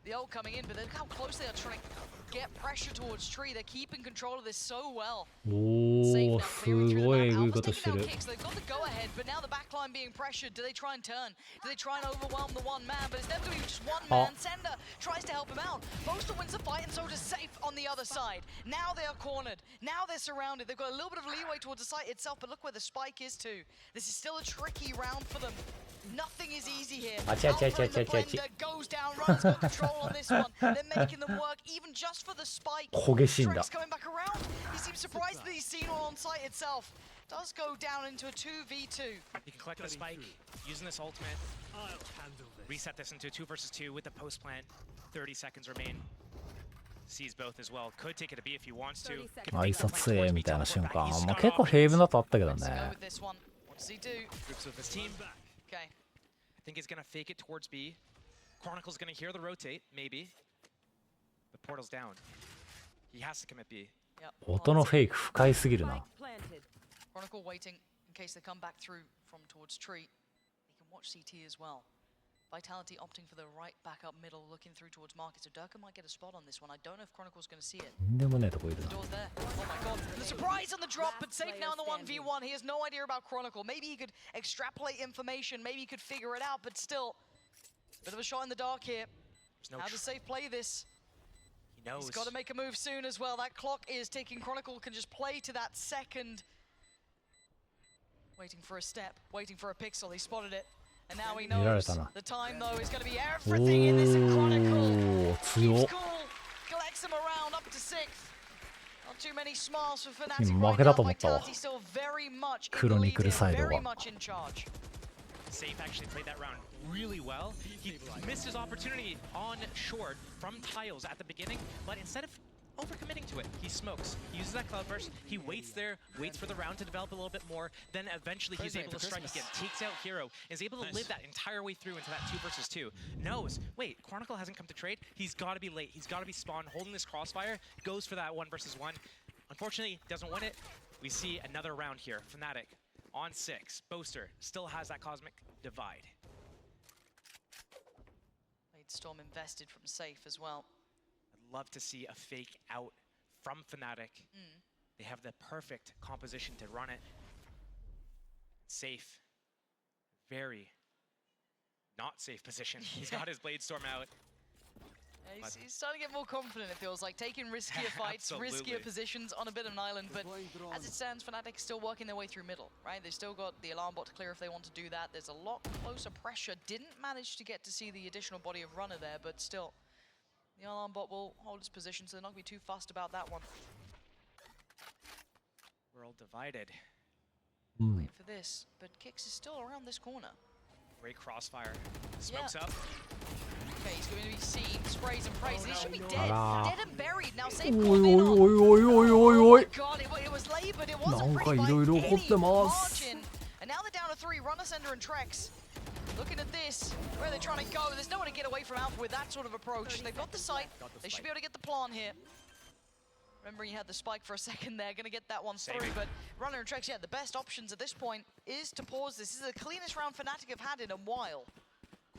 the ult coming in, but look how close they are trying to get pressure towards Tree. They're keeping control of this so well. おー、すごいえぐいことしてる。 They've got the go-ahead, but now the backline being pressured. Do they try and turn? Do they try and overwhelm the one man? But it's never going to be just one man. Sender tries to help him out. Boaster wins the fight, and so does Safe on the other side. Now they are cornered. Now they're surrounded. They've got a little bit of leeway towards the site itself, but look where the spike is too. This is still a tricky round for them. Nothing is easy here. Alpha in the blender goes down, runs got control on this one. They're making them work even just for the spike. Shrek's coming back around. He seems surprised that he's seen one on site itself. Does go down into a 2v2. You can collect the spike using this ultimate. Reset this into a 2 versus 2 with the post plant. 30 seconds remain. Sees both as well. Could take it to B if he wants to. 挨拶へみたいな瞬間、まあ結構平分だとあったけどね。What does he do? Groups with his team. Okay. I think he's gonna fake it towards B. Chronicle's gonna hear the rotate, maybe. The portal's down. He has to commit B. 音のフェイク深いすぎるな。 Chronicle waiting in case they come back through from towards Tree. He can watch CT as well. Vitality opting for the right back up middle, looking through towards Market. So Durka might get a spot on this one. I don't know if Chronicle's going to see it. でもねとこいるな。 The door's there. Oh my god. The surprise on the drop, but Safe now in the 1v1. He has no idea about Chronicle. Maybe he could extrapolate information. Maybe he could figure it out, but still. Bit of a shot in the dark here. How does Safe play this? He knows. He's got to make a move soon as well. That clock is ticking. Chronicle can just play to that second. Waiting for a step, waiting for a pixel. He spotted it. And now he knows the time though is going to be everything in this Chronicle. Keeps cool, collects him around up to 6th. Not too many smiles for Fnatic right now. Vitality still very much in the lead here, very much in charge. Safe actually played that round really well. He missed his opportunity on short from tiles at the beginning, but instead of overcommitting to it, he smokes. He uses that cloudburst, he waits there, waits for the round to develop a little bit more, then eventually he's able to strike again, takes out Hero, is able to live that entire way through into that 2 versus 2. Knows, wait, Chronicle hasn't come to trade, he's got to be late, he's got to be spawned, holding this crossfire, goes for that 1 versus 1. Unfortunately, doesn't win it. We see another round here. Fnatic on 6. Boaster still has that cosmic divide. Made Storm invested from Safe as well. I'd love to see a fake out from Fnatic. They have the perfect composition to run it. Safe. Very not safe position. He's got his Blade Storm out. He's starting to get more confident, it feels like, taking riskier fights, riskier positions on a bit of an island, but as it stands, Fnatic still working their way through middle, right? They've still got the alarm bot to clear if they want to do that. There's a lot closer pressure. Didn't manage to get to see the additional body of runner there, but still, the alarm bot will hold its position, so they're not going to be too fast about that one. We're all divided. Waiting for this, but Kix is still around this corner. Great crossfire. Smokes up. Okay, he's going to be seen, sprays and prays, and he should be dead. Dead and buried. Now Safeおいおいおいおいおいおいおい。 God, it was late, but it wasn't なんか pretty いろいろ起こって by ま any す。 margin. And now they're down to 3. Runner, Sender, and Trex. Looking at this, where they're trying to go. There's no one to get away from Alpha with that sort of approach. They've got the site. They should be able to get the plan here. Remembering you had the spike for a second there, gonna get that one through, but Runner and Trex, yeah, the best options at this point is to pause this. This is the cleanest round Fnatic have had in a while.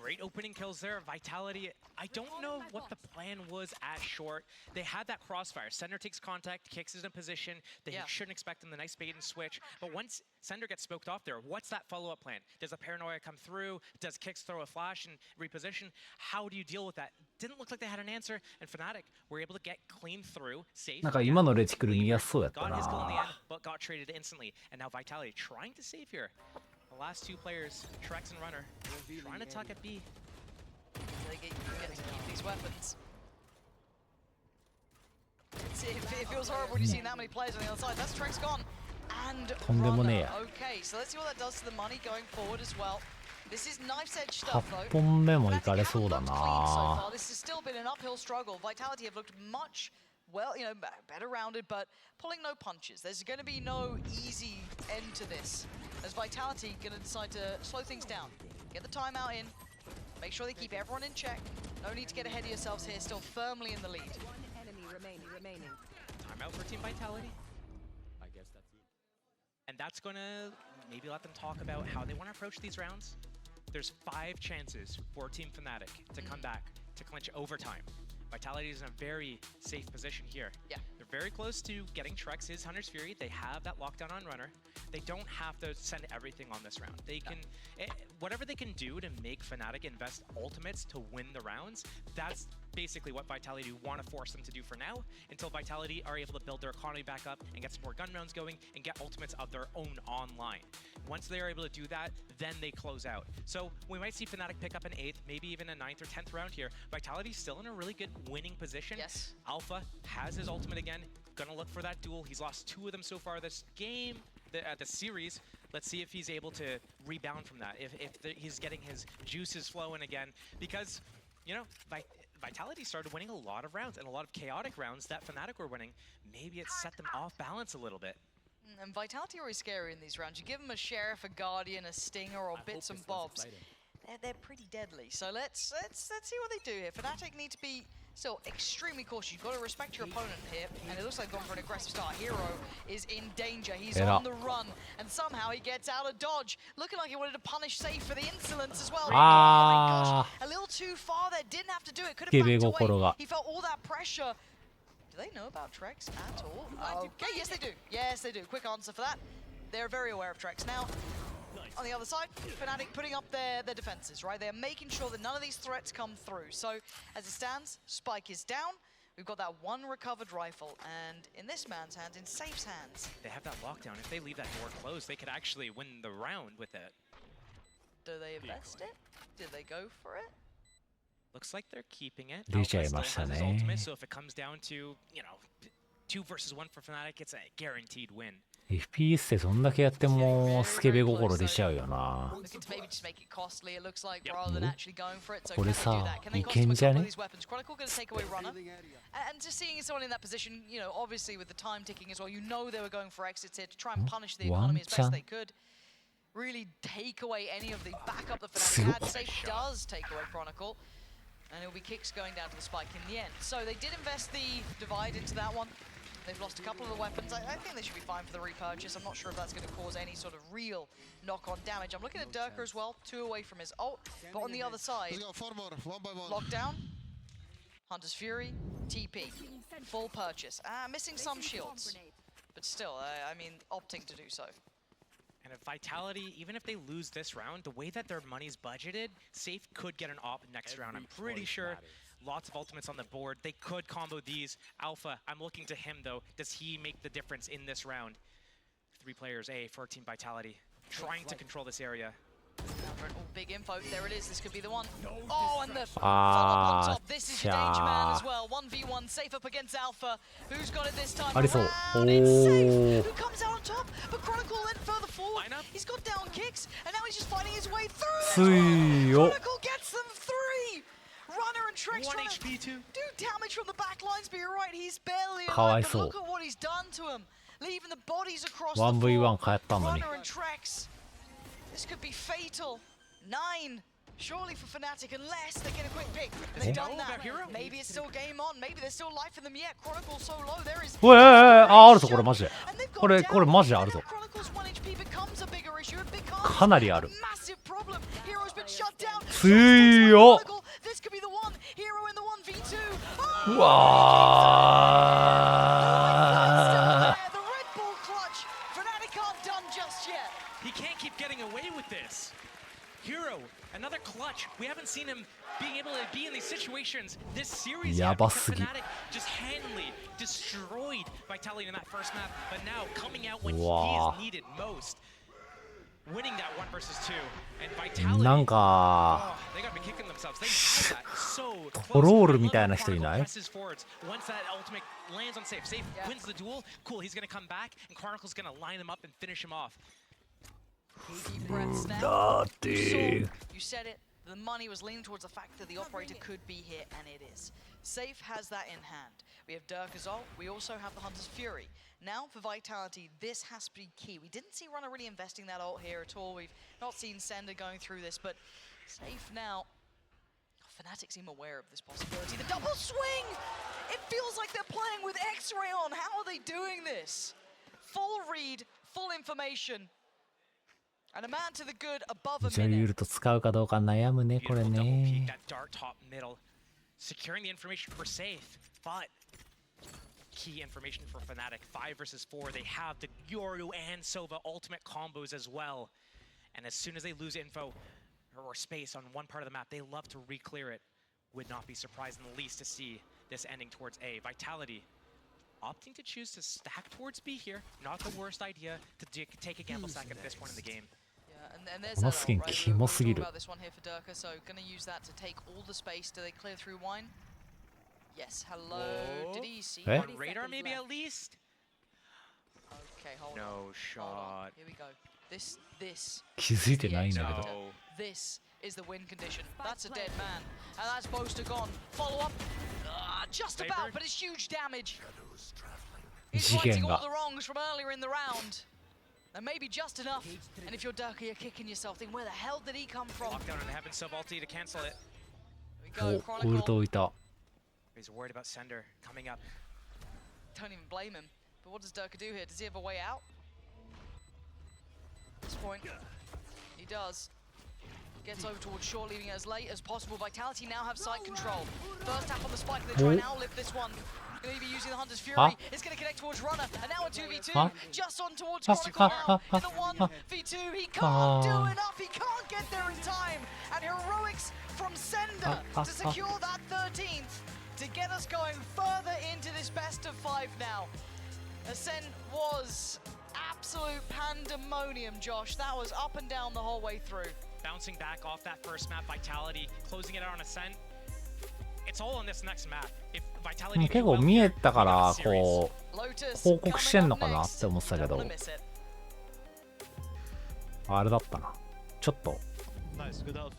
Great opening kills there. Vitality, I don't know what the plan was at short. They had that crossfire. Sender takes contact, Kicks is in position. They shouldn't expect him the nice bait and switch. But once Sender gets smoked off there, what's that follow-up plan? Does a paranoia come through? Does Kicks throw a flash and reposition? How do you deal with that? Didn't look like they had an answer. And Fnatic were able to get clean through, safe. なんか今のレチクル見やすそうやった Got his kill in the な end, but got traded instantly. And now Vitality trying to save here. The last two players, Trex and Runner, trying to tuck at B. They get to keep these weapons. It feels horrible when you see that many players on the other side. That's Trex gone. And Runner. Okay, so let's see what that does to the money going forward as well. This is knife's edge stuff though. 8本目もいかれそうだ So な far, this has still been an uphill struggle. Vitality have looked much, well, you know, better rounded, but pulling no punches. There's going to be no easy end to this. As Vitality going to decide to slow things down, get the timeout in, make sure they keep everyone in check. No need to get ahead of yourselves here, still firmly in the lead. Timeout for Team Vitality. I guess that's it. And that's going to maybe let them talk about how they want to approach these rounds. There's 5 chances for Team Fnatic to come back to clinch overtime. Vitality is in a very safe position here. Yeah. They're very close to getting Trex his Hunter's Fury. They have that lockdown on Runner. They don't have to send everything on this round. They can, whatever they can do to make Fnatic invest ultimates to win the rounds, that's basically what Vitality want to force them to do for now, until Vitality are able to build their economy back up and get some more gun rounds going and get ultimates of their own online. Once they are able to do that, then they close out. So we might see Fnatic pick up an 8th, maybe even a 9th or 10th round here. Vitality's still in a really good winning position. Yes. Alpha has his ultimate again. Gonna look for that duel. He's lost 2 of them so far this game, the series. Let's see if he's able to rebound from that, if he's getting his juices flowing again. Because, you know, Vitality started winning a lot of rounds, and a lot of chaotic rounds that Fnatic were winning. Maybe it set them off balance a little bit. And Vitality are always scary in these rounds. You give them a Sheriff, a Guardian, a Stinger, or bits and bobs. They're pretty deadly. So let's see what they do here. Fnatic need to be still extremely cautious. You've got to respect your opponent here. And it looks like they've gone for an aggressive start. Hero is in danger. He's on the run. And somehow he gets out of dodge. Looking like he wanted to punish safe for the insolence as well. Oh my gosh. A little too far there. Didn't have to do it. Could have backed away. He felt all that pressure. Do they know about Trex at all? Okay, yes they do. Yes they do. Quick answer for that. They're very aware of Trex now. On the other side, Fnatic putting up their defenses, right? They're making sure that none of these threats come through. So as it stands, Spike is down. We've got that 1 recovered rifle, and in this man's hands, in Safe's hands. They have that lockdown. If they leave that door closed, they could actually win the round with it. Do they invest it? Did they go for it? Looks like they're keeping it. 出ちゃいましたね。 So if it comes down to, you know, 2 versus 1 for Fnatic, it's a guaranteed win. FPS でそんだけやってもスケベ心出ちゃうよな。これさ、いけんじゃね？ And just seeing someone in that position, you know, obviously with the time ticking as well, you know they were going for exits here to try and punish the economy as best they could. Really take away any of the backup that Fnatic had. Safe does take away Chronicle. And it'll be Kicks going down to the spike in the end. So they did invest the divide into that one. They've lost a couple of the weapons. I think they should be fine for the repurchase. I'm not sure if that's going to cause any sort of real knock-on damage. I'm looking at Durka as well, 2 away from his ult. But on the other side, lockdown, Hunter's Fury, TP, full purchase. Missing some shields. But still, I mean, opting to do so. And if Vitality, even if they lose this round, the way that their money's budgeted, Safe could get an op next round. I'm pretty sure lots of ultimates on the board. They could combo these. Alpha, I'm looking to him though. Does he make the difference in this round? 3 players, A for Team Vitality, trying to control this area. Big info, there it is, this could be the one. Oh, and the follow-up on top. This is your danger man as well. 1v1, Safe up against Alpha. Who's got it this time around? It's Safe, who comes out on top, but Chronicle went further forward. He's got down Kicks, and now he's just fighting his way through. Chronicle gets them 3. Runner and Trex trying to do damage from the back lines, but you're right, he's barely alive. But look at what he's done to him, leaving the bodies across the floor. Runner and Trex. This could be fatal. 9. Surely for Fnatic, unless they get a quick pick. They've done that. Maybe it's still game on. Maybe there's still life in them yet. Chronicle's so low. There is. あるぞこれマジで。これマジであるぞ。 Chronicle's 1 HP becomes a bigger issue. It becomes かなりある。 a massive problem. Hero's been shut down. 強っ This could be the one. Hero in the 1v2. うわ The Red Bull clutch. Fnatic aren't done just yet. He can't keep getting away with this. Hero, another clutch. We haven't seen him being able to be in these situations this series yet. Because Fnatic just handily destroyed Vitality in that first map, but now coming out when he is needed most. Winning that 1 versus 2 and Vitality. なんか They gotta be kicking themselves. They had that so トロ close. ールみたいな人いない Presses forwards. Once that ultimate lands on Safe, Safe wins the duel. Cool, he's gonna come back and Chronicle's gonna line him up and finish him off. Deep breaths now. だって You said it. The money was leaning towards the fact that the operator could be here, and it is. Safe has that in hand. We have Dirk's ult. We also have the Hunter's Fury. Now for Vitality, this has to be key. We didn't see Runner really investing that ult here at all. We've not seen Sender going through this, but Safe now. Fnatic seem aware of this possibility. The double swing! It feels like they're playing with X-Ray on. How are they doing this? Full read, full information. And a man to the good above a ジョイウ minute. ルト使うかどうか悩むねこれ Beautiful double ね peek, that dart top middle. Securing the information for Safe, but key information for Fnatic. 5 versus 4. They have the Yoru and Sova ultimate combos as well. And as soon as they lose info or space on one part of the map, they love to re-clear it. Would not be surprised in the least to see this ending towards A. Vitality opting to choose to stack towards B here. Not the worst idea to take a gamble stack at this point in the game. And there's この that スキン ult, right? キモすぎ We'll る talk about this one here for Dirka, so gonna use that to take all the space. Do they clear through wine? Yes, hello. Whoa. Did he see? Eh? On radar maybe at least? Okay, hold on. No Hold on. shot. Here we go. This 気づいてないんだけど No. This is the win condition. That's a dead man. And that's Boaster gone. Follow up. Just about, but it's huge damage. He's righting all the wrongs from earlier in the round. And maybe just enough. And if you're Dirka, you're kicking yourself. Then where the hell did he come from? Lockdown and having sub ulti to cancel it. Here we お go, ウルト Chronicle. 置いた He's worried about Sender coming up. Don't even blame him. But what does Dirka do here? Does he have a way out? At this point, he does. Gets over towards short, leaving it as late as possible. Vitality now have site control. First tap on the spike, they try and outlive this one. Gonna be using the Hunter's Fury. It's gonna connect towards Runner, and now a 2v2. Just on towards Chronicle now. In the 1v2, he can't do enough. He can't get there in time. And heroics from Sender to secure that 13th to get us going further into this best of 5 now. Ascent was absolute pandemonium, Josh. That was up and down the whole way through. Bouncing back off that first map, Vitality closing it out on Ascent. It's all on this next map. If Vitality 結構見えたからこう Lotus 報告してんのか coming な up って思ってたけ next. ど Don't wanna miss it. あれだったなちょっと Nice, good out.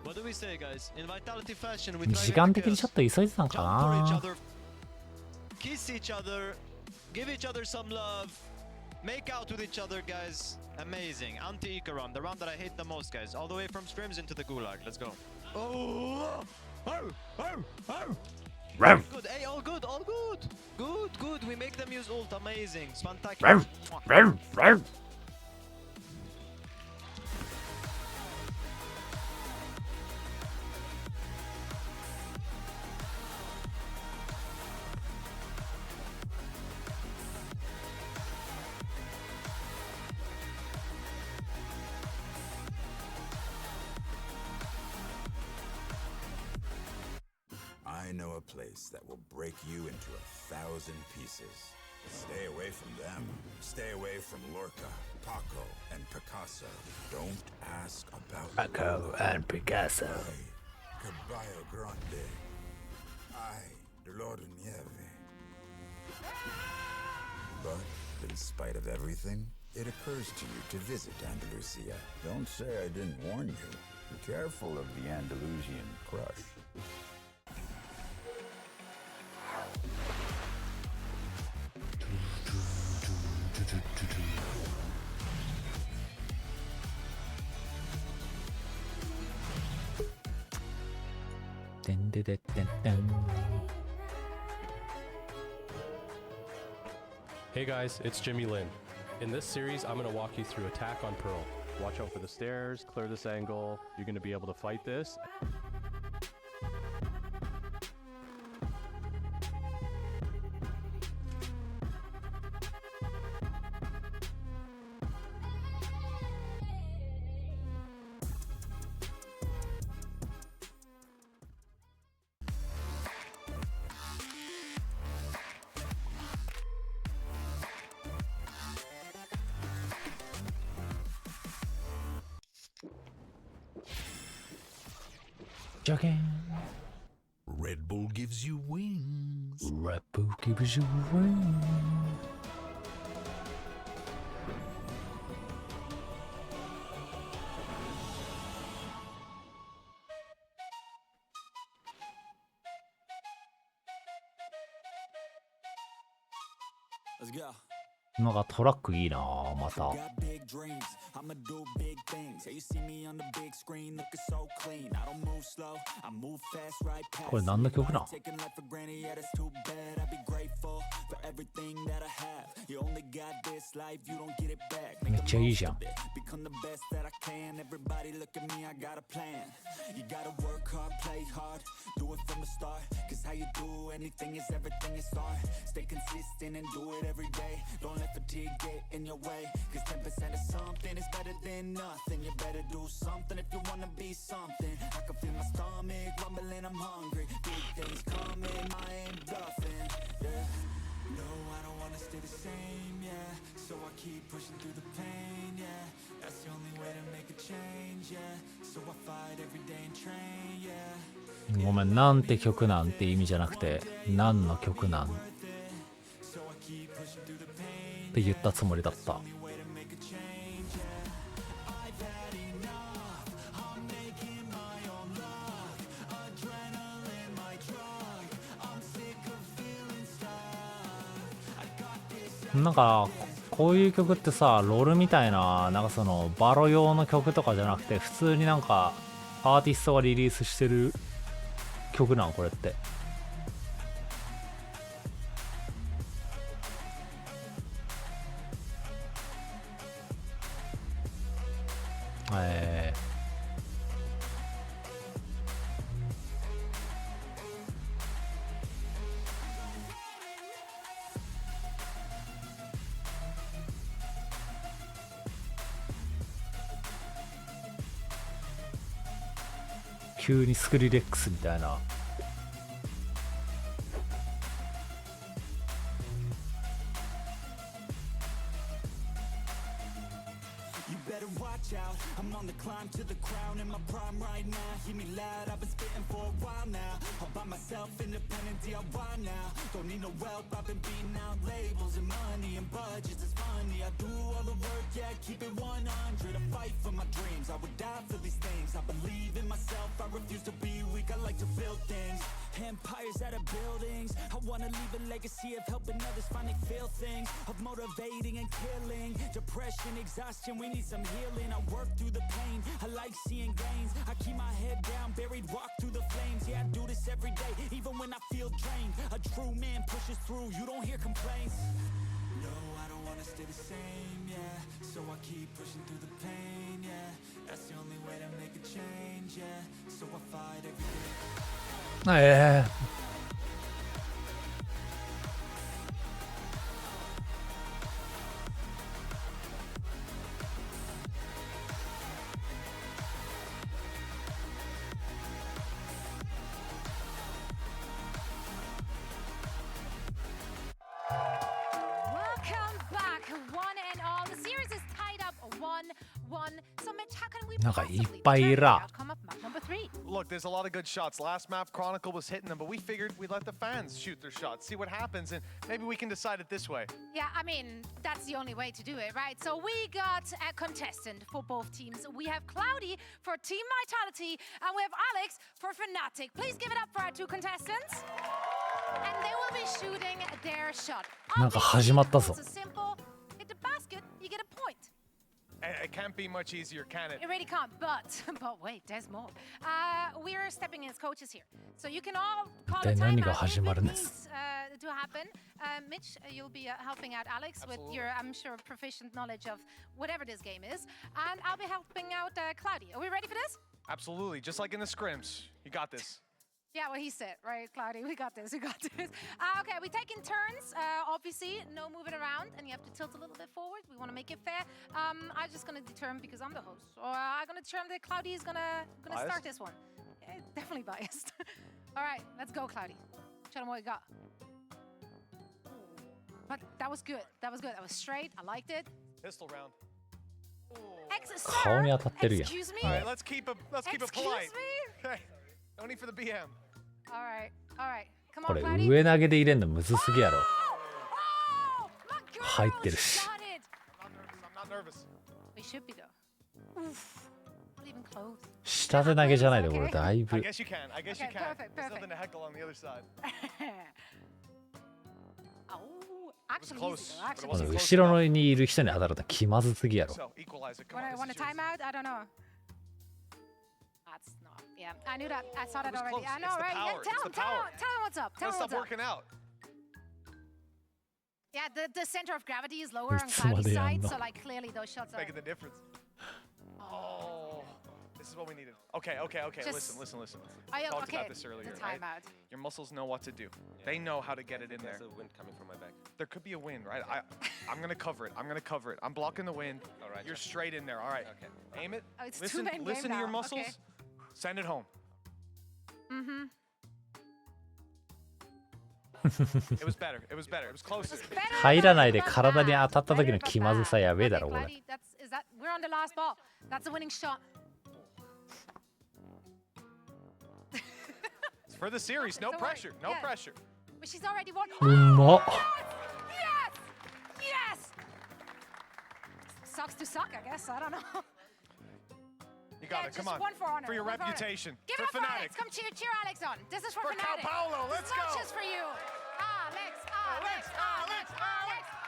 What do we say, guys? In Vitality fashion, we 時間的にちょっと急いでたんか jump for each な other, kiss each other, give each other some love, make out with each other, guys. Amazing. Anti-eco run, the run that I hate the most, guys. All the way from streams into the gulag. Let's go. Oh, good. Hey, all good, all good. Good. We make them use ult. Amazing. Spectacular. I know a place that will break you into 1,000 pieces. Stay away from them. Stay away from Lorca, Paco, and Picasso. Don't ask about Paco and Picasso. Caballo Grande. I, the Lord of Nieve. But in spite of everything, it occurs to you to visit Andalusia. Don't say I didn't warn you. Be careful of the Andalusian crush. Hey guys, it's Jimmy Lin. In this series, I'm going to walk you through Attack on Pearl. Watch out for the stairs, clear this angle. You're going to be able to fight this. Jogging. Red Bull gives you wings. Red Bull gives you wings. Let's go. なんかトラックいいなまた。 I'ma do big things. You see me on the big screen looking so clean. I don't move slow, I move fast right past. これ何の曲なん？ Taking life for granted, yeah, that's too bad. I'd be grateful for everything that I have. You only got this life, you don't get it back. めっちゃいいじゃん。 Become the best that I can. Everybody look at me, I got a plan. You gotta work hard, play hard, do it from the start. Cause how you do anything is everything is art. Stay consistent and do it every day. Don't let fatigue get in your way. Cause 10% of something is better than nothing. You better do something if you wanna be something. I can feel my stomach rumbling, I'm hungry. Big things coming, I ain't bluffing. Yeah. No, I don't wanna stay the same, yeah. So I keep pushing through the pain, yeah. That's the only way to make a change, yeah. So I fight every day and train, yeah. ごめん、なんて曲なんて意味じゃなくて、何の曲なんって言ったつもりだった。なんかこういう曲ってさ、ロールみたいな、なんかそのバロ用の曲とかじゃなくて、普通になんかアーティストがリリースしてる曲なんこれって。急にスクリレックスみたいな。I'm on the climb to the crown in my prime right now. Hear me loud, I've been spitting for a while now. All by myself, independent DIY now. Don't need no help, I've been beating out labels and money and budgets. It's funny, I do all the work, yeah, keep it 100. I fight for my dreams, I would die for these things. I believe in myself, I refuse to be weak. I like to build things, empires out of buildings. I wanna leave a legacy of helping others find they feel things, of motivating and killing. Depression, exhaustion, we need some healing. I work through the pain, I like seeing gains. I keep my head down, buried, walk through the flames. Yeah, I do this every day, even when I feel drained. A true man pushes through, you don't hear complaints. No, I don't wanna stay the same, yeah. So I keep pushing through the pain, yeah. That's the only way to make a change, yeah. So I fight every day. なんかいっぱいいるな。 Look, there's a lot of good shots. Last map, Chronicle was hitting them, but we figured we'd let the fans shoot their shots, see what happens, and maybe we can decide it this way. Yeah, I mean, that's the only way to do it, right? So we got a contestant for both teams. We have Cloudy for Team Vitality, and we have Alex for Fnatic. Please give it up for our two contestants. And they will be shooting their shot. なんか始まったぞ。 It's simple. Hit the basket, you get a point. It can't be much easier, can it? It really can't, but wait, there's more. We're stepping in as coaches here. So you can all call a timeout if it needs to happen. Mitch, you'll be helping out Alex with your, I'm sure, proficient knowledge of whatever this game is. And I'll be helping out Cloudy. Are we ready for this? Absolutely, just like in the scrims. You got this. Yeah, what he said, right, Cloudy? We got this, we got this. Okay, we're taking turns, obviously, no moving around, and you have to tilt a little bit forward. We want to make it fair. I'm just going to determine, because I'm the host, so I'm going to determine that Cloudy is going to start this one. Yeah, definitely biased. All right, let's go, Cloudy. Show them what you got. But that was good, that was good. That was straight, I liked it. Pistol round. Excuse me? All right, let's keep it polite. Excuse me? Okay, no need for the BM. All right, all right. Come こ on, れ Cloudy. 上投げで入れんのむずすぎやろ。 Oh, my girl, 入ってるし。 got it. I'm not nervous. We should be though. Oof, not even close. 下で投げじゃないでこれだいぶ。 I guess you can. I guess you Okay, can. perfect, There's perfect. nothing to heckle on the other side. Oh, actually close, easy though. but it Actually, wasn't easy. 後ろにいる人に当たると気まずすぎやろ。 So equalize it. Come on. Want a this is yours. timeout? I don't know. That's not. Yeah, I knew that. I saw that was already. close. I know, It's the right? power. Yeah, It's tell the him, tell power. him, tell him what's up. Tell Let's him stop what's up. working out. Yeah, the center of gravity is lower on いつま Cloudy's でやん side, の so like clearly those shots are. Making the difference. Oh, this is what we needed. Okay. Just- Listen. Oh, yeah, Talked okay. about this earlier, The right? timeout. Your muscles know what to do. They know how to get it in there. There's a wind coming from my back. There could be a wind, right? I'm gonna cover it. I'm blocking the wind. All right, You're Shaka. straight in there. All right. Okay. Aim it. Oh, it's listen. two-man game Listen to your now. muscles. Okay. Send it home. Mm-hmm. It was better. It was closer. 入らないで体に当たった時の気まずさやべえだろこれ。 Cloudy, is that we're on the last ball. That's the winning shot. It's for the series. No Don't worry. pressure. No Yeah. pressure. But she's already won. うまっ。 Yes! Yes! Sucks to suck, I guess. I don't know. You got Yeah, it. Come just on. one for honor. For your one for honor. reputation. Give for it up for Fnatic. Alex. Come cheer Alex on. This is for For Fnatic. Sao Paulo. Let's This is not go. just for you. Alex.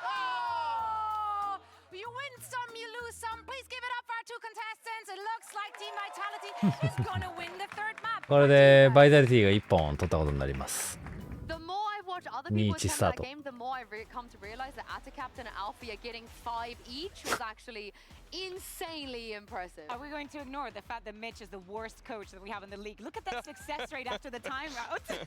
Oh! You win some, you lose some. Please give it up for our two contestants. It looks like Team Vitality is gonna win the third map. これでバイタリティが1本取ったことになります。 The more I watch other people Nichi attempt that Sato. game, the more I come to realize that Atta Captain and Alfie are getting 5 each was actually insanely impressive. Are we going to ignore the fact that Mitch is the worst coach that we have in the league? Look at that success rate after the timeout.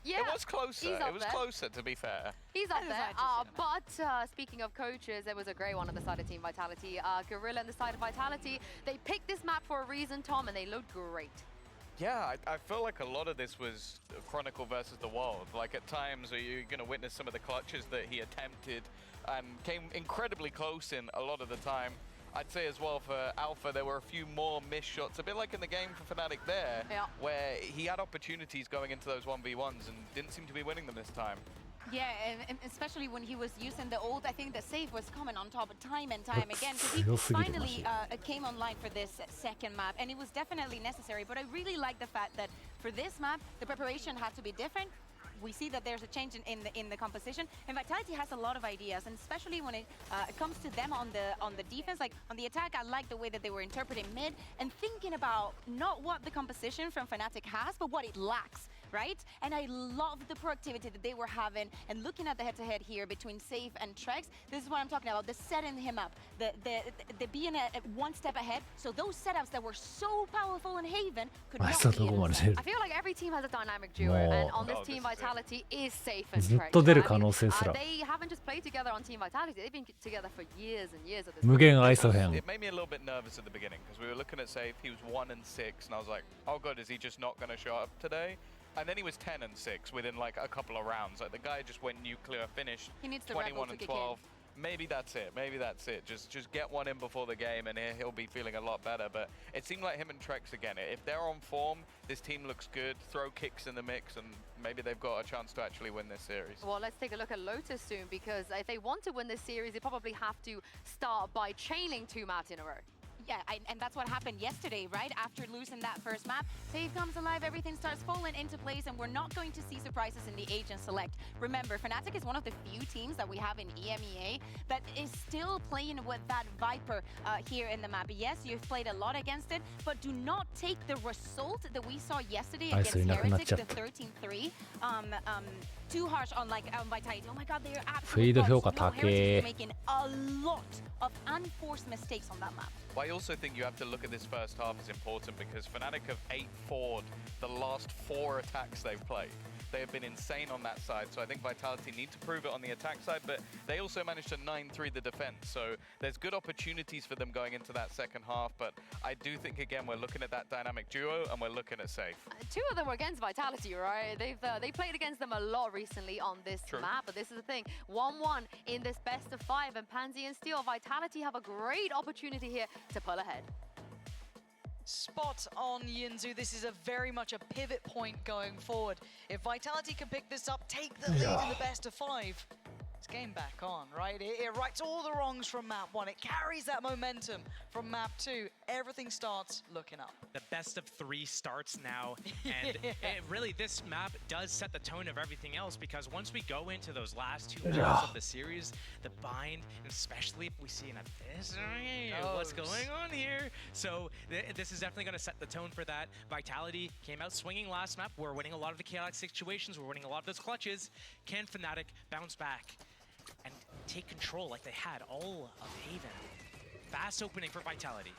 Yeah, It was closer. he's up It was there. closer, to be fair. He's up That is there. righteous, But speaking of coaches, there was a great one on the side of Team Vitality. Gorilla on the side of Vitality. They picked this map for a reason, Tom, and they looked great. Yeah, I feel like a lot of this was Chronicle versus the world. Like at times you're going to witness some of the clutches that he attempted and came incredibly close in a lot of the time. I'd say as well for Alpha, there were a few more missed shots, a bit like in the game for Fnatic there, where he had opportunities going into those 1v1s and didn't seem to be winning them this time. Yeah, and especially when he was using the ult, I think the save was coming on top of time and time again, because he finally came online for this second map, and it was definitely necessary. But I really like the fact that for this map, the preparation had to be different. We see that there's a change in the composition, and Vitality has a lot of ideas, and especially when it comes to them on the defense. Like on the attack, I like the way that they were interpreting mid and thinking about not what the composition from Fnatic has, but what it lacks. Right? And I love the proactivity that they were having, and looking at the head-to-head here between Safe and Trex, this is what I'm talking about, the setting him up, the being one step ahead, so those setups that were so powerful in Haven could not be in. I feel like every team has a dynamic duo, and on this Team Vitality is Safe and ずっ Trex. と出る可能性すら。 They haven't just played together on Team Vitality, they've been together for years and years at this 無限愛想編。 It made me a little bit nervous at the beginning because we were looking at Safe, he was 1 and 6, and I was like, oh god, is he just not going to show up today? And then he was 10 and 6 within like a couple of rounds. Like the guy just went nuclear, finished He needs the 21 rebel and to kick 12. Maybe that's it. Maybe that's it. Just get one in before the game, and he'll be feeling a lot better. But it seemed like him and Trex again. If they're on form, this team looks good. Throw kicks in the mix, and maybe they've got a chance to actually win this series. Well, let's take a look at Lotus soon, because if they want to win this series, they probably have to start by chaining 2 maps in a row. Yeah, and that's what happened yesterday, right? After losing that first map, Save comes alive, everything starts falling into place, and we're not going to see surprises in the Agent Select. Remember, Fnatic is one of the few teams that we have in EMEA that is still playing with that Viper here in the map. Yes, you've played a lot against it, but do not take the result that we saw yesterday against Heretics, the 13-3, too harsh on Vitality. Oh my god, they are absolutely Heretics making a lot of unforced mistakes on that map. But I also think you have to look at this first half as important because Fnatic have 8-4'd the last 4 attacks they've played. They have been insane on that side, so I think Vitality need to prove it on the attack side, but they also managed to 9-3 the defense, so there's good opportunities for them going into that second half, but I do think, again, we're looking at that dynamic duo, and we're looking at Safe. 2 of them were against Vitality, right? They played against them a lot recently on this map, but this is the thing, 1-1 in this best of 5, and Pansy and Steel, Vitality have a great opportunity here to pull ahead. Spot on, Yinzu. This is very much a pivot point going forward. If Vitality can pick this up, take the lead in the best of 5, it's game back on, right? It rights all the wrongs from map 1. It carries that momentum from map 2. Everything starts looking up. The best of 3 starts now, and really this map does set the tone of everything else, because once we go into those last 2 rounds of the series, the bind, and especially if we see an abyss, what's going on here? So this is definitely going to set the tone for that. Vitality came out swinging last map. We're winning a lot of the chaotic situations. We're winning a lot of those clutches. Can Fnatic bounce back and take control like they had all of Haven? Fast opening for Vitality.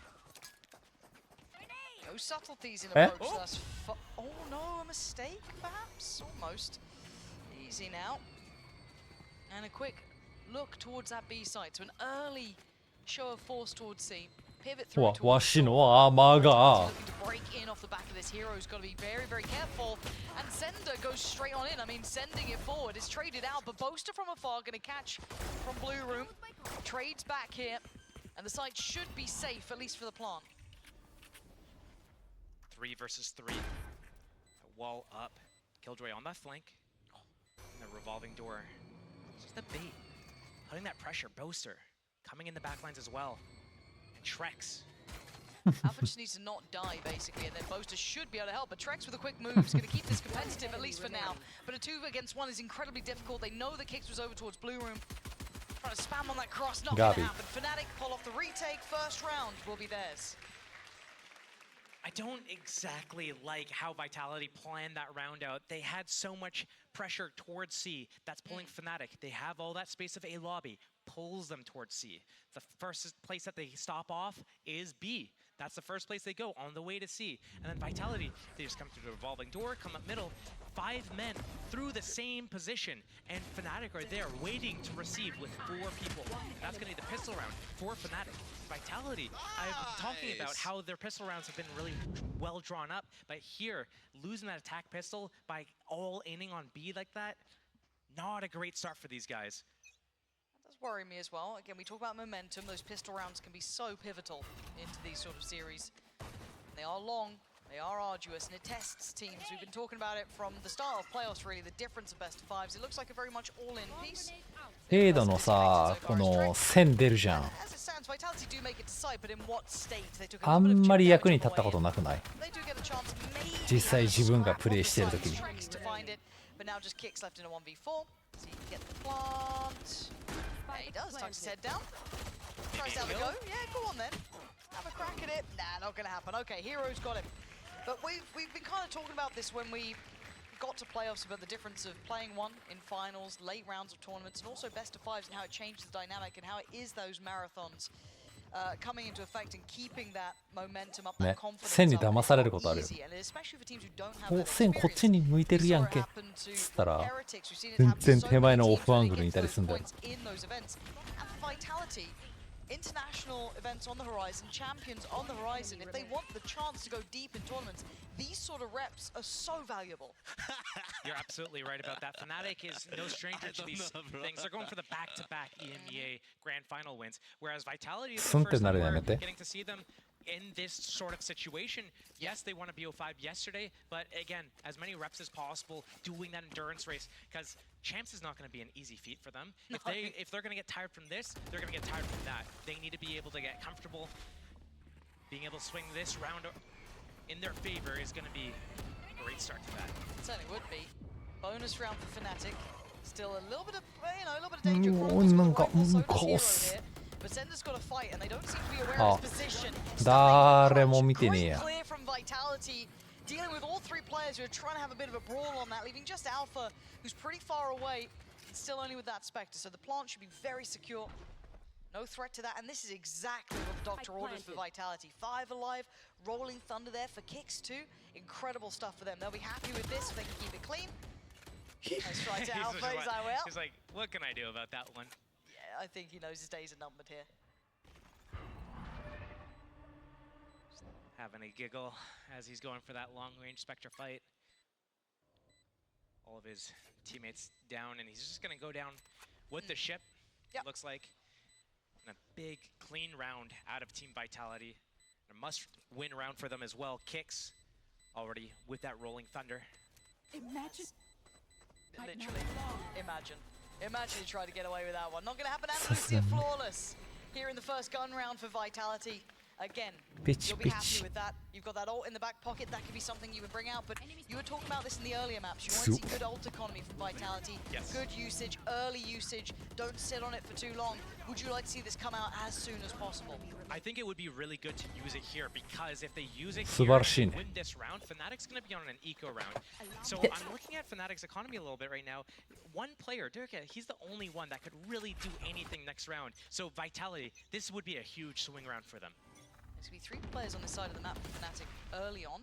No subtleties in approach thus far. Oh no, a mistake perhaps? Almost. Easy now. And a quick look towards that B side. So an early show of force towards C. Pivot through towards looking to break in off the back of this. Hero's got to be very, very careful. And Sender goes straight on in. I mean, sending it forward is traded out, but Boaster from afar going to catch from Blue Room. Trades back here, and the site should be safe, at least for the plant. 3 versus 3. The wall up. Killjoy on that flank. And the revolving door. Just the bait. Putting that pressure. Boaster coming in the backlines as well. And Trex. Alpha just needs to not die, basically, and then Boaster should be able to help. But Trex with a quick move is going to keep this competitive, at least for now. But a 2 against 1 is incredibly difficult. They know the Kicks was over towards Blue Room. Trying to spam on that cross, not going to happen. Fnatic pull off the retake. First round will be theirs. I don't exactly like how Vitality planned that round out. They had so much pressure towards C. That's pulling Fnatic. They have all that space of A lobby. Pulls them towards C. The first place that they stop off is B. That's the first place they go on the way to C. And then Vitality, they just come through the revolving door, come up middle. 5 men through the same position. And Fnatic are there waiting to receive with 4 people. And that's going to be the pistol round for Fnatic. Vitality, I've been talking about how their pistol rounds have been really well drawn up. But here, losing that attack pistol by all aiming on B like that, not a great start for these guys. That does worry me as well. Again, we talk about momentum. Those pistol rounds can be so pivotal into these sort of series. They are long, they are arduous, and it tests teams. We've been talking about it from the start of playoffs, really, the difference of best of 5s. It looks like a very much all-in piece. フェードのさ、この線出るじゃん。あんまり役に立ったことなくない？実際自分がプレイしてるときに。But now just Kicks left in a 1v4. So he can get the plant. Yeah, he does. Tucks his head down. Tries to have a go. Yeah, go on then. Have a crack at it. Nah, not gonna happen. Okay, Hero's got him. But we've been kind of talking about this when we got to playoffs, about the difference of playing one in finals, late rounds of tournaments, and also best of 5s, and how it changes the dynamic and how it is those marathons coming into effect and keeping that momentum up, that confidence 線に騙されることあるよ。 easy. And especially for teams who don't have お、 that 線こっち experience. に向いてるやんけ。つったら全然手前のオフアングルにいたりするんだよ。 International events on the horizon, champions on the horizon. If they want the chance to go deep in tournaments, these sort of reps are so valuable. You're absolutely right about that. Fnatic is no stranger to these things. They're going for the back-to-back EMEA Grand Final wins, whereas Vitality is the first time we're getting to see them in this sort of situation. Yes, they won a BO5 yesterday, but again, as many reps as possible, doing that endurance race, because Champs is not going to be an easy feat for them. If they're going to get tired from this, they're going to get tired from that. They need to be able to get comfortable. being able to swing this round in their favor is going to be a great start to that. It certainly would be. Bonus round for Fnatic. Still a little bit of, a little bit of danger. But Sender's got to fight, and they don't seem to be aware of his position. 誰も見てねえや。 Clear from Vitality, dealing with all three players who are trying to have a bit of a brawl on that, leaving just Alpha, who's pretty far away, and still only with that Spectre. So the plant should be very secure. No threat to that, and this is exactly what the Doctor orders for Vitality. 5 alive, rolling Thunder there for kicks too. Incredible stuff for them. They'll be happy with this if they can keep it clean. Nice try to Alpha, he's like, well. He's like, what can I do about that one? Yeah, I think he knows his days are numbered here. Just having a giggle as he's going for that long-range Spectre fight. All of his teammates down, and he's just going to go down with the ship, it looks like. And a big, clean round out of Team Vitality. A must-win round for them as well. Kicks already with that rolling Thunder. Imagine. Literally, imagine. Imagine he tried to get away with that one. Not gonna happen, and Lucia flawless here in the first gun round for Vitality. Again, you'll be happy with that. You've got that ult in the back pocket. That could be something you would bring out, but you were talking about this in the earlier maps. You want to see good ult economy from Vitality, good usage, early usage. Don't sit on it for too long. Would you like to see this come out as soon as possible? I think it would be really good to use it here, because if they use it here and win this round, Fnatic's going to be on an eco round. So I'm looking at Fnatic's economy a little bit right now. One player, Durka, he's the only one that could really do anything next round. So Vitality, this would be a huge swing round for them. There's going to be 3 players on this side of the map for Fnatic early on.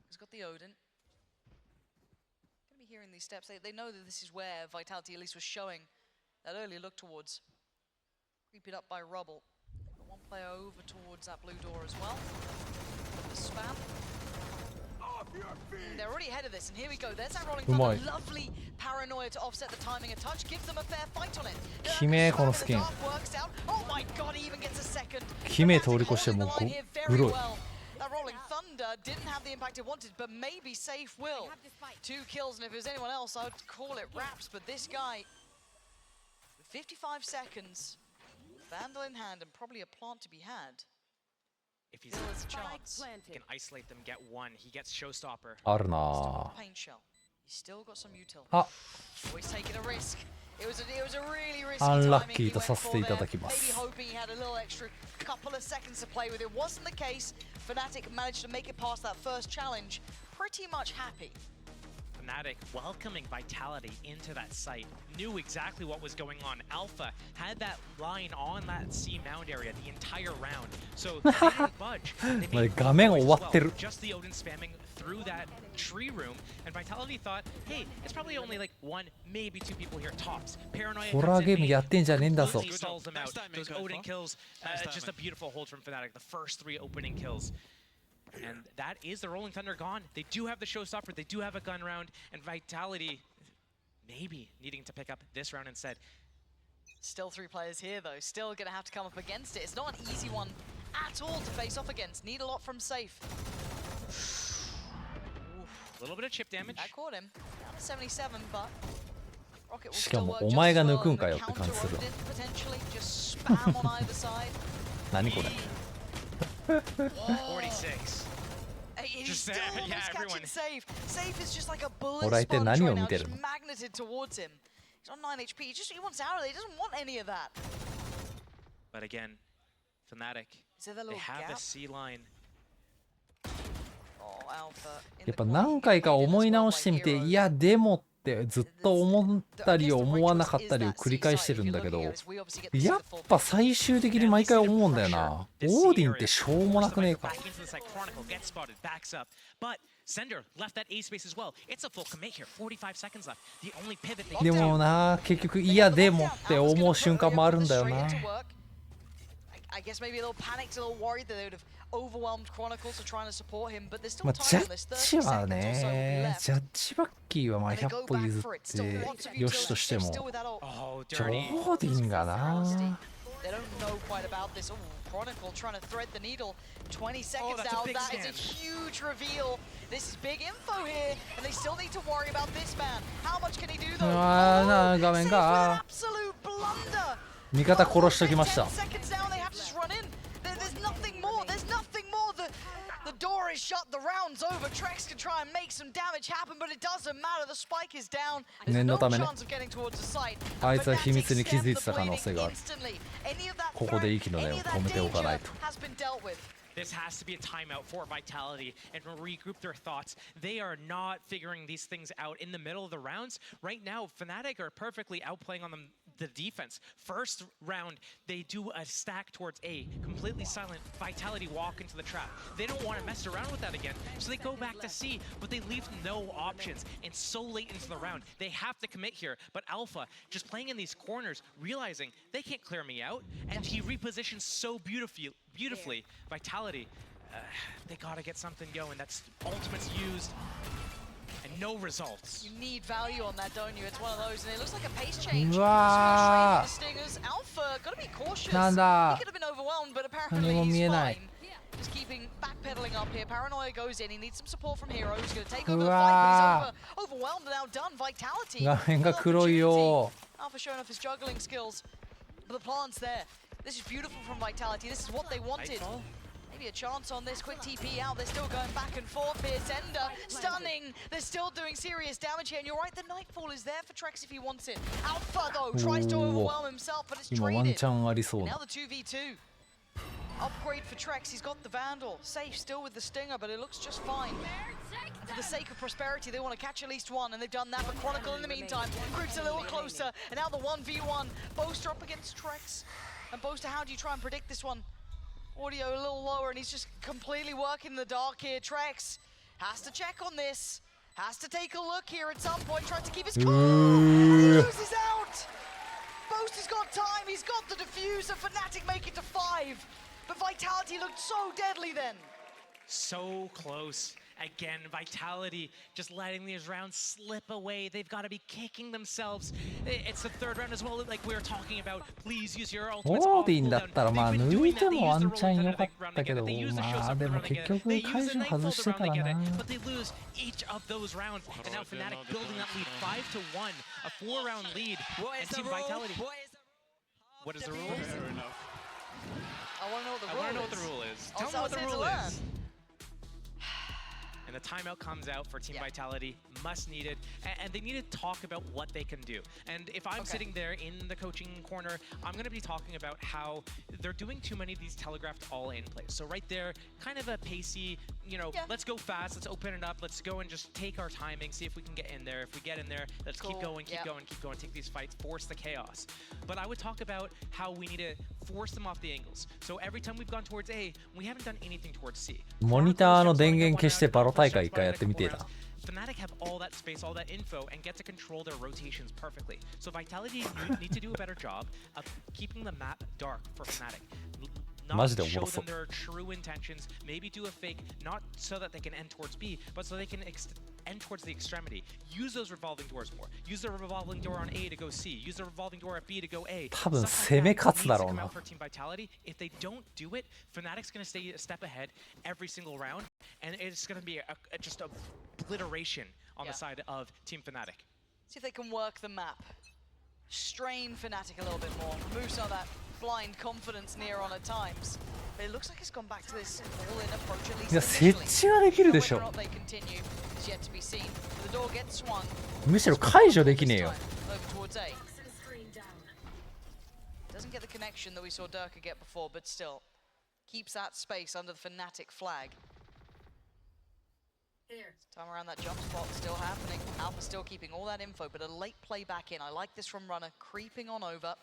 He's got the Odin. Going to be hearing these steps. They know that this is where Vitality at least was showing that early look towards. Creep it up by Rubble. Got one player over towards that blue door as well. The spam. They're already ahead of this, and here we go. There's that rolling thunder. Lovely paranoia to offset the timing and touch. Gives them a fair fight on it. 決めこのスキン。 Oh my god, he even gets a second. 決め通り越してもう黒い。 That rolling thunder didn't have the impact it wanted, but maybe Safe will. 2 kills, and if it was anyone else, I would call it wraps. But this guy, with 55 seconds, Vandal in hand, and probably a plant to be had. If he's a chance, he can isolate them, get 1. He gets Showstopper. あるなぁ。 Pain shell. He's still got some util. あ。 Always taking a risk. It was a really risky Unlucky timing. とさせていただきま Maybe す。 hoping he had a little extra couple of seconds to play with. It wasn't the case. Fnatic managed to make it past that first challenge. Pretty much happy. Fnatic welcoming Vitality into that site, knew exactly what was going on. Alpha had that line on that C mound area the entire round, so they didn't budge. They made just the Odin spamming through that tree room, and Vitality thought, hey, it's probably only like 1, maybe 2 people here tops. Paranoia completely stalls them out. Those Odin kills, just a beautiful hold from Fnatic. The first 3 opening kills. And that is the Rolling Thunder gone. They do have the Showstopper, they do have a gun round, and Vitality maybe needing to pick up this round instead. Still 3 players here though, still gonna have to come up against it. It's not an easy one at all to face off against. Need a lot from Safe. A little bit of chip damage. That caught him. Down to 77, but Rocket will しか still も work お just 前 as が well. 抜くんかよ The って感じ counter するわ。 Odin potentially just spam on either side. 何これ。 46. He's still yeah, everyone. catching Safe. Safe is just like a bullet 俺は一体 sponge 何を right 見 now, てる just の。 magneted towards him. He's on 9 HP. He wants out of there. He doesn't want any of that. But again, Fnatic, Is there that they little have gap? the C line. Oh, Alpha in やっ the ぱ corner. 何回か思い直してみて、いやでもってずっと思ったり思わなかったりを繰り返してるんだけど、やっぱ最終的に毎回思うんだよな。オーディンってしょうもなくねえか。 Sender left that A space as well. It's a full commit here. 45 seconds left. The only pivot they でもな、結局いやでもって思う瞬間もあるんだよな。 I guess maybe a little panicked, a little worried that they would have overwhelmed Chronicle to trying to support him, but there's still まあ time ジャ on this. ッ 30 ジは seconds or so will be ね、 left. ジャッジバッキーはまあ100歩譲ってよしとしても、ジョーディンがな。 They don't know quite about this. Oh, Chronicle trying to thread the needle. 20 seconds now. That is a huge reveal. This is big info here, and they still need to worry about this man. How much can he do though? Ah, no, Safe with an Gamen. absolute blunder. 味方殺しときました。 The door is shut, the round's over. Trex can try and make some damage happen, but it doesn't matter. The spike is down. There's no chance of getting towards the site. あいつは秘密に気づいてた可能性がある。ここで息の根を止めておかないと。 This has to be a timeout for Vitality and regroup their thoughts. They are not figuring these things out in the middle of the rounds. Right now, Fnatic are perfectly outplaying on them the defense. First round, they do a stack towards A, completely silent. Vitality walk into the trap. They don't want to mess around with that again, so they go back to C, but they leave no options. And so late into the round, they have to commit here. But Alpha, just playing in these corners, realizing they can't clear me out, and he repositions so beautifully. Vitality, they gotta get something going. That's ultimates used. And no results. You need value on that, don't you? It's one of those, and it looks like a pace change. Wow. Stingers. Alpha, gotta be cautious. Nanda. He could have been overwhelmed, but apparently he's fine. Just keeping backpedaling up here. Paranoia goes in. He needs some support from Hero. He's gonna take over the fight, but he's overwhelmed and outdone. Vitality. 画面が黒いよ。 Alpha showing off his juggling skills, but the plant's there. This is beautiful from Vitality. This is what they wanted. Maybe a chance on this quick TP out. They're still going back and forth here. Zender stunning. They're still doing serious damage here. And you're right, the Nightfall is there for Trex if he wants it. Alpha though tries to overwhelm himself, but it's traded. Now the 2v2. Upgrade for Trex. He's got the Vandal. Safe still with the Stinger, but it looks just fine. And for the sake of prosperity, they want to catch at least one, and they've done that. But Chronicle in the meantime creeps a little closer. And now the 1v1. Boaster up against Trex. And Boaster, how do you try and predict this one? Audio a little lower, and he's just completely working in the dark here. Trex has to check on this. Has to take a look here at some point. Tries to keep his cool. And he loses out. Boaster's got time. He's got the diffuser. Fnatic make it to 5. But Vitality looked so deadly then. So close. Again, Vitality just letting these rounds slip away. They've got to be kicking themselves. It's the third round as well, like we were talking about. Please use your ultimates. オーディンだったらまあ抜いてもワンチャン良かったけど、まあでも結局解除外してからな。 But they lose each of those rounds, and now Fnatic building that lead 5-1, a 4-round lead. And Team Vitality. What is the rule? I want to know what the rule is. Tell me what the rule is. And the timeout comes out for Team Vitality, must needed, and they need to talk about what they can do. And if I'm sitting there in the coaching corner, I'm going to be talking about how they're doing too many of these telegraphed all-in plays. So right there, kind of a pacey, you know, let's go fast, let's open it up, let's go and just take our timing, see if we can get in there. If we get in there, let's keep going, keep going, take these fights, force the chaos. But I would talk about how we need to force them off the angles. So every time we've gone towards A, we haven't done anything towards C. モニターの電源消してバロ大会一回やってみてえな。 Fnatic have all that space, all that info, and get to control their rotations perfectly. So Vitality need to do a better job of keeping the map dark for Fnatic. Not show them their true intentions, maybe do a fake, not so that they can end towards B, but so they can end towards the extremity. Use those revolving doors more. Use the revolving door on A to go C. Use the revolving door at B to go A. 多分攻め勝つだろうな。 For Team Vitality, if they don't do it, Fnatic's going to stay a step ahead every single round, and it's going to be just a obliteration on the side of Team Fnatic. See if they can work the map. Strain Fnatic a little bit more. Remove some of that blind confidence near on at times. But it looks like it's gone back to this all-in approach at least. いや設置はできるでしょ。 Yet to be seen. The door gets swung. むしろ解除できねえよ。 Over towards A. Doesn't get the connection that we saw Durka get before, but still keeps that space under the Fnatic flag. Time around that jump spot still happening. Alpha still keeping all that info, but a late play back in. I like this from Runner, creeping on over.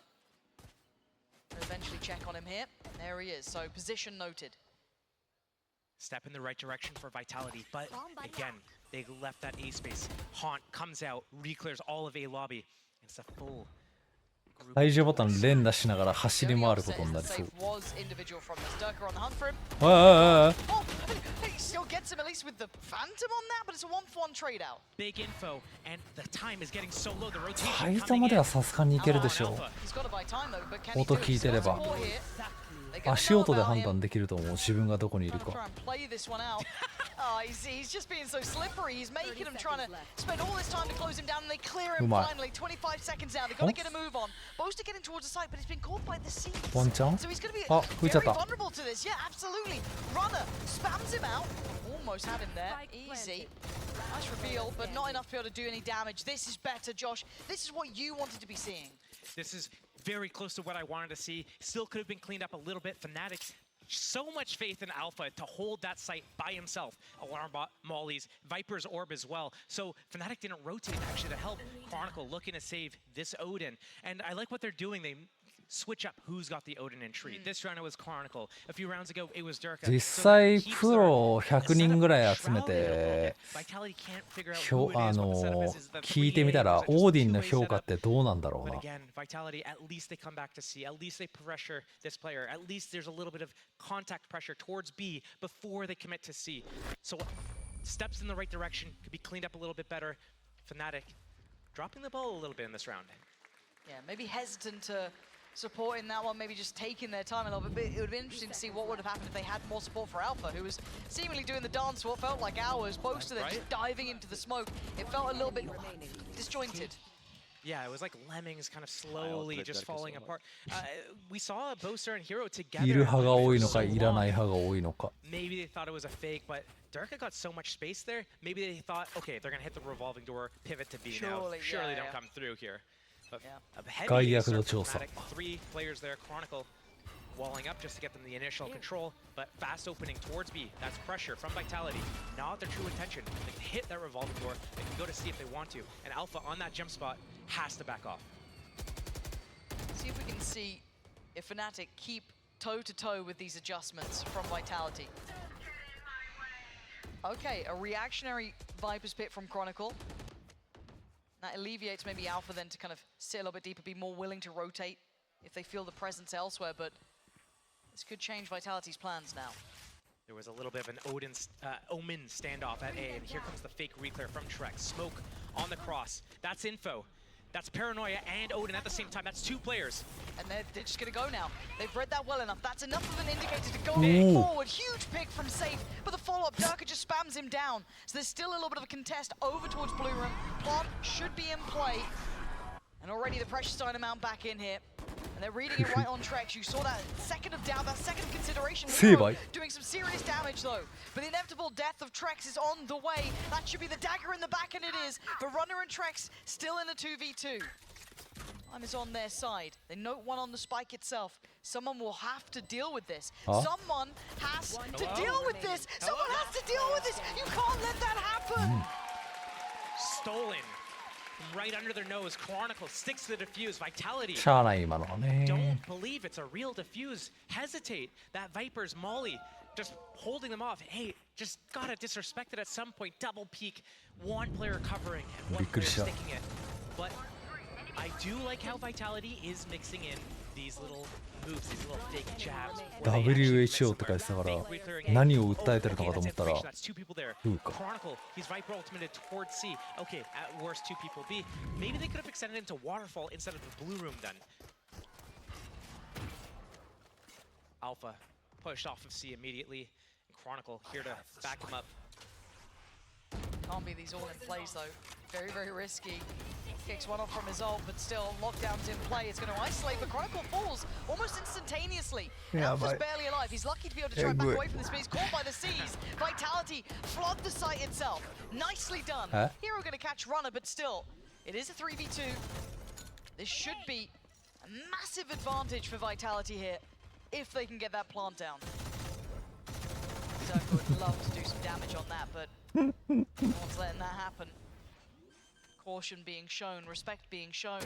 We'll eventually check on him here. There he is. So position noted. Step in the right direction for Vitality, but again, they left that A space. Haunt comes out, reclears all of A lobby. It's a full. 解除ボタン連打しながら走り回ることになりそう。ファイトまではさすがにいけるでしょう。音聞いてれば。足音で判断できると思う、自分がどこにいるか。Oh, he's just being so slippery. He's making him trying to spend all this time to close him down, and they clear him finally. 25 seconds now. They've got to get a move on. Boaster getting towards the site, but he's been caught by the seas. One chance. So he's going to be very vulnerable to this. Yeah, absolutely. Runner spams him out. Almost had him there. Easy. Nice reveal, but not enough to be able to do any damage. This is better, Josh. This is what you wanted to be seeing. This is very close to what I wanted to see. Still could have been cleaned up a little bit. Fnatic, so much faith in Alpha to hold that site by himself. Alarm bot, Molly's, Viper's Orb as well. So Fnatic didn't rotate actually to help Chronicle looking to save this Odin. And I like what they're doing. They switch up who's got the Odin in tree. This round it was Chronicle. A few rounds ago it was Durka. 実際プロ100人ぐらい集めて聞いてみたらオーディンの評価ってどうなんだろうな。 Vitality, at least they come back to C. At least they pressure this player. At least there's a little bit of contact pressure towards B before they commit to C. So steps in the right direction could be cleaned up a little bit better. Fnatic dropping the ball a little bit in this round. Yeah, maybe hesitant to support in that one, maybe just taking their time a little bit. It would be interesting to see what would have happened if they had more support for Alpha, who was seemingly doing the dance for what felt like hours. Most of them just diving into the smoke. It felt a little bit disjointed. Yeah, it was like lemmings kind of slowly just falling apart. We saw Boaster and Hero together. いる派が多いのかいらない派が多いのか。 Maybe they thought it was a fake, but Durka got so much space there. Maybe they thought, okay, they're gonna hit the revolving door, pivot to B now. Surely don't come through here. But a heavy assert from Fnatic. 3 players there. Chronicle walling up just to get them the initial control, but fast opening towards B. That's pressure from Vitality. Not their true intention. They can hit that revolving door. They can go to C if they want to. And Alpha on that jump spot has to back off. See if we can see if Fnatic keep toe-to-toe with these adjustments from Vitality. Okay, a reactionary Viper's Pit from Chronicle. That alleviates maybe Alpha then to kind of sit a little bit deeper, be more willing to rotate if they feel the presence elsewhere, but this could change Vitality's plans now. There was a little bit of an Omen standoff at A, and here comes the fake reclear from Trek. Smoke on the cross. That's info. That's Paranoia and Odin at the same time. That's 2 players. And they're just going to go now. They've read that well enough. That's enough of an indicator to go forward. Huge pick from Safe, but the follow-up, Durka just spams him down. So there's still a little bit of a contest over towards Blue Room. Plant should be in play. And already the pressure's starting to mount back in here. And they're reading it right on Trex. You saw that second of doubt, that second of consideration. Doing some serious damage though. But the inevitable death of Trex is on the way. That should be the dagger in the back, and it is. But Runner and Trex still in a 2v2. Time is on their side. They note one on the spike itself. Someone will have to deal with this. Someone has to deal with this. Someone has to deal with this. You can't let that happen. Stolen. Right under their nose. Chronicle sticks to the defuse. Vitality. しゃあない今のはね。 Don't believe it's a real defuse. Hesitate. That Viper's Molly just holding them off. Hey, just gotta disrespect it at some point. Double peek. One player covering and one player sticking it. But I do like how Vitality is mixing in these little moves, these little fake jabs. WHO って書いてたから何を訴えてるのかと思ったら Chronicle, he's Viper ultimated towards C. Okay, at worst 2 people B. Maybe they could have extended into Waterfall instead of the Blue Room then. Alpha pushed off of C immediately. Chronicle here to back him up. Can't be these all in plays though. Very, very risky. Kicks one off from his ult, but still lockdown's in play. It's going to isolate, but Chronicle falls almost instantaneously. Alpha's barely alive. He's lucky to be able to try back away from this, but he's caught by the seas. Vitality flood the site itself. Nicely done. Hero going to catch Runner, but still, it is a 3v2. This should be a massive advantage for Vitality here if they can get that plant down. Zerka would love to do some damage on that, but no one's letting that happen. Caution being shown, respect being shown.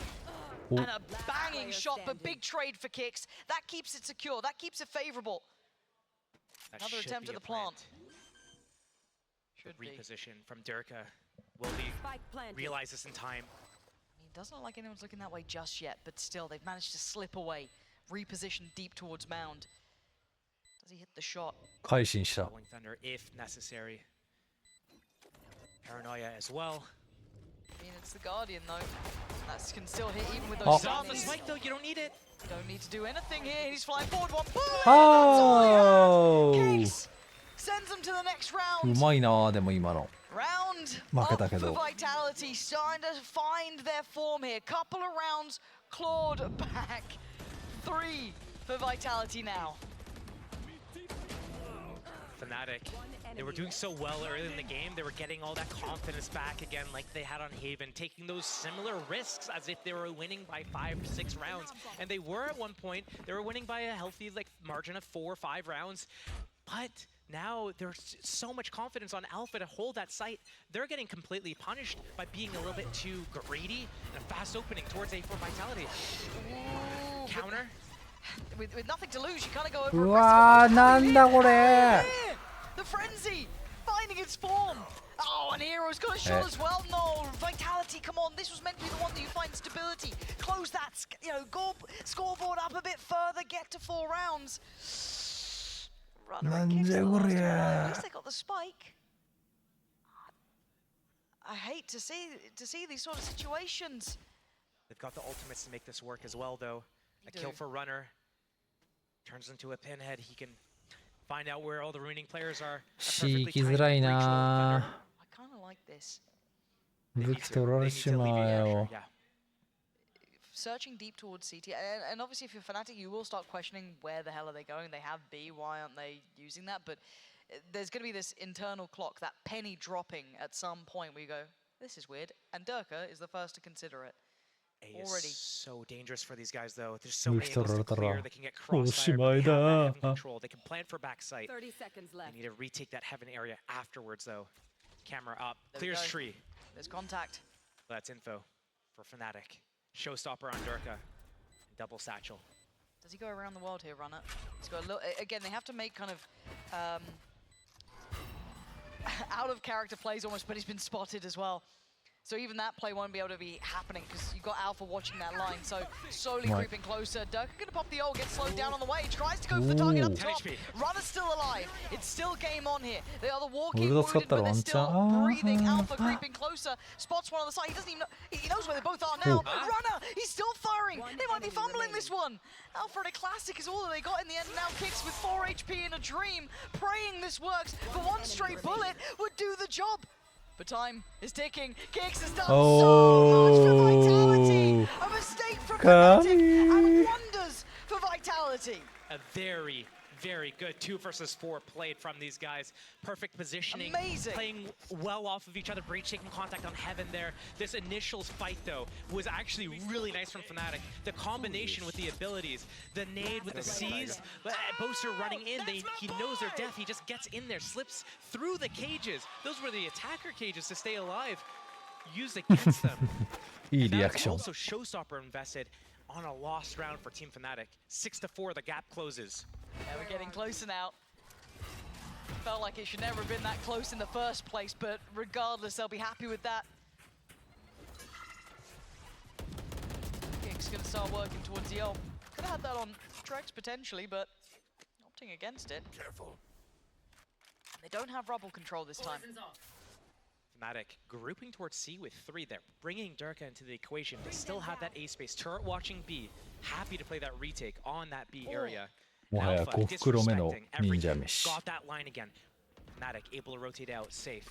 And a banging shot, but big trade for kicks. That keeps it secure, that keeps it favorable. Another attempt at the plant. Should reposition from Durka. Will he realize this in time? I mean, it doesn't look like anyone's looking that way just yet, but still, they've managed to slip away. Reposition deep towards Mound. Does he hit the shot? 改心した。 Thunder if necessary. Paranoia as well. I mean, it's the Guardian though. That can still hit even with Oh. those Stop the stuns. spike though, you don't need it. Don't need to do anything here. He's flying forward. One bullet. Oh. Kicks sends him to the next う round. まいなでも今の Round 負け up たけ for ど Vitality, starting to find their form here. Couple of rounds clawed back. 3 for Vitality now. Fnatic, they were doing so well early in the game. They were getting all that confidence back again like they had on Haven, taking those similar risks as if they were winning by 5 to 6 rounds. And they were at one point. They were winning by a healthy margin of 4 or 5 rounds. But now there's so much confidence on Alpha to hold that site. They're getting completely punished by being a little bit too greedy and a fast opening towards A4 Vitality. Ooh, Counter. with nothing to lose, you kind of go over うわーなんだこれ The frenzy finding its form. Oh, and Hero's got a shot as well. No, Vitality, come on. This was meant to be the one that you find stability. Close that, go scoreboard up a bit further, get to 4 rounds. Runner and kicks the last one. At least they got the spike. I hate to see these sort of situations. They've got the ultimates to make this work as well, though. A kill for Runner. Turns into a pinhead. He can find out where all the remaining players are. C 行きづらいな I kind of like this. 武器取られちまうよ Searching deep towards CT, and obviously if you're Fnatic, you will start questioning where the hell are they going. They have B, why aren't they using that? But there's going to be this internal clock, that penny dropping at some point where you go, this is weird. And Durka is the first to consider it. A Already. is so dangerous for these guys, though. There's so many武器取らanglesれ to たら clear. They can get crossfire. おしまい But they have だ that heaven control. They can plan for backside. 30 seconds They left. need to retake that heaven area afterwards, though. Camera up. There we Clears go. tree. There's contact. That's info for Fnatic. Showstopper on Durka. Double satchel. Does he go around the world here, Runner? He's got a little, again, they have to make kind of out of character plays almost, but he's been spotted as well. So even that play won't be able to be happening because you've got Alpha watching that line. So slowly creeping closer. Durka gonna pop the ult, gets slowed down on the way. He tries to go for the target up top. Runner's still alive. It's still game on here. They are the walking wounded, but they're still breathing. Alpha creeping closer. Spots one on the side. He doesn't even know. He knows where they both are now. Runner, he's still firing. They might be fumbling this one. Alpha and a classic is all that they got in the end. Now Kicks with 4 HP in a dream, praying this works. But one straight bullet would do the job. But time is ticking. Kicks has done so much for Vitality. A mistake from Fnatic and wonders for Vitality. A very, very good 2 versus 4 played from these guys. Perfect positioning. Amazing. Playing well off of each other. Breach taking contact on Heaven there. This initial fight, though, was actually really nice from Fnatic. The combination with the abilities. The nade with the C's. Boaster running in. He knows their death. He just gets in there. Slips through the cages. Those were the attacker cages to stay alive. Used against them.いい That's リアクション also Showstopper invested on a lost round for Team Fnatic. 6-4, the gap closes. Yeah, we're getting closer now. Felt like it should never have been that close in the first place, but regardless, they'll be happy with that. Kicks gonna start working towards the ult. Could have had that on Trex potentially, but opting against it. Careful. They don't have rubble control this time. Fnatic grouping towards C with 3 there, bringing Durka into the equation. They still have that A space. Turret watching B, happy to play that retake on that B area. もはや5袋目の忍者飯 Got that line again. Fnatic able to rotate out, safe.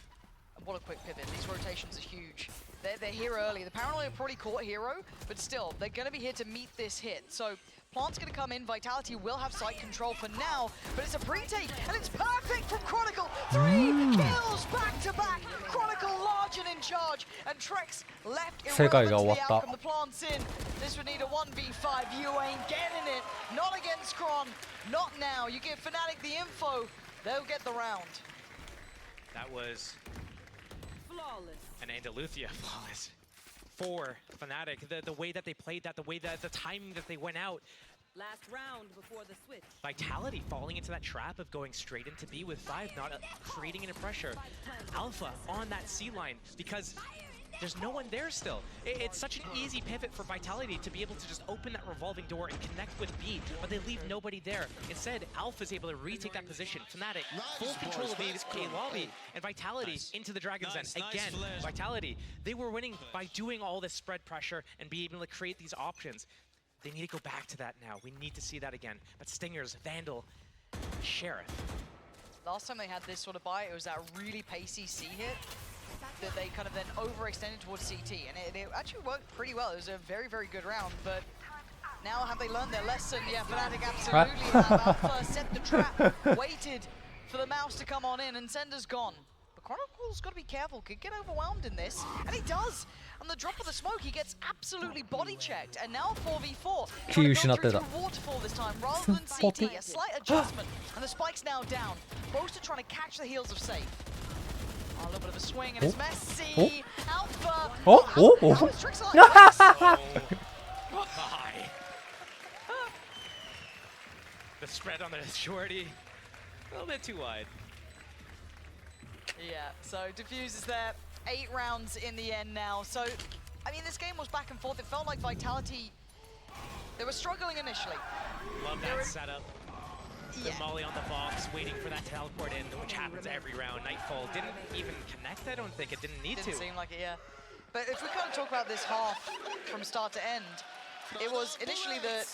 What a quick pivot. These rotations are huge. They're here early. The Paranoia probably caught Hero, but still, they're going to be here to meet this hit. So Plant's going to come in. Vitality will have site control for now, but it's a pre-take, and it's perfect from Chronicle. 3 kills back-to-back. Chronicle large and in charge, and Trex left irrelevant to the outcome. The Plant's in. This would need a 1v5. You ain't getting it. Not against Chron. Not now. You give Fnatic the info. They'll get the round. That was Flawless. an Andalusia flawless. For Fnatic, the way that they played that, the way that the timing that they went out. Last round before the switch. Vitality falling into that trap of going straight into B with 5, not creating any pressure. Alpha on that C line because There's no one there still. It's such an easy pivot for Vitality to be able to just open that revolving door and connect with B, but they leave nobody there. Instead, Alpha is able to retake that position. Fnatic, full control of A lobby, and Vitality into the Dragon's Den. Again, Vitality, they were winning by doing all this spread pressure and be able to create these options. They need to go back to that now. We need to see that again. But Stingers, Vandal, Sheriff. Last time they had this sort of buy, it was that really pacey C hit that they kind of then overextended towards CT, and it actually worked pretty well. It was a very, very good round, but now have they learned their lesson? Yeah, Fnatic absolutely have. Alpha set the trap, waited for the mouse to come on in, and Sender's gone. But Chronicle's got to be careful, could get overwhelmed in this, and he does. On the drop of the smoke, he gets absolutely body checked, and now 4v4. Trying to go through to the waterfall this time rather than CT. A slight adjustment, and the spike's now down. Boaster trying to catch the heels of Safe. Oh, a little bit of a swing, and it's messy. Alpha. How is Trixie like this? Oh my. The spread on the shorty, a little bit too wide. Yeah, so Diffuse is there. 8 rounds in the end now. So, I mean, this game was back and forth. It felt like Vitality, they were struggling initially. Love that setup. The Molly on the box, waiting for that teleport in, which happens every round. Nightfall didn't even connect, I don't think. It didn't need to. Didn't seem like it, yeah. But if we kind of talk about this half from start to end, it was initially that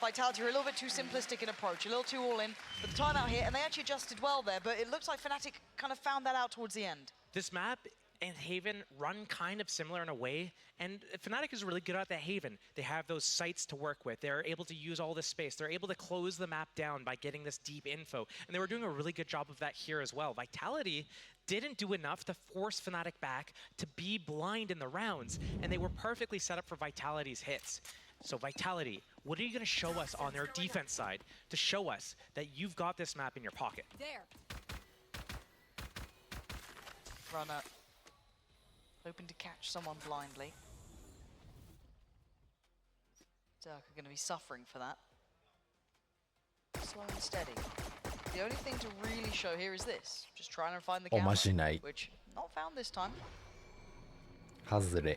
Vitality were a little bit too simplistic in approach, a little too all in, but the timeout here, and they actually adjusted well there, but it looks like Fnatic kind of found that out towards the end. This map and Haven run kind of similar in a way, and Fnatic is really good at the Haven. They have those sites to work with. They're able to use all this space. They're able to close the map down by getting this deep info, and they were doing a really good job of that here as well. Vitality didn't do enough to force Fnatic back to be blind in the rounds, and they were perfectly set up for Vitality's hits. So Vitality, what are you going to show us on their defense side to show us that you've got this map in your pocket? There. Runner. Hoping to catch someone blindly. Dirk are going to be suffering for that. Slow and steady. The only thing to really show here is this. Just trying to find the camera, which not found this time. 外れ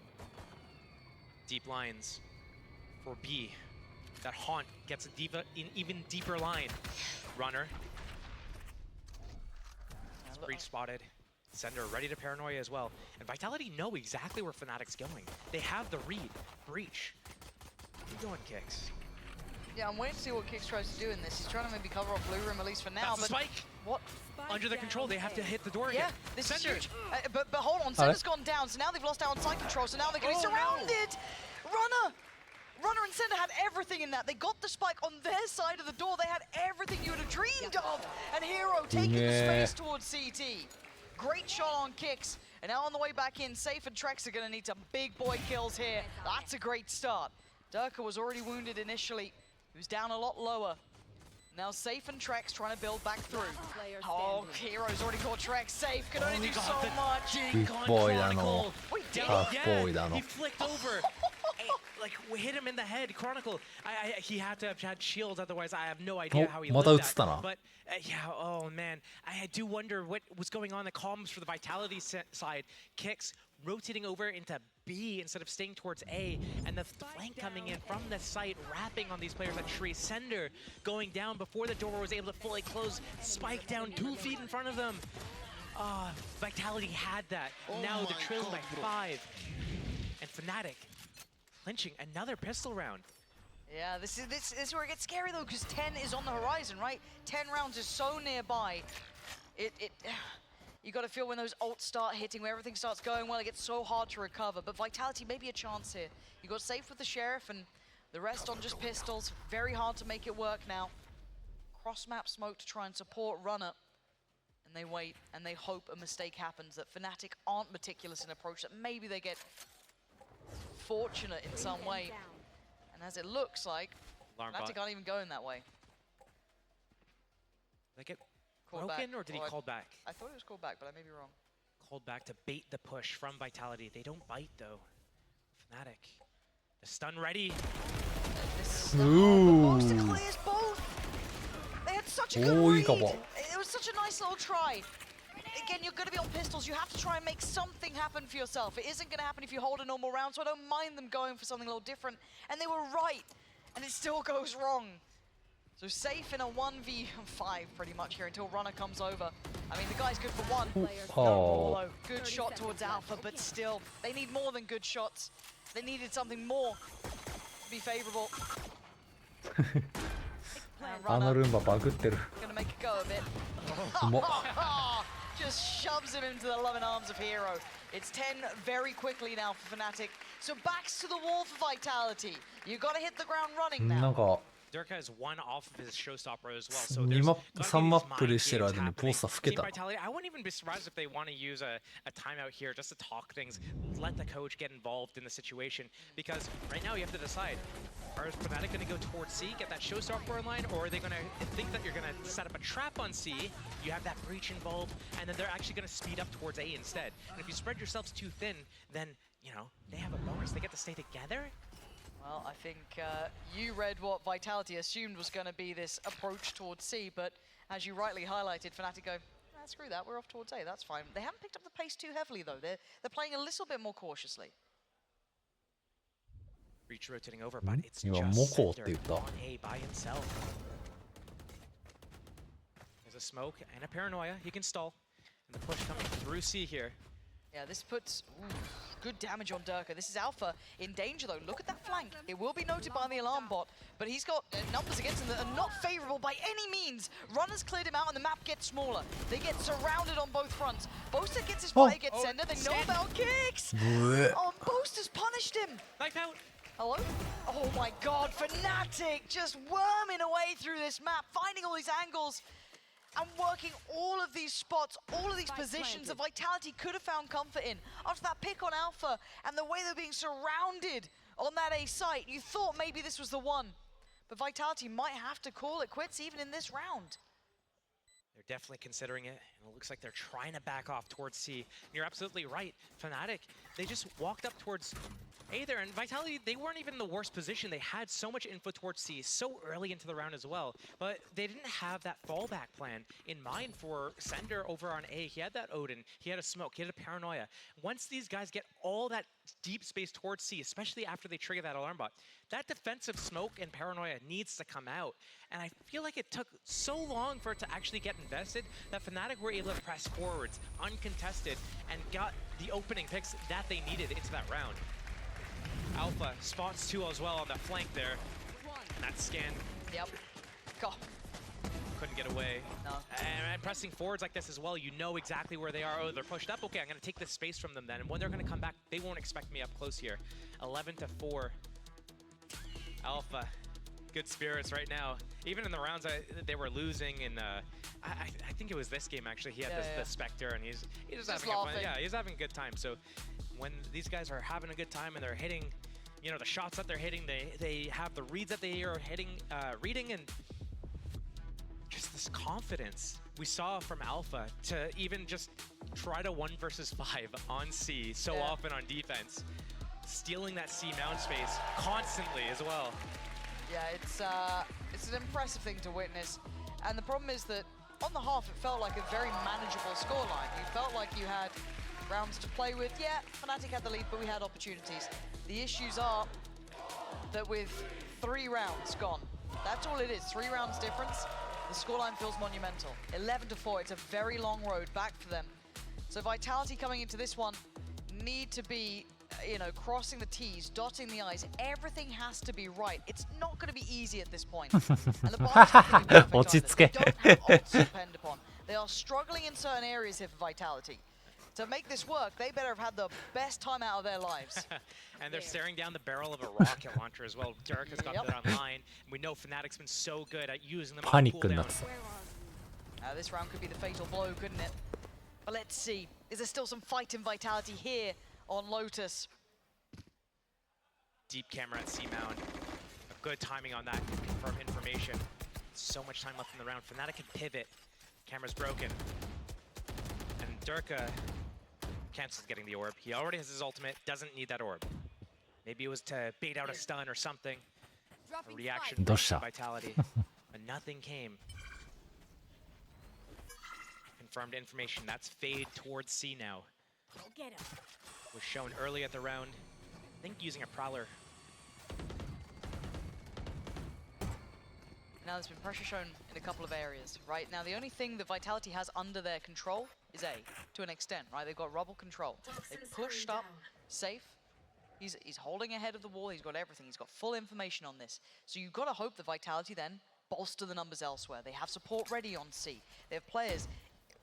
Deep lines for B. That Haunt gets an even deeper line. Runner. Breach spotted. Sender ready to paranoia as well. And Vitality know exactly where Fnatic's going. They have the read. Breach. Keep going, Kicks. Yeah, I'm waiting to see what Kicks tries to do in this. He's trying to maybe cover off Blue Room, at least for now. That's the spike. What? Under the control, they have to hit the door again. Yeah, this is huge. But hold on, Sender's gone down, so now they've lost out on side control, so now they're going to be surrounded. Runner and Sender had everything in that. They got the spike on their side of the door. They had everything you would have dreamed of. And Hero taking the space towards CT. Great shot on Kicks. And now on the way back in, Safe and Trex are going to need some big boy kills here. That's a great start. Durka was already wounded initially. He was down a lot lower. Now Safe and Trex trying to build back through. Oh, Hero's already caught Trex. Safe can only do so much. Big boy だの tough boy だの He flicked over. Like, we hit him in the head. Chronicle, he had to have had shields, otherwise I have no idea how he lived that. But, yeah, oh man. I do wonder what was going on in the comms for the Vitality side. Kicks rotating over into B instead of staying towards A, and the flank coming in from the site, wrapping on these players at Tree. Sender going down before the door was able to fully close. Spike down 2 feet in front of them. Vitality had that. Now they're trailing by 5. And Fnatic clinching another pistol round. Yeah, this is where it gets scary though, because 10 is on the horizon, right? 10 rounds is so nearby. You got to feel when those ults start hitting, when everything starts going well, it gets so hard to recover. But Vitality may be a chance here. You got Safe with the Sheriff and the rest on just pistols. Very hard to make it work now. Cross-map smoke to try and support Runner. And they wait and they hope a mistake happens, that Fnatic aren't meticulous in approach, that maybe they get fortunate in some way. And as it looks like, Fnatic aren't even going that way. They get broken, or did he call back? I thought it was called back, but I may be wrong. Called back to bait the push from Vitality. They don't bite though. Fnatic, the stun ready. Ooh. Clears both. They had such a good read. It was such a nice little try. again, you're going to be on pistols. You have to try and make something happen for yourself. It isn't going to happen if you hold a normal round, so I don't mind them going for something a little different. And they were right, and it still goes wrong. So safe in a 1v5 pretty much here until Runner comes over. I mean, the guy's good for one. Oh. Good shot towards Alpha, but still, they need more than good shots. They needed something more to be favorable. あのルンババグってる。 Gonna make a go of it. Just shoves him into the loving arms of Hero. It's 10 very quickly now for Fnatic. So backs to the wall for Vitality. You gotta hit the ground running な now. んか Durka has one off of his showstopper as well, so 2 there's マッ gotta プ be 3マ these ップで mind してる games 間にポー happening. サー老け Team た。 Vitality, I wouldn't even be surprised if they want to use a timeout here just to talk things, let the coach get involved in the situation, because right now you have to decide, are Fnatic going to go towards C, get that showstopper in line, or are they going to think that you're going to set up a trap on C, you have that breach involved, and then they're actually going to speed up towards A instead. And if you spread yourselves too thin, then, you know, they have a bonus. They get to stay together. Well, I think you read what Vitality assumed was going to be this approach towards C, but as you rightly highlighted, Fnatic go, screw that, we're off towards A, that's fine. They haven't picked up the pace too heavily, though. They're playing a little bit more cautiously. Reach rotating over, but it's 今 just モコって Cinder 言った。 on A by himself. There's a smoke and a paranoia. He can stall. And the push coming through C here. Yeah, this puts good damage on Durka. This is Alpha in danger, though. Look at that flank. It will be noted by the alarm bot, but he's got numbers against him that are not favorable by any means. Runners cleared him out, and the map gets smaller. They get surrounded on both fronts. Boaster gets his fire, gets Sender. They know about kicks. Oh, Boaster's punished him. Knife out. Hello? Oh my god, Fnatic just worming away through this map, finding all these angles. And working all of these spots, all of these positions that Vitality could have found comfort in. After that pick on Alpha and the way they're being surrounded on that A site, you thought maybe this was the one. But Vitality might have to call it quits even in this round. They're definitely considering it, and it looks like they're trying to back off towards C. And you're absolutely right. Fnatic, they just walked up towards A there, and Vitality, they weren't even in the worst position. They had so much info towards C so early into the round as well, but they didn't have that fallback plan in mind for Sender over on A. He had that Odin, he had a smoke, he had a paranoia. Once these guys get all that deep space towards C, especially after they trigger that alarm bot, that defensive smoke and paranoia needs to come out. And I feel like it took so long for it to actually get invested that Fnatic were able to press forwards, uncontested, and got the opening picks that they needed into that round. Alpha spots 2 as well on the flank there. And that scan. Yep. Go. Couldn't get away. No. And pressing forwards like this as well, you know exactly where they are. Oh, they're pushed up. Okay, I'm going to take this space from them then. And when they're going to come back, they won't expect me up close here. 11-4. Alpha. Good spirits right now. Even in the rounds they were losing, and I think it was this game actually. He had the Spectre, and he's just having fun. Yeah, he's having a good time. So when these guys are having a good time and they're hitting, you know, the shots that they're hitting, they have the reads that they are hitting, reading, and just this confidence we saw from Alpha to even just try to 1 versus 5 on C so often on defense, stealing that C mount space constantly as well. Yeah, it's an impressive thing to witness. And the problem is that on the half, it felt like a very manageable scoreline. You felt like you had rounds to play with. Yeah, Fnatic had the lead, but we had opportunities. The issues are that with 3 rounds gone, that's all it is, 3 rounds difference, the scoreline feels monumental. 11-4, it's a very long road back for them. So Vitality coming into this one need to be, you know, crossing the T's, dotting the I's. Everything has to be right. It's not going to be easy at this point. And the bars are going to be perfect either. They don't have ults to depend upon. They are struggling in certain areas here for Vitality. To make this work, they better have had the best time out of their lives. And they're staring down the barrel of a rocket launcher as well. Derek has got that online. We know Fnatic's been so good at using them on cooldown. This round could be the fatal blow, couldn't it? But let's see. Is there still some fight in Vitality here on Lotus? Deep camera at C-Mound. A good timing on that to confirm information. So much time left in the round. Fnatic can pivot. Camera's broken. And Durka cancels getting the orb. He already has his ultimate, doesn't need that orb. Maybe it was to bait out a stun or something. A reaction from Vitality. But nothing came. confirmed information. That's fade towards C now. Was shown early at the round. I think using a Prowler. Now there's been pressure shown in a couple of areas, right? Now the only thing that Vitality has under their control is A, to an extent, right? They've got rubble control. They pushed up, safe. He's holding ahead of the wall, he's got everything, he's got full information on this. So you've got to hope that Vitality then bolster the numbers elsewhere. They have support ready on C. They have players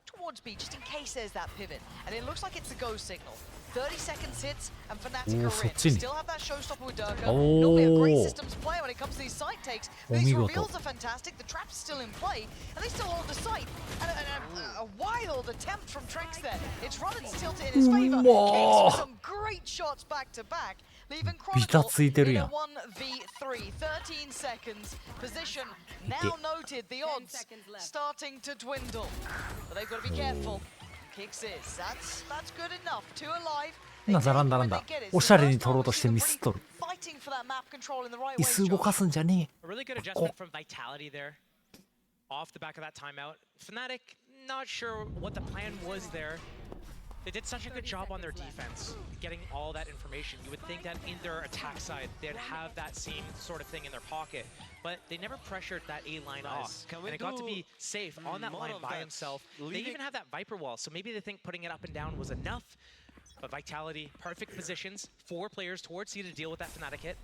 towards B, just in case there's that pivot. And it looks like it's the go signal. 30 seconds hits, and Fnatic are in. Still have that showstopper with Durka. Normally a great systems player when it comes to these site takes. These reveals are fantastic, the trap's still in play, and they still hold the site. And a wild attempt from Trex there. It's Runners tilted in his favor. Kicks with some great shots back to back. Leaving Chronicle in a 1v3. 13 seconds. Position now noted. The odds starting to dwindle. But they've got to be careful. Kicks is. That's good enough. 2 alive. なんだ。おしゃれに取ろうとしてミスっとる。椅子動かすんじゃねえ。A really good adjustment from Vitality there. Off the back of that timeout. Fnatic, not sure what the plan was there. They did such a good job on their defense, getting all that information. You would think that in their attack side, they'd have that same sort of thing in their pocket, but they never pressured that A line off. And it got to be safe on that line by himself. They even have that Viper wall, so maybe they think putting it up and down was enough. But Vitality, perfect positions, 4 players towards C to deal with that Fnatic hit.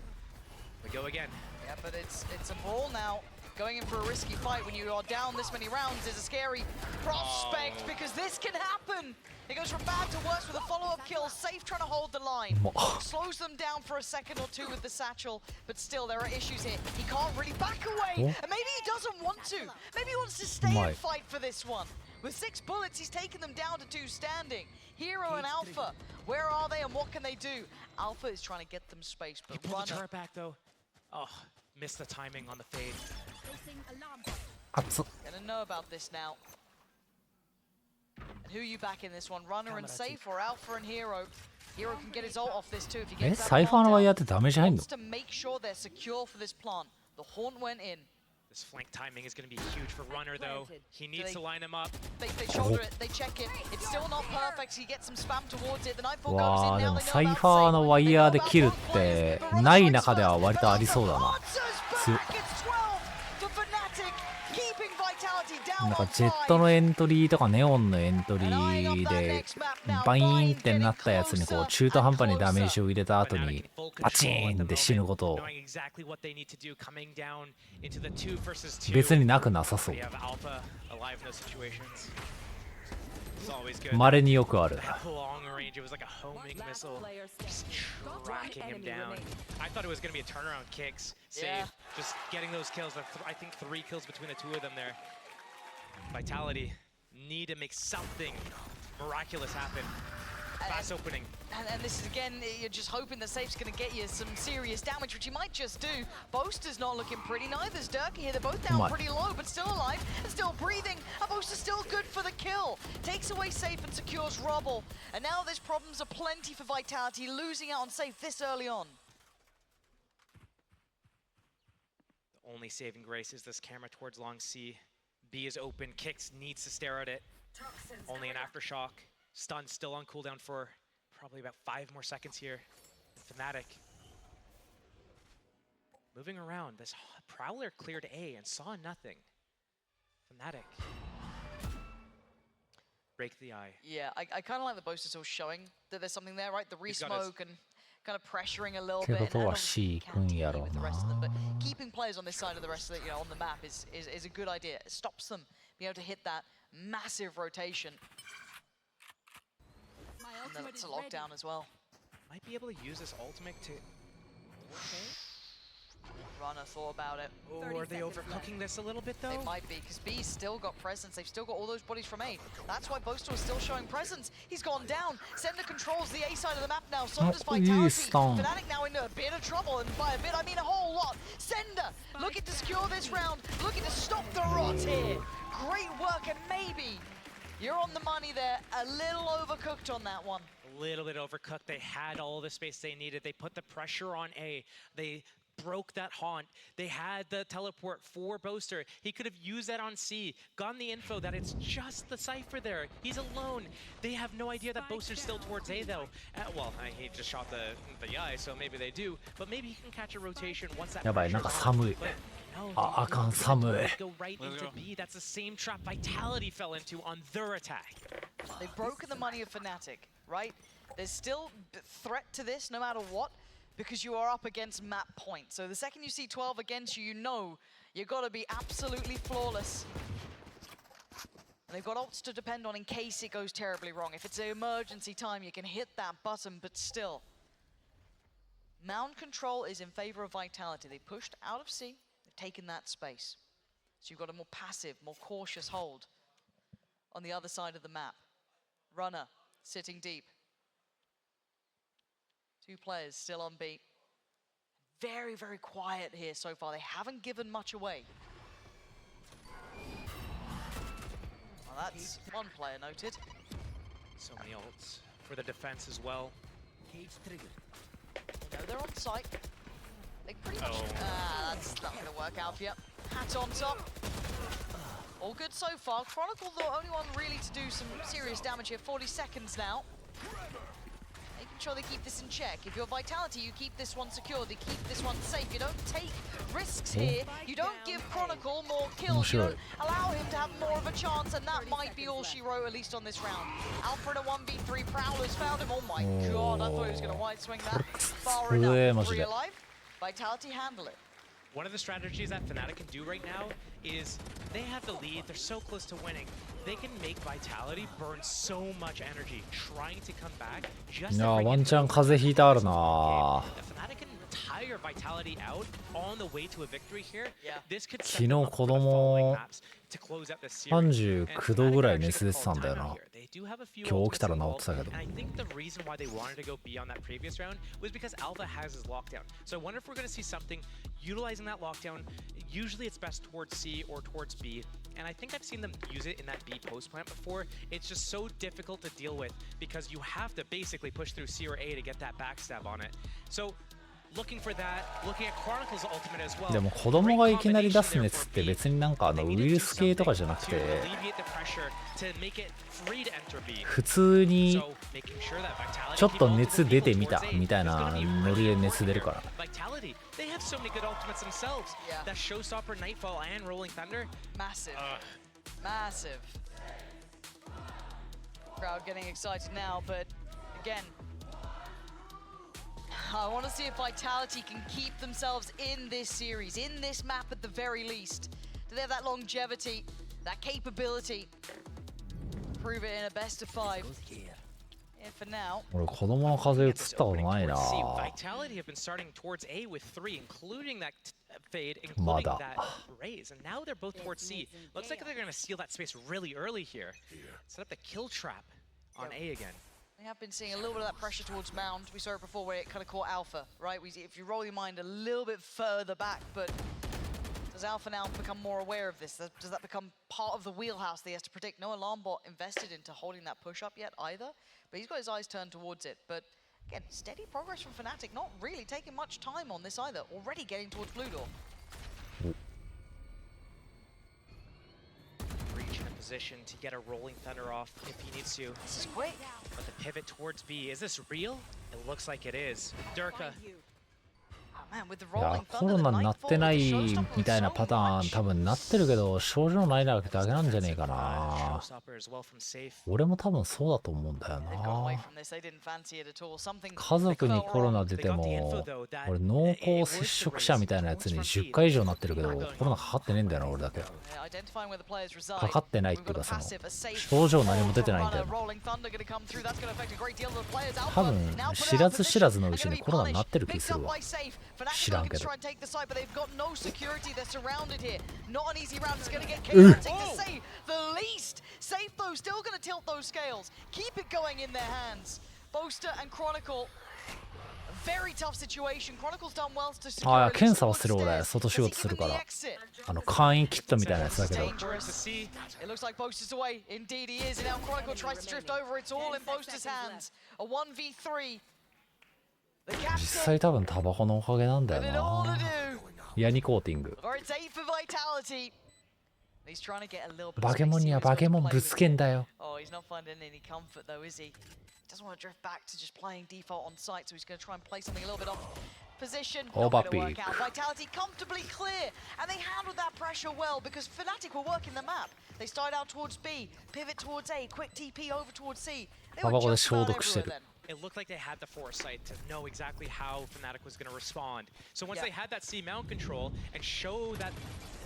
We go again. Yeah, but it's a brawl now. Going in for a risky fight when you are down this many rounds is a scary prospect because this can happen. It goes from bad to worse with a follow-up kill. Safe trying to hold the line. Slows them down for a second or two with the satchel, but still there are issues here. He can't really back away, and maybe he doesn't want to. Maybe he wants to stay and fight for this one. With 6 bullets, he's taken them down to 2 standing. Hero and Alpha, where are they and what can they do? Alpha is trying to get them space, but he pulled the turret back though. Oh, missed the timing on the fade. Gonna know about this now. And who you back in this one? Runner and Safe or Alpha and Hero? Hero can get his ult off this too if he gets that. サイファーのワイヤーってダメージ入んの? Wants to make sure they're secure for this plant. The Haunt went in. This flank timing is going to be huge for Runner though. He needs to line him up. They shoulder it, they check it. It's still not perfect. He gets some spam towards it. The Nightfall goes in. わあ、でもサイファーのワイヤーで切るってない中では割とありそうだな。強っ。なんかジェットのエントリーとかネオンのエントリーでバイーンってなったやつにこう中途半端にダメージを入れた後にパチーンって死ぬこと別になくなさそう。稀によくある。It was like a homing missile, just tracking him down. I thought it was going to be a turnaround kicks. Save, just getting those kills. I think 3 kills between the 2 of them there. Vitality need to make something miraculous happen. Fast opening. And this is again, you're just hoping that Safe's going to get you some serious damage, which he might just do. Boaster's not looking pretty, neither's Durka here. They're both down pretty low, but still alive and still breathing. And Boaster's still good for the kill. Takes away Safe and secures Rubble. And now there's problems aplenty for Vitality, losing out on Safe this early on. The only saving grace is this camera towards long C. B is open, Kicks needs to stare at it. Only an aftershock. Stun still on cooldown for probably about 5 more seconds here. Fnatic moving around. This Prowler cleared A and saw nothing. Fnatic break the eye. Yeah, I kind of like the Boaster still showing that there's something there, right? The re-smoke and kind of pressuring a little bit. And obviously can't deal with the rest of them, but keeping players on this side of the rest of the, on the map is a good idea. It stops them being able to hit that massive rotation. And that's a lockdown as well. Might be able to use this ultimate to... Runner thought about it. Oh, are they overcooking this a little bit though? They might be, because B's still got presence. They've still got all those bodies from A. That's why Boaster is still showing presence. He's gone down. Sender controls the A side of the map now. So does Vitality. Fnatic now in a bit of trouble, and by a bit I mean a whole lot. Sender looking to secure this round, looking to stop the rot here. Great work, and maybe you're on the money there. A little overcooked on that one. A little bit overcooked. They had all the space they needed. They put the pressure on A. They broke that haunt. They had the teleport for Boaster. He could have used that on C, gotten the info that it's just the Cypher there. He's alone. They have no idea that Boaster's still towards A though. Well, he just shot the eye, so maybe they do. But maybe he can catch a rotation once that. やばい、なんか寒い。あ、あかん、寒い。 Go right into B. That's the same trap Vitality fell into on their attack. They've broken the money of Fnatic, right? There's still threat to this no matter what, because you are up against map point. So the second you see 12 against you, you know you got to be absolutely flawless. And they've got ults to depend on in case it goes terribly wrong. If it's an emergency time, you can hit that button, but still. Mound control is in favor of Vitality. They pushed out of C. Taken that space. So you've got a more passive, more cautious hold on the other side of the map. Runner sitting deep. 2 players still on B. Very, very quiet here so far. They haven't given much away. Well, that's 1 player noted. So many ults for the defense as well. You know they're on site. They pretty much... that's not going to work out for you. Hat on top. All good so far. Chronicle, the only one really to do some serious damage here. 40 seconds now. Making sure they keep this in check. If you're Vitality, you keep this one secured. You keep this one safe. You don't take risks here. You don't give Chronicle more kills. You don't allow him to have more of a chance, and that might be all she wrote, at least on this round. Alpha in a 1v3. Prowler's found him. Oh my god, I thought he was going to white swing that. Far enough. 3 alive. Vitality handle it. One of the strategies that Fnatic can do right now is they have the lead, they're so close to winning. They can make Vitality burn so much energy trying to come back just いや、ワンチャン風邪ひいたあるな。 Fnatic can tire Vitality out on the way to a victory here. This could 昨日子供39度ぐらい熱出てたんだよな。今日起きたら治ってたけど。 And I think the reason why they wanted to go B on that previous round was because Alpha has his lockdown. So I wonder if we're going to see something utilizing that lockdown. Usually it's best towards C or towards B. And I think I've seen them use it in that B post plant before. It's just so difficult to deal with because you have to basically push through C or A to get that backstab on it. So looking for that, looking at Chronicle's ultimate as well. でも子供がいきなり出す熱って別になんかウイルス系とかじゃなくて、普通にちょっと熱出てみたみたいなノリで熱出るから。 They have so many good ultimates themselves. That Showstopper, Nightfall, and Rolling Thunder. Massive. Massive. Crowd getting excited now, but again, I want to see if Vitality can keep themselves in this series, in this map at the very least. Do they have that longevity, that capability? Prove it in a best of 5. For now. 俺子供の風邪移ったことないな。 Vitality have been starting towards A with 3, including that fade, including that raise, and now they're both towards C. Looks like they're going to steal that space really early here. Set up the kill trap on A again. We have been seeing a little bit of that pressure towards Mound. We saw it before where it kind of caught Alpha, right? If you roll your mind a little bit further back, but does Alpha now become more aware of this? Does that become part of the wheelhouse that he has to predict? No alarm bot invested into holding that push up yet either, but he's got his eyes turned towards it. But again, steady progress from Fnatic, not really taking much time on this either. Already getting towards Blue Door. Breach in a position to get a Rolling Thunder off if he needs to. This is quick. But the pivot towards B, is this real? It looks like it is. Durka. いや、コロナになってないみたいなパターン多分なってるけど、症状ないだけだけなんじゃねえかな。俺も多分そうだと思うんだよな。家族にコロナ出ても、俺濃厚接触者みたいなやつに10回以上なってるけど、コロナかかってねえんだよな、俺だけ。かかってないっていうか、その症状何も出てないんだよ。多分知らず知らずのうちにコロナになってる気するわ。 Fnatic looking to try and take the side, but they've got no security. They're surrounded here. Not an easy round. It's going to get chaotic to say the least. Safe though, still going to tilt those scales. Keep it going in their hands. Boaster and Chronicle. Very tough situation. Chronicle's done well to secure. ああ、検査はする俺、外仕事するから。簡易キットみたいなやつだけど。 It looks like Boaster's away. Indeed he is. And now Chronicle tries to drift over. It's all in Boaster's hands. A 1v3. 実際多分タバコのおかげなんだよな。ヤニコーティング。バケモンにはバケモンぶつけんだよ。Overpeak. Vitality comfortably clear, and they handled that pressure well because Fnatic were working the map. They started out towards B, pivot towards A, quick TP over towards C. They were just about everywhere then. It looked like they had the foresight to know exactly how Fnatic was going to respond. So once they had that C mount control and show that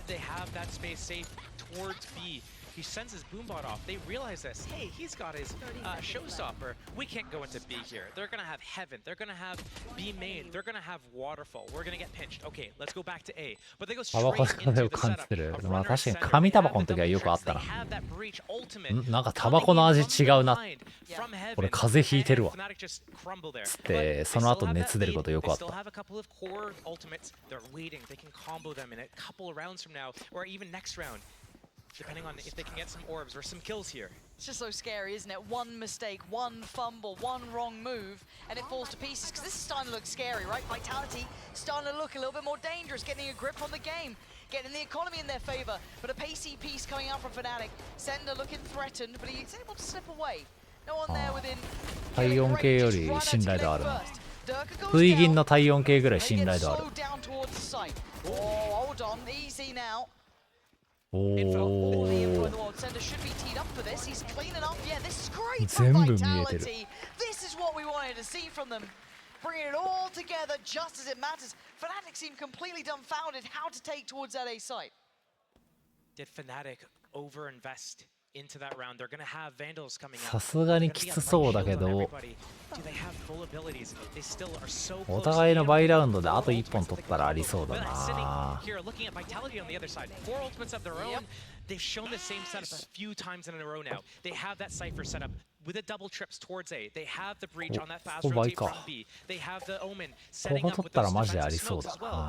they have that space safe towards B, he sends his boombot off. They realize this. Hey, he's got his showstopper. We can't go into B here. They're going to have Heaven. They're going to have B main. They're going to have Waterfall. We're going to get pinched. Okay, let's go back to A. But they go straight into the setup. まあ確かに紙タバコの時はよくあったな。なんかタバコの味違うな。これ風邪ひいてるわ。つってその後熱出ることよくあった。Depending on if they can get some orbs or some kills here. It's just so scary, isn't it? One mistake, one fumble, one wrong move, and it falls to pieces. Because this is starting to look scary, right? Vitality starting to look a little bit more dangerous, getting a grip on the game, getting the economy in their favor. But a pacey piece coming out from Fnatic. Sender looking threatened, but he's able to slip away. No one there within. 体温計より信頼度あるな。水銀の体温計ぐらい信頼度ある。Oh, hold on, easy now. おお。全部見えてる。This is what we wanted to see from them. Bringing it all together just as it matters. Fnatic seem completely dumbfounded how to take towards that A site. Did Fnatic overinvest into that round? They're going to have Vandals coming out. さすがにきつそうだけど。お互いのバイラウンドであと1本取ったらありそうだな。They've shown the same setup a few times in a row now. They have that Cypher setup with a double trips towards A. They have the breach on that fast rotate from B. They have the Omen setting up with those defensive smokes as well.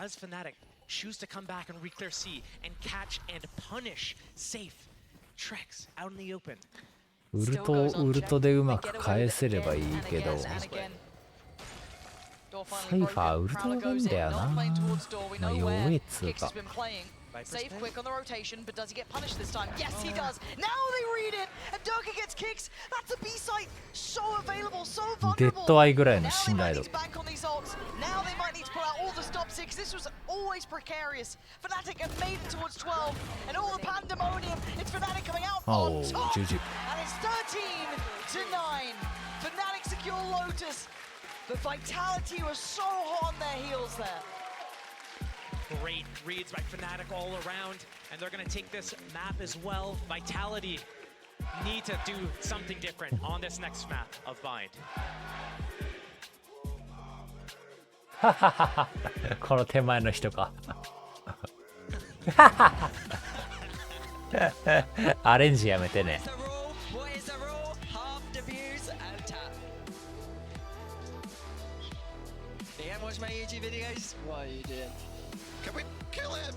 Does Fnatic choose to come back and re-clear C and catch and punish safe tricks out in the open? ウルトでうまく返せればいいけど。サイファーウルトがいいんだよな。まあ弱いっつうか。Save quick on the rotation, but does he get punished this time? Yes, he does. Now they read it, and Durka gets kicks. That's a B site, so available, so vulnerable. デッドアイぐらいの信頼度。Now they might need to pull out all the stop six. This was always precarious. Fnatic have made it towards 12, and all the pandemonium. It's Fnatic coming out on top, and it's 13-9. Fnatic secure Lotus, but Vitality was so hot on their heels there. Great reads by Fnatic all around, and they're going to take this map as well. Vitality need to do something different on this next map of Bind. この手前の人か。アレンジやめてね。Watch my YouTube videos? What are you doing? Can we kill him?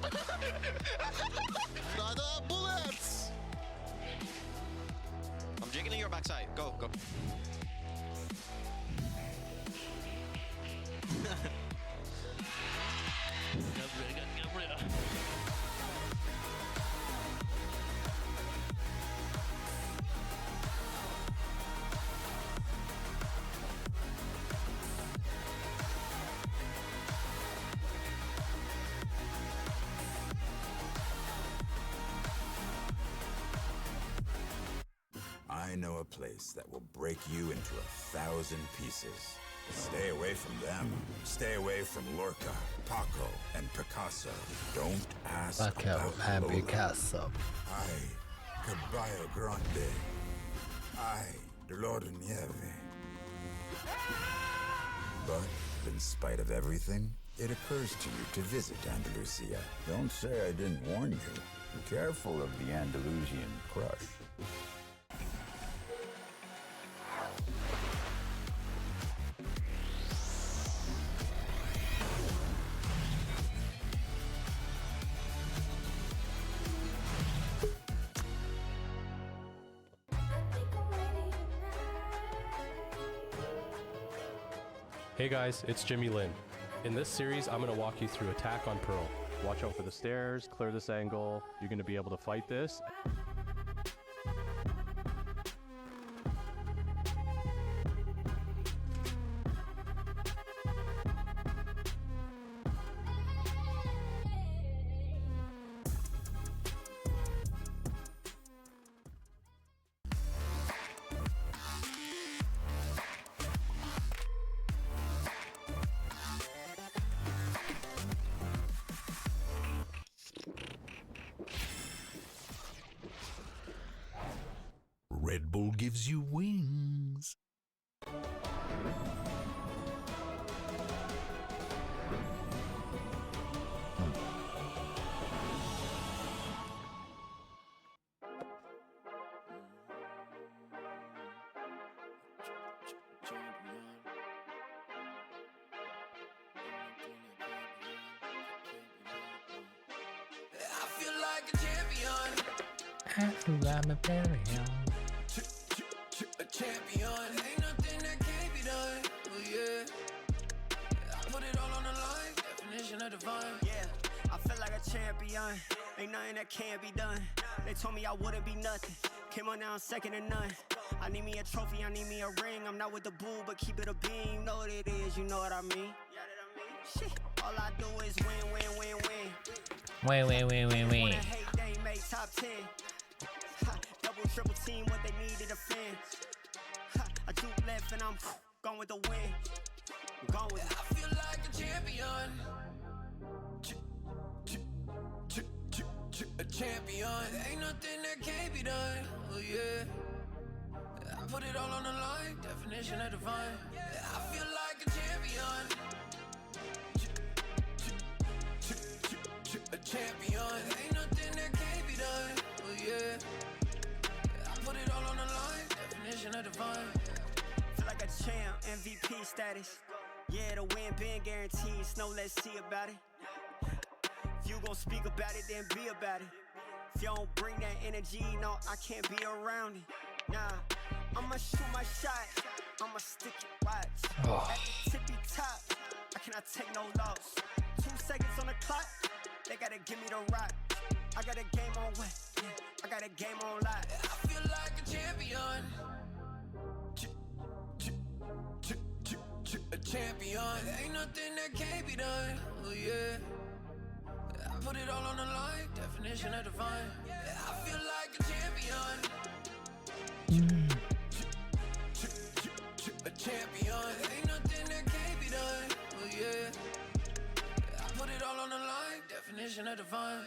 Not bullets! I'm jiggling your backside. Go, go. I know a place that will break you into 1,000 pieces. Stay away from them. Stay away from Lorca, Paco, and Picasso. Don't ask Paco and Picasso. I, Caballo Grande. I, Lord Nieve. But in spite of everything, it occurs to you to visit Andalusia. Don't say I didn't warn you. Be careful of the Andalusian crush. Hey guys, it's Jimmy Lin. In this series, I'm going to walk you through attack on Pearl. Watch out for the stairs, clear this angle. You're going to be able to fight this. Red Bull gives you wings. I feel like a champion. I'm a champion. A champion. Ain't nothing that can't be done. Oh yeah. I put it all on the line. Definition of divine. Yeah, I feel like a champion. Ain't nothing that can't be done. They told me I wouldn't be nothing. Came on now, second to none. I need me a trophy, I need me a ring. I'm not with the bull, but keep it a beam. You know what it is, you know what I mean? Shit, all I do is win, win, win, win. Win. Hate, they ain't made top 10. Ha, double, triple team, what they need to defend. Ha, I do left and I'm gone with the win. I'm gone with it. I feel like a champion. A champion. Ain't nothing that can't be done. Oh yeah. I put it all on the line. Definition of divine. I feel like a champion. A champion. Ain't nothing that can't be done. Oh yeah. I put it all on the line. Definition of divine. Feel like a champ, MVP status. Yeah, the win been guaranteed. So let's see about it. If you gon' speak about it, then be about it. If you don't bring that energy, no, I can't be around it. Nah, I'ma shoot my shot. I'ma stick it, watch. At the tippy top, I cannot take no loss. 2 seconds on the clock, they gotta give me the rock. I got a game on what? Yeah, I got a game on lock. I feel like a champion. A champion. Ain't nothing that can't be done. Oh yeah. I put it all on the line. Definition of divine. I feel like a champion. A champion. Ain't nothing that can't be done. Oh yeah. I put it all on the line. Definition of divine.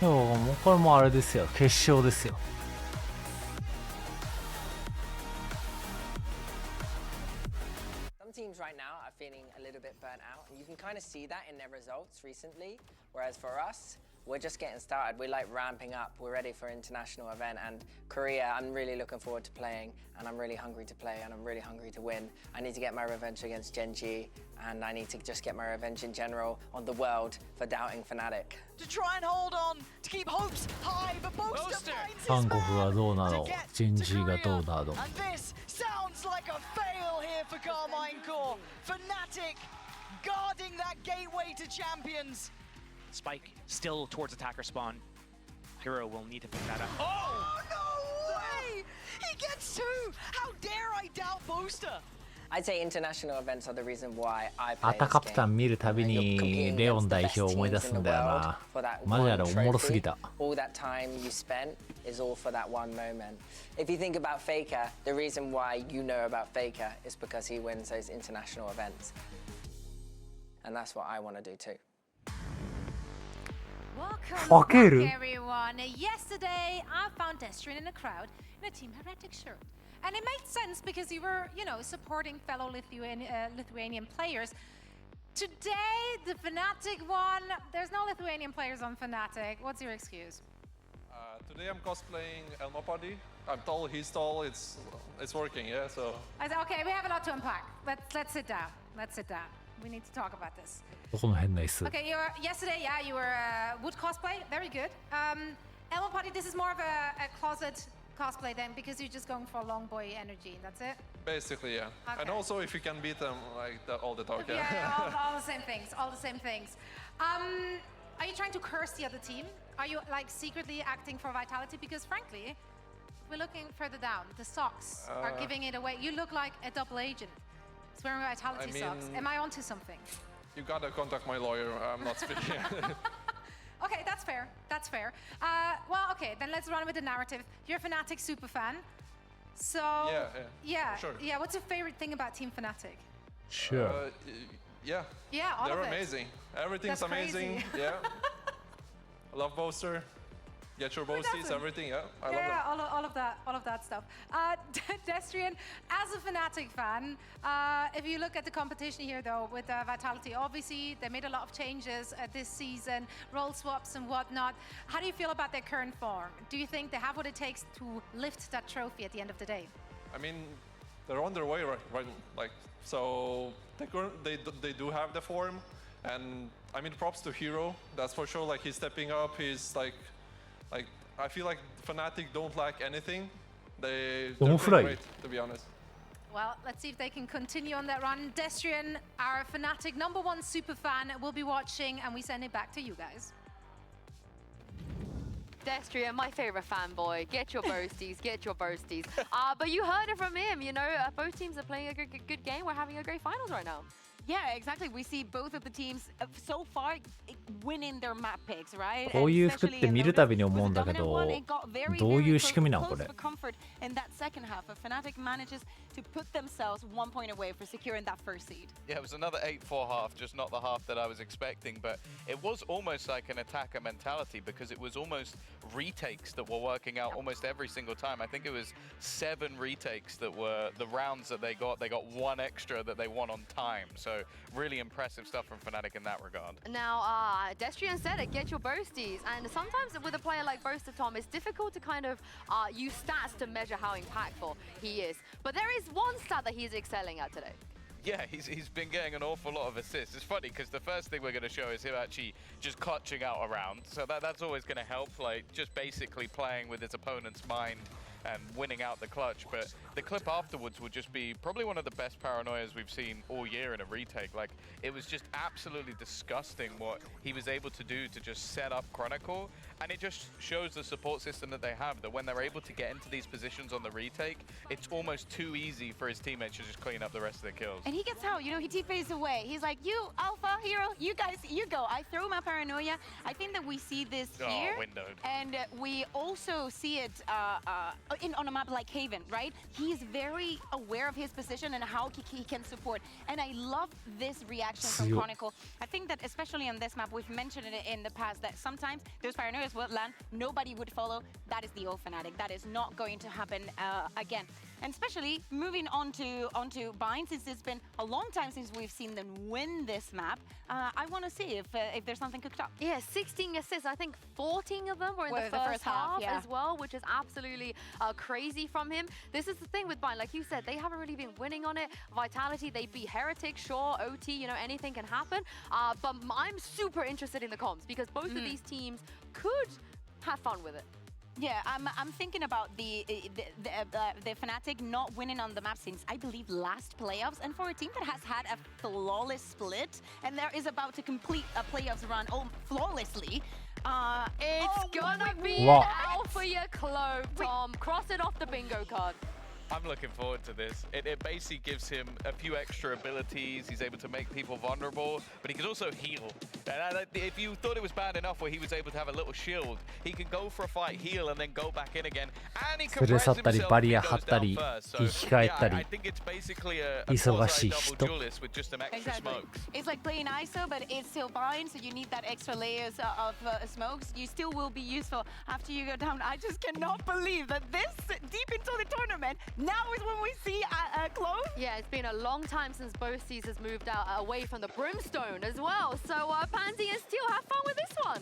もうこれもあれですよ、決勝ですよ。Some teams right now are feeling a little bit burnt out, and you can kind of see that in their results recently. Whereas for us, we're just getting started. We're like ramping up. We're ready for an international event, and Korea, I'm really looking forward to playing, and I'm really hungry to play, and I'm really hungry to win. I need to get my revenge against Genji, and I need to just get my revenge in general on the world for doubting Fnatic. To try and hold on, to keep hopes high, but Boaster finds his 韓国はどうな man の to get ジェン to ジーが Korea. どうなの And this sounds like a fail here for Carmine Core. Fnatic guarding that gateway to champions. Spike still towards attacker spawn. Hero will need to pick that up. Oh, no way! He gets two! How dare I doubt Boaster? I'd say international events are the reason why I ア play タ this カプタ game. ン見るたびにレオン代表を思い出すんだよな。マジあれおもろすぎた。 All that time you spent is all for that one moment. If you think about Faker, the reason why you know about Faker is because he wins those international events. And that's what I want to do too. Welcome back, everyone. Yesterday, I found Destrian in a crowd in a Team Heretic shirt. And it made sense because you were, you know, supporting fellow Lithuanian players. Today, the Fnatic one, there's no Lithuanian players on Fnatic. What's your excuse? Today I'm cosplaying Elmo Party. I'm tall, he's tall, it's working, yeah, so... I said, okay, we have a lot to unpack. Let's sit down. Let's sit down. We need to talk about this. どこの変な椅子。 Okay, yesterday, yeah, you were wood cosplay. Very good. Elmo Party, this is more of a closet cosplay then because you're just going for long boy energy. That's it? Basically, yeah. Okay. And also if you can beat them, like, all the talk, yeah. Yeah, all the same things, all the same things. Are you trying to curse the other team? Are you, like, secretly acting for Vitality? Because frankly, we're looking further down. The socks are giving it away. You look like a double agent. It's wearing Vitality socks. Am I onto something? You gotta contact my lawyer, I'm not speaking. Okay, that's fair. That's fair. Well, okay, then let's run with the narrative. You're a Fnatic superfan. So, yeah. Sure. Yeah, what's your favorite thing about Team Fnatic? Sure. Yeah. Yeah, all They're of it. amazing. Everything's That's amazing. crazy. Yeah. I love Boaster. Get your boasties, everything, yeah. I love them. all of that stuff. Destrian, as a Fnatic fan, if you look at the competition here though, with Vitality, obviously they made a lot of changes this season, role swaps and whatnot. How do you feel about their current form? Do you think they have what it takes to lift that trophy at the end of the day? I mean, they're on their way, right? Like, so they do have the form, and I mean, props to Hero. That's for sure. Like, he's stepping up. He's like I feel like Fnatic don't lack anything. They're doing great, to be honest. Well, let's see if they can continue on that run. Destrian, our Fnatic #1 superfan, will be watching, and we send it back to you guys. Destrian, my favorite fanboy. Get your boasties, get your boasties. But you heard it from him, you know, both teams are playing a good game. We're having a great finals right now. Yeah, exactly. We see both of the teams so far winning their map picks, right? こういう服って見るたびに思うんだけど、どういう仕組みなんこれ。 In that second half, Fnatic manages to put themselves 1 point away for securing that first seed. Yeah, it was another 8-4 half, just not the half that I was expecting, but it was almost like an attacker mentality because it was almost retakes that were working out almost every single time. I think it was 7 retakes that were the rounds that they got. They got 1 extra that they won on time. So really impressive stuff from Fnatic in that regard. Now, Destrian said it, get your boasties. And sometimes with a player like Boaster, Tom, it's difficult to kind of use stats to measure how impactful he is. But there is one stat that he's excelling at today. Yeah, he's been getting an awful lot of assists. It's funny because the first thing we're going to show is him actually just clutching out a round. So that's always going to help, like just basically playing with his opponent's mind and winning out the clutch. But the clip afterwards would just be probably one of the best paranoias we've seen all year in a retake. Like, it was just absolutely disgusting what he was able to do to just set up Chronicle. And it just shows the support system that they have, that when they're able to get into these positions on the retake, it's almost too easy for his teammates to just clean up the rest of their kills. And he gets out, you know, he T-phased away. He's like, you, Alpha, Hero, you guys, you go. I throw my paranoia. I think that we see this here. Windowed. And we also see it on a map like Haven, right? He's very aware of his position and how he can support. And I love this reaction from Chronicle. I think that especially on this map, we've mentioned it in the past, that sometimes those paranoias will land, nobody would follow. That is the old Fnatic. That is not going to happen again. And especially moving on to Bind, since it's been a long time since we've seen them win this map, I want to see if there's something cooked up. Yeah, 16 assists. I think 14 of them were in the first half as well, which is absolutely crazy from him. This is the thing with Bind, like you said, they haven't really been winning on it. Vitality, they beat Heretic, sure, OT, you know, anything can happen. But I'm super interested in the comps because both of these teams could have fun with it. Yeah, I'm thinking about the Fnatic not winning on the map since, I believe, last playoffs. And for a team that has had a flawless split and there is about to complete a playoffs run flawlessly, it's gonna be an L for your Clove, Tom. Cross it off the bingo card. I'm looking forward to this. It basically gives him a few extra abilities. He's able to make people vulnerable, but he can also heal. And if you thought it was bad enough where he was able to have a little shield, he can go for a fight, heal, and then go back in again. And he can res himself if he goes down first. So, yeah, I think it's basically a quasi-double duelist with just some extra smokes. It's like playing ISO, but it's still fine, so you need that extra layers of smokes. You still will be useful after you go down. I just cannot believe that this deep into the tournament, now is when we see Clove. Yeah, it's been a long time since both C's has moved out away from the Brimstone as well. So Pansy and Steel, have fun with this one.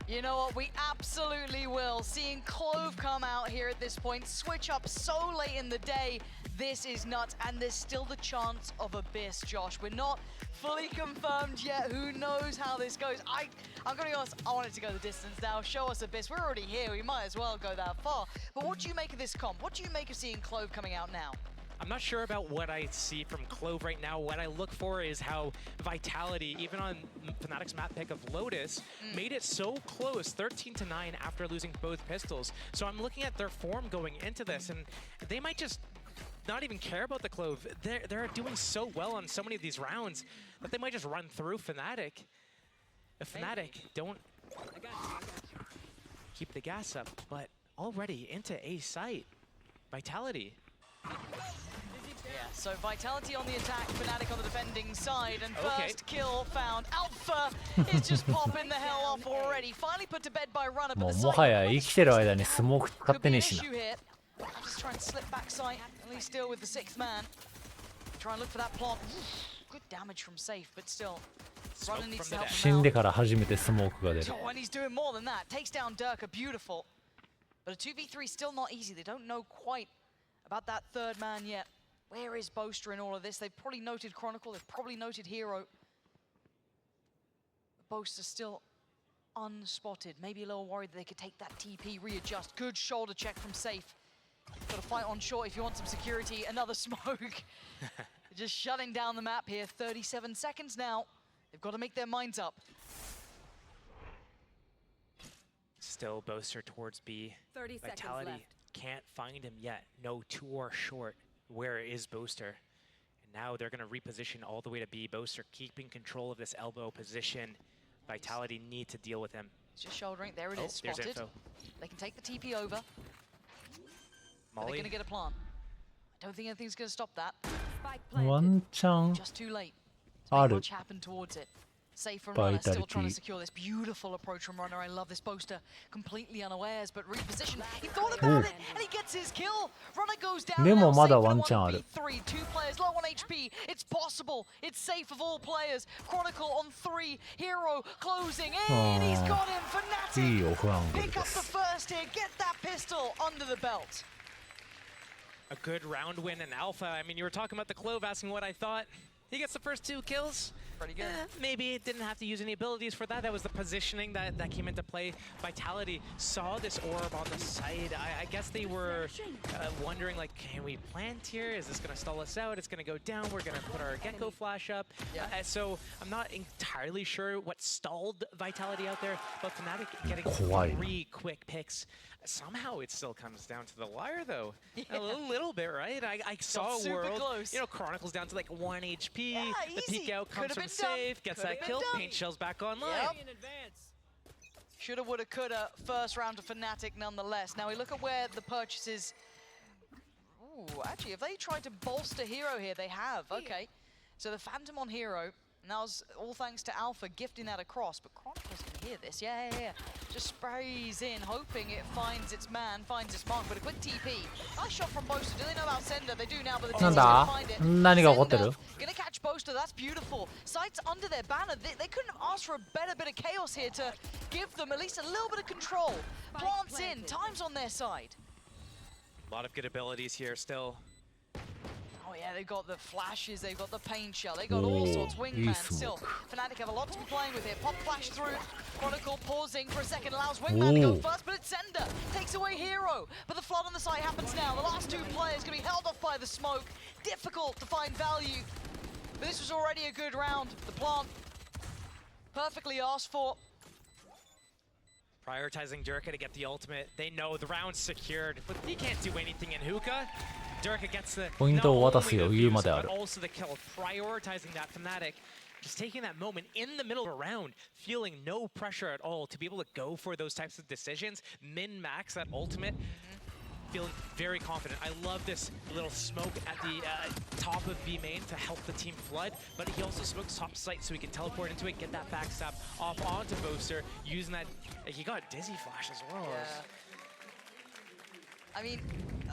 You know what, we absolutely will. Seeing Clove come out here at this point, switch up so late in the day, this is nuts, and there's still the chance of Abyss, Josh. We're not fully confirmed yet. Who knows how this goes? I'm gonna be honest, I want it to go the distance now. Show us Abyss. We're already here. We might as well go that far. But what do you make of this comp? What do you make of seeing Clove coming out now? I'm not sure about what I see from Clove right now. What I look for is how Vitality, even on Fnatic's map pick of Lotus, made it so close, 13-9 after losing both pistols. So I'm looking at their form going into this, and they might just not even care about the Clove. They're doing so well on so many of these rounds that they might just run through Fnatic. If Fnatic don't keep the gas up, but already into A site, Vitality. Yeah, so Vitality on the attack, Fnatic on the defending side, and first kill found. Alpha is just popping the hell off already. Finally put to bed by Runner, but theもはや生きてる間にスモーク使ってねえしな。I'm just trying to slip back sight, at least still with the sixth man. Try and look for that plant. Good damage from Safe, but still. Runner needs to help him out. 死んでから初めてスモークが出る。Oh, and he's doing more than that. Takes down Durka, beautiful. But a 2v3 is still not easy. They don't know quite about that third man yet. Where is Boaster in all of this? They've probably noted Chronicle, they've probably noted Hero. Boaster still unspotted. Maybe a little worried that they could take that TP, readjust. Good shoulder check from Safe. Got to fight on short if you want some security. Another smoke. Just shutting down the map here. 37 seconds now. They've got to make their minds up. Still Boaster towards B. 30 seconds Vitality left. can't find him yet. No, 2 or short. Where is Boaster? And now they're going to reposition all the way to B. Boaster keeping control of this elbow position. Vitality need to deal with him. It's just shouldering. There it is, spotted. There's info. They can take the TP over. They're going to get a plant. I don't think anything's going to stop that. ワンチャン Just too late. ある。 Much happened towards it. Safe from Runner, still trying to secure this beautiful approach from Runner. I love this Boaster, completely unawares, but repositioned. He thought about it, and he gets his kill. Runner goes down. でもまだワンチャンある。 3, 2 players, low on HP. It's possible. It's safe of all players. Chronicle on 3. Hero closing in. He's got him. Fnatic. いいオフアングル Pick で up the す。 first here. Get that pistol under the belt. A good round win in Alpha. I mean, you were talking about the Clove, asking what I thought. He gets the first 2 kills. Pretty good. Maybe it didn't have to use any abilities for that. That was the positioning that came into play. Vitality saw this orb on the side. I guess they were wondering, like, can we plant here? Is this going to stall us out? It's going to go down. We're going to put our Gecko flash up. So I'm not entirely sure what stalled Vitality out there, but Fnatic getting 3 quick picks. Somehow it still comes down to the wire, though. A little bit, right? I saw a world, close. you know, Chronicles down to like 1 HP. Yeah, the peek out comes from done. Safe, gets that kill, Paint Shell's back online. Shoulda, woulda, coulda. First round to Fnatic nonetheless. Now we look at where the purchases... Ooh, actually, if they tried to bolster Hero here, they have. Okay. So the Phantom on Hero, and that was all thanks to Alpha gifting that across, but Chronicle's gonna hear this. Yeah. Just sprays in, hoping it finds its man, finds its mark, but a quick TP. Nice shot from Boaster. Do they know about Sender? They do now, but the なんだ find it. 何が起こってる Gonna catch Boaster, that's beautiful. Sights under their banner. They couldn't ask for a better bit of chaos here to give them at least a little bit of control. Plants in, time's on their side. A lot of good abilities here still. Oh yeah, they've got the flashes, they've got the paint shell, they got all sorts. Wingman still. Fnatic have a lot to be playing with here. Pop flash through. Chronicle pausing for a second, allows Wingman to go first, but it's Sender. Takes away Hero. But the flood on the side happens now. The last 2 players gonna be held off by the smoke. Difficult to find value. But this was already a good round. The plant perfectly asked for. Prioritizing Durka to get the ultimate. They know the round's secured, but he can't do anything in hookah. Durka gets the ポイントを渡す余裕まであ but る。 also the kill. Prioritizing that Fnatic. Just taking that moment in the middle of a round, feeling no pressure at all to be able to go for those types of decisions, min-max that ultimate, feeling very confident. I love this little smoke at the top of B main to help the team flood, but he also smokes top site so he can teleport into it, get that backstab off onto Boaster, using that. He got Dizzy Flash as well. Yeah. I mean,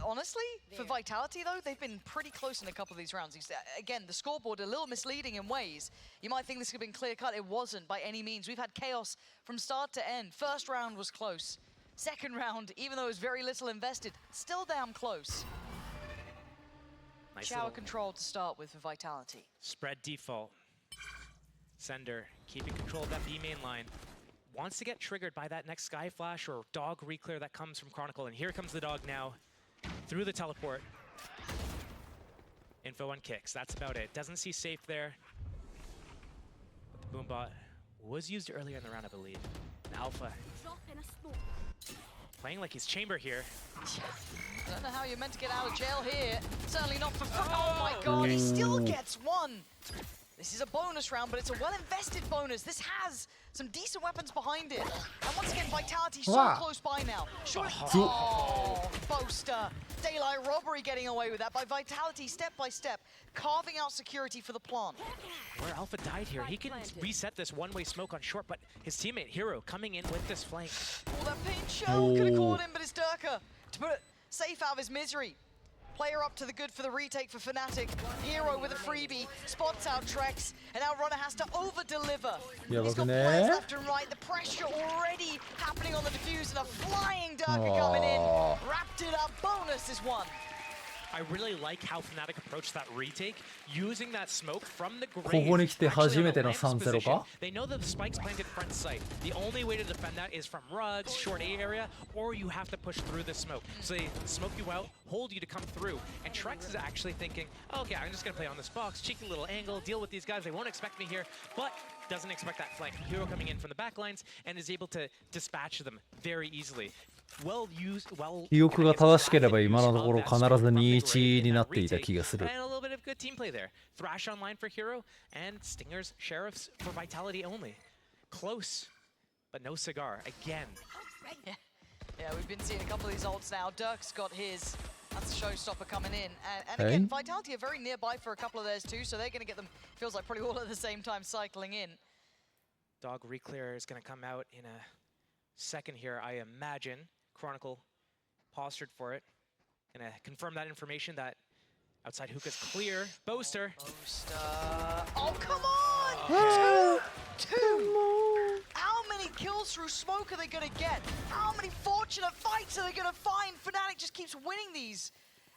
honestly, for Vitality though, they've been pretty close in a couple of these rounds. Again, the scoreboard a little misleading in ways. You might think this could have been clear-cut. It wasn't by any means. We've had chaos from start to end. First round was close. Second round, even though it was very little invested, still damn close. Nice Shower control to start with for Vitality. Spread default. Sender keeping control of that B main line. Wants to get triggered by that next Sky Flash or dog reclear that comes from Chronicle. And here comes the dog now through the teleport. Info on kicks. That's about it. Doesn't see safe there. But the Boombot was used earlier in the round, I believe. And Alpha playing like he's Chamber here. I don't know how you're meant to get out of jail here. Certainly not for free. Oh my god, he still gets one. This is a bonus round, but it's a well-invested bonus. This has some decent weapons behind it. And once again, Vitality so close by now. Sure. Oh, Boaster. Daylight Robbery getting away with that by Vitality, step by step, carving out security for the plant. Where Alpha died here, he can reset this one-way smoke on short, but his teammate, Hero, coming in with this flank. Oh, that paint shell could have caught him, but it's Durka to put it safe out of his misery. Player up to the good for the retake for Fnatic. Hero with a freebie, spots out Trex, and now Runner has to over-deliver. He's got players left and right, the pressure already happening on the defuse, and a flying Durka coming in. Wrapped it up, bonus is one. I really like how Fnatic approached that retake, using that smoke from the grave. ここに来て初めての 3-0 か They know that the spike's planted front site. The only way to defend that is from rugs, short A area, or you have to push through the smoke. So they smoke you out, hold you to come through. And Trex is actually thinking, okay, I'm just gonna play on this box, cheeky little angle, deal with these guys, they won't expect me here, but doesn't expect that flank. Hero coming in from the back lines and is able to dispatch them very easily. Well used, well. 記憶が正しければ今のところ必ず 2-1 になっていた気がする。 And a little bit of good team play there. Thrash online for Hero and Stingers, Sheriffs for Vitality only. Close, but no cigar again. Yeah, we've been seeing a couple of these ults now. Dirk's got his. That's a showstopper coming in. And again, Vitality are very nearby for a couple of theirs too, so they're going to get them, feels like probably all at the same time cycling in. Dog Reclear is going to come out in a second here, I imagine. Chronicle postured for it. Gonna confirm that information that outside hookah's clear. Boaster. Oh, come on! Two! How many kills through smoke are they gonna get? How many fortunate fights are they gonna find? Fnatic just keeps winning these.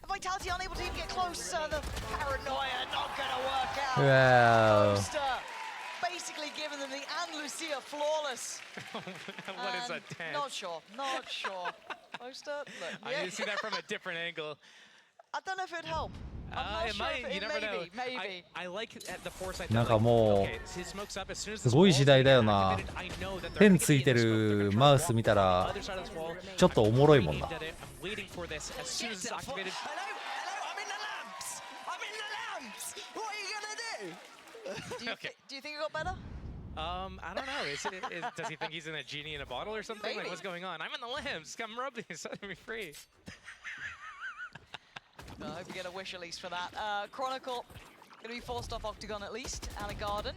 Vitality unable to even get close. The paranoia not gonna work out. Wow. Boaster basically giving them the and Lucia flawless. What is a 10? Not sure. Boaster, look. I need to see that from a different angle. I don't know if it'd help. It might, you never know. Maybe. I like the foresight. なんかもうすごい時代だよな。ペンついてるマウス見たらちょっとおもろいもんな。Do you think it got better? I don't know. Does he think he's in a genie in a bottle or something? Maybe. Like, what's going on? I'm in the lamps. Come rub these. Set me free. I hope you get a wish at least for that. Chronicle going to be forced off Octagon at least, and a Garden.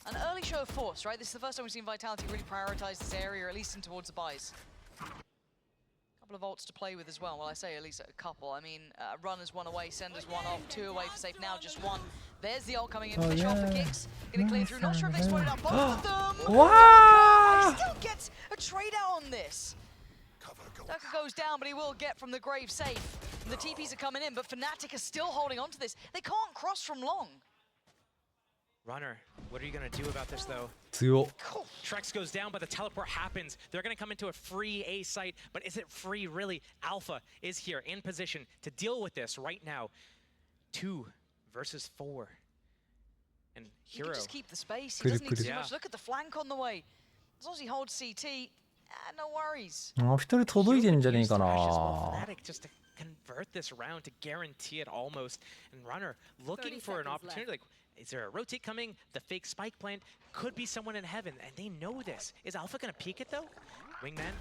An early show of force, right? This is the first time we've seen Vitality really prioritize this area, at least in towards the buys. Couple of ults to play with as well. Well, I say at least a couple. I mean, Runners one away, Senders one off, two away for safe now, just one. There's the ult coming in, finish off the kicks. Gonna clear through, not sure if they spotted out both of them. Wow! He still gets a trade out on this. Shaka goes down, but he will get from the grave safe. And the TPs are coming in, but Fnatic are still holding on to this. They can't cross from long. Runner, what are you gonna do about this though? 強っ。 Trex goes down, but the teleport happens. They're gonna come into a free A site, but is it free really? Alpha is here in position to deal with this right now. 2 versus 4. And Hero. He can just keep the space. He doesn't need too much. Look at the flank on the way. As long as he holds CT, no worries. あ、一人届いてんじゃねえかな。 Just to convert this round to guarantee it almost. And Runner looking for an opportunity. Like, is there a rotate coming? The fake spike plant could be someone in heaven, and they know this. Is Alpha gonna peek it though? Wingman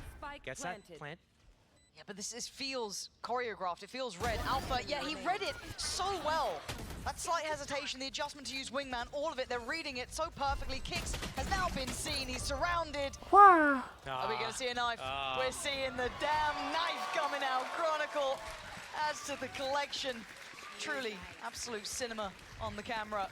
gets that plant. Yeah, but this feels choreographed. It feels read. Alpha, yeah, he read it so well. That slight hesitation, the adjustment to use Wingman, all of it, they're reading it so perfectly. Kicks has now been seen. He's surrounded. Wow. Are we going to see a knife? We're seeing the damn knife coming out. Chronicle adds to the collection. Truly, absolute cinema on the camera.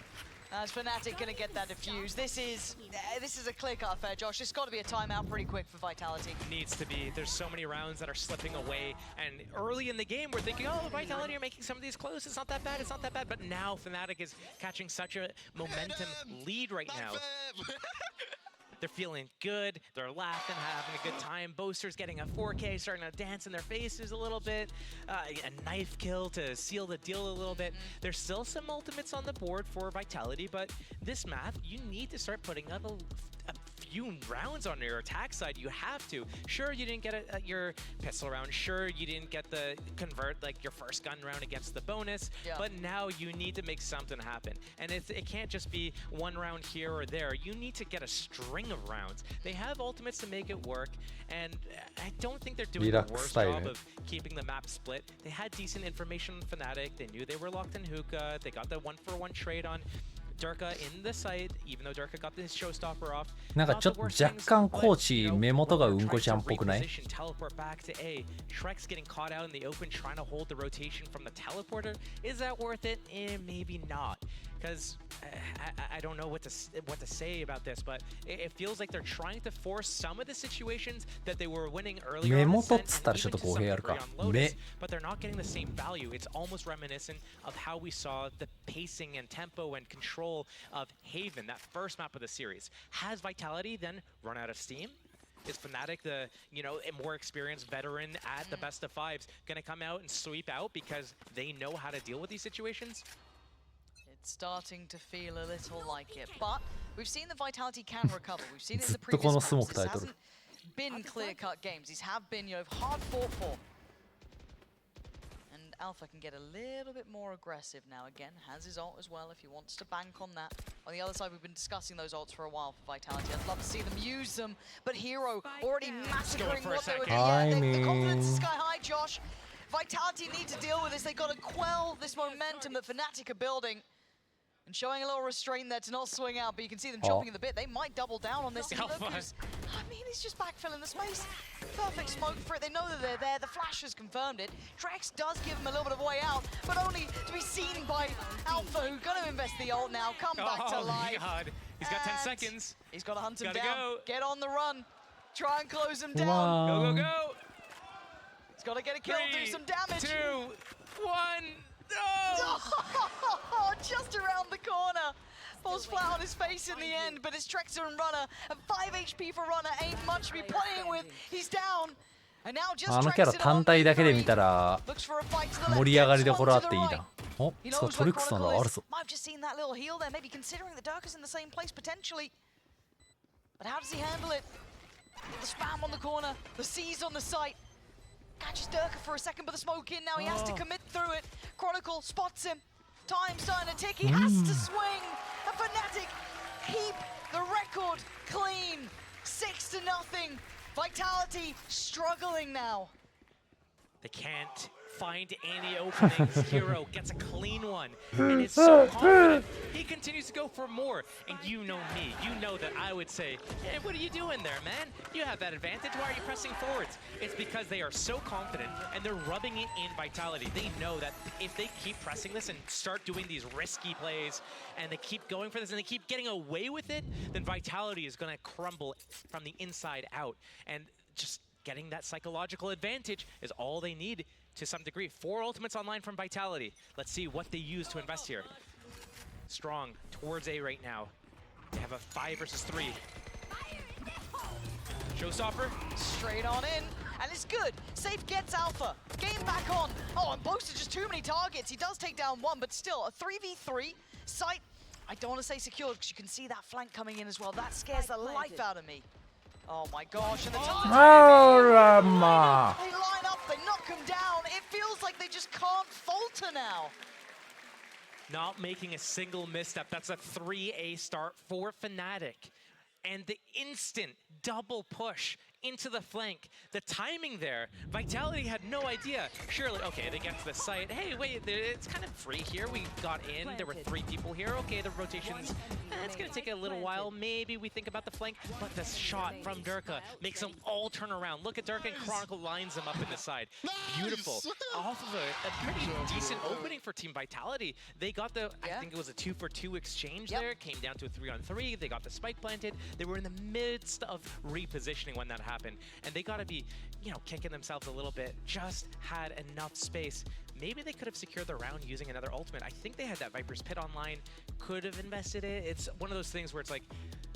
As Fnatic gonna get that defused. This is a clear-cut affair, Josh. It's got to be a timeout pretty quick for Vitality. Needs to be. There's so many rounds that are slipping away, and early in the game we're thinking, oh, Vitality are making some of these close. It's not that bad. It's not that bad. But now Fnatic is catching such a momentum lead right now. They're feeling good. They're laughing, having a good time. Boaster's getting a 4K, starting to dance in their faces a little bit. A knife kill to seal the deal a little bit. There's still some ultimates on the board for Vitality, but this map, you need to start putting up a few rounds on your attack side. You have to. Sure, you didn't get your pistol round. Sure, you didn't get the convert, like your first gun round against the bonus. Yeah. But now you need to make something happen. And it can't just be one round here or there. You need to get a string of rounds. They have ultimates to make it work, and I don't think they're doing the worst job of keeping the map split. They had decent information on Fnatic. They knew they were locked in hookah. They got the 1-for-1 trade on Durka in the site, even though Durka got his showstopper off. なんかちょっと若干コーチ目元がうんこちゃんっぽくない？ Teleport back to A. Shrek's getting caught out in the open, trying to hold the rotation from the teleporter. Is that worth it? Maybe not. Because I don't know what to say about this, but it feels like they're trying to force some of the situations that they were winning earlier. 目元っつったらちょっと語弊あるか。目。 But they're not getting the same value. It's almost reminiscent of how we saw the pacing and tempo and control of Haven, that first map of the series. Has Vitality then run out of steam? Is Fnatic, the a more experienced veteran at the best of fives, gonna come out and sweep out because they know how to deal with these situations? It's starting to feel a little like it, but we've seen that Vitality can recover. We've seen it in the previous maps. This hasn't been clear-cut games. These have been, hard fought for. And Alpha can get a little bit more aggressive now. Again, has his ult as well if he wants to bank on that. On the other side, we've been discussing those ults for a while for Vitality. I'd love to see them use them, but Hero already massacring what they were doing. The confidence is sky high, Josh. Vitality need to deal with this. They've got to quell this momentum that Fnatic are building. And showing a little restraint there to not swing out, but you can see them chopping in the bit. They might double down on this. He's just backfilling the space. Perfect smoke for it. They know that they're there. The flash has confirmed it. Trex does give him a little bit of way out, but only to be seen by Alpha, who's going to invest the ult now. Come back to life. God. He's got 10 seconds. He's got to hunt him down. Go. Get on the run. Try and close him down. Wow. Go. He's got to get a kill, 3, do some damage. 2, 1. No! Just around the corner. Falls flat on his face in the end, but it's Trexer and Runner. And 5 HP for Runner ain't much to be playing with. He's down. And now just あのキャラ単体だけで見たら盛り上がりどころあっていいな。お、そうトリックスなんだ、あるぞ。 I've just seen that little heal there, maybe considering the Durka's in the same place potentially. But how does he handle it? The spam on the corner, the C's on the site. Catches Durka for a second, but the smoke in now. He has to commit through it. Chronicle spots him. Time starting to tick. He has to swing. And Fnatic keep the record clean. 6-0. Vitality struggling now. They can't find any openings. Hero gets a clean one, and it's so confident. He continues to go for more, and you know me. You know that I would say, hey, what are you doing there, man? You have that advantage. Why are you pressing forwards? It's because they are so confident, and they're rubbing it in Vitality. They know that if they keep pressing this and start doing these risky plays, and they keep going for this, and they keep getting away with it, then Vitality is going to crumble from the inside out. And just getting that psychological advantage is all they need to some degree. 4 ultimates online from Vitality. Let's see what they use to invest here. Strong towards A right now. They have a 5 versus 3. Showstopper. Straight on in. And it's good. Safe gets Alpha. Game back on. Oh, and Boaster just too many targets. He does take down 1, but still a 3v3. Sight, I don't want to say secured because you can see that flank coming in as well. That scares the life out of me. Oh my gosh, and the time. あらまあ They line up, they knock him down. It feels like they just can't falter now. Not making a single misstep. That's a 3A start for Fnatic. And the instant double push into the flank. The timing there, Vitality had no idea. Surely, okay, they get to the site. Hey, wait, it's kind of free here. We got in, there were 3 people here. Okay, the rotations, it's gonna take a little while. Maybe we think about the flank, but the shot from Durka makes them all turn around. Look at Durka and Chronicle lines them up in the side. Beautiful. Off of a pretty decent opening for Team Vitality. They got the, I think it was a 2-for-2 exchange there. Came down to a 3-on-3. They got the spike planted. They were in the midst of repositioning when that happened. And they got to be, you know, kicking themselves a little bit. Just had enough space. Maybe they could have secured the round using another ultimate. I think they had that Viper's Pit online. Could have invested it. It's one of those things where it's like,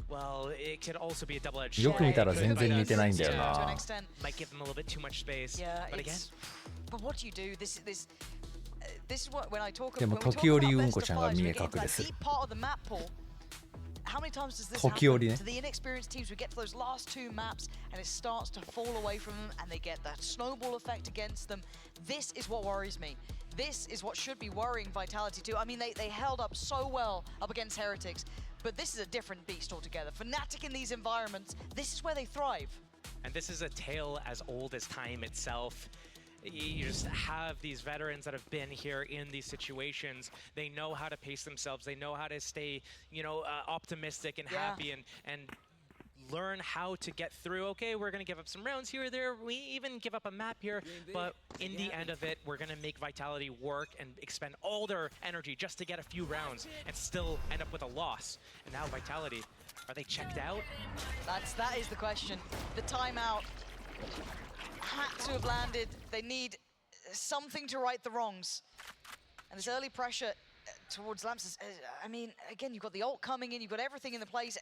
well, it could also be a double-edged sword. よく見たら全然似てないんだよ To な an extent. Might give them a little bit too much space. Yeah, But again, but what do you do? This is what when I talk でも when we talk 時折 about うんこちゃんが best of 見え fives, we 隠 get れ that する deep part of the map pool. How many times does this 時折ね happen to the inexperienced teams? We get to those last 2 maps and it starts to fall away from them and they get that snowball effect against them. This is what worries me. This is what should be worrying Vitality too. I mean, they held up so well up against Heretics, but this is a different beast altogether. Fnatic in these environments, this is where they thrive. and this is a tale as old as time itself. You just have these veterans that have been here in these situations. They know how to pace themselves. They know how to stay, you know, optimistic and happy and learn how to get through. Okay, we're going to give up some rounds here or there. We even give up a map here. But in the end of it, we're going to make Vitality work and expend all their energy just to get a few rounds and still end up with a loss. And now Vitality, are they checked out? That is the question. The timeout had to have landed. They need something to right the wrongs. And this early pressure towards Lamps, I mean, again, you've got the ult coming in, you've got everything in the place.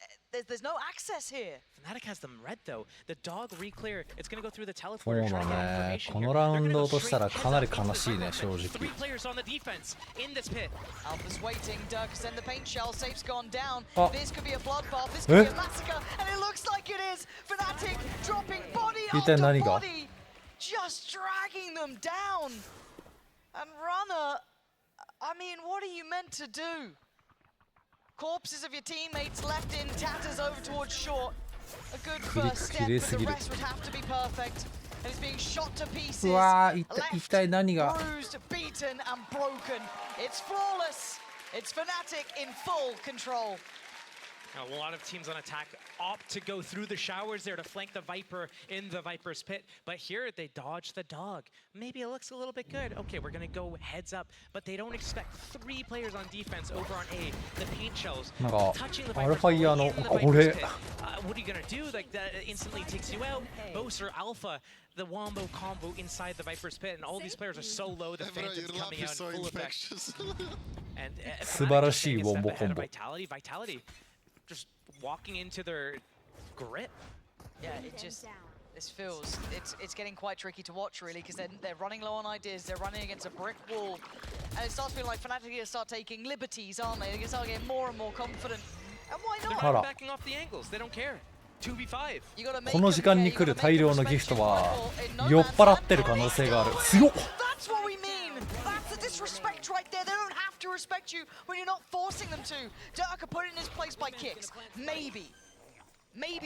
There's no access here. Fnatic has them red though. The dog re-clear, it's going to go through the そう teleporter. だ Trying to get ね information こ here. のラウ They're ン gonna ド go 落としたら straight かなり heads up 悲しいね into 正 the back. 3 直 players on the defense in this pit. Alpha's waiting, Dirk's in the paint shell, Safe's gone down. Oh. This could be a bloodbath, this could be a massacre, and it looks like it is. Fnatic dropping body 一体 after 何が body, just dragging them down. And Runner, I mean, what are you meant to do? Corpses of your teammates left in tatters over towards short. A good first step, but the rest would have to be perfect. And it's being shot to pieces. うわー Left, 一体何が bruised, beaten, and broken. It's flawless. It's Fnatic in full control. Now, a lot of teams on attack opt to go through the showers there to flank the Viper in the Viper's pit. But here, they dodge the dog. Maybe it looks a little bit good. Okay, we're going to go heads up. But they don't expect 3 players on defense over on A. The paint shells なんか touching the アル Viper's ファイヤーの in the こ Viper's れ pit. What are you going to do? Like, that instantly takes you out. Boaster, Alpha, the Wombo combo inside the Viper's pit. And all these players are so low, the Phantom's coming out in full effect. And 素晴らしい Fnatic ウォン just ボ staying a コ step ン ahead ボ of Vitality just walking into their grip. Yeah, it just this feels it's getting quite tricky to watch really because they're running low on ideas. They're running against a brick wall, and it starts feeling like Fnatic are gonna start taking liberties, aren't they? They're gonna start getting more and more confident. And why They're not? backing off the angles. They don't care. 2v5. You gotta make この時間に来る大量のギフトは酔っ払ってる可能性がある強っ That's what we mean. That's the disrespect right there. They don't have to respect you when you're not forcing them to. Durka put it in his place by kicks. Maybe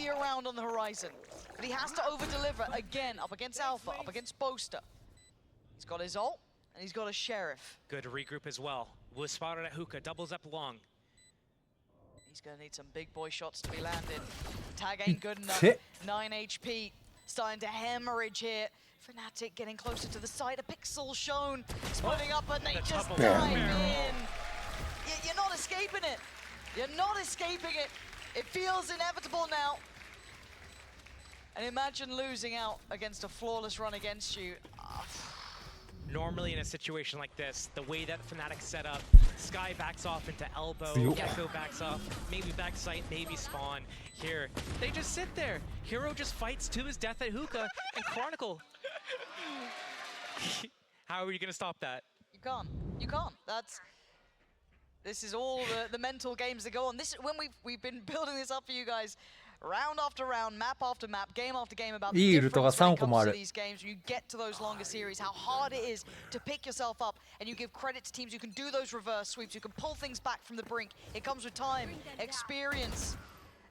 a round on the horizon. But he has to over-deliver again up against Alpha, up against Boaster. He's got his ult, and he's got a Sheriff. Good regroup as well. Was spotted at Hookah. Doubles up long. He's gonna need some big boy shots to be landed. Tag ain't good enough. 9 HP. Starting to hemorrhage here. Fnatic getting closer to the side. A pixel shown. Splitting up, and they just dive in. You're not escaping it. You're not escaping it. It feels inevitable now. And imagine losing out against a flawless run against you. Normally in a situation like this, the way that Fnatic set up, Sky backs off into elbow, Gecko backs off, maybe backside, maybe spawn. Here, they just sit there. Hero just fights to his death at Hookah, and Chronicle. How are you gonna stop that? You can't. You can't. This is all the mental games that go on. This when we've been building this up for you guys Round after round, map after map, game after game about いい the ウルトが difference when 3 it 個も comes あ to る。 these games. You get to those longer series, how hard it is to pick yourself up, and you give credit to teams who can do those reverse sweeps, who can pull things back from the brink. It comes with time, experience,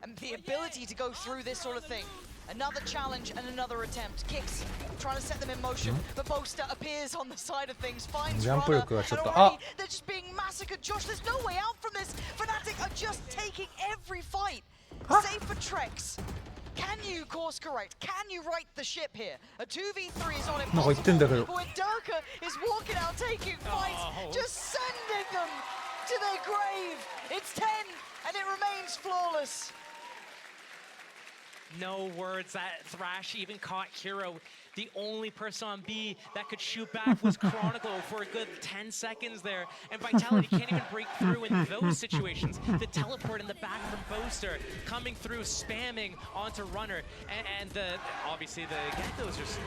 and the ability to go through this sort of thing. Another challenge and another attempt. Kicks, trying to set them in motion, but Boaster appears on the side of things, finds ジャンプ Runner, 力がちょっ and と、 already あ、 they're just being massacred. Josh, there's no way out from this. Fnatic are just taking every fight. Save for Trex. Can you course correct? Can you right the ship here? A 2v3 is not なんか言ってん impossible. だけど。 But when Durka is walking out, taking fights, just sending them to their grave. It's 10, and it remains flawless. No words. That Thrash even caught Hero. The only person on B that could shoot back was Chronicle for a good 10 seconds there. And Vitality can't even break through in those situations. The teleport in the back from Boaster, coming through, spamming onto Runner. And obviously the Gekko's just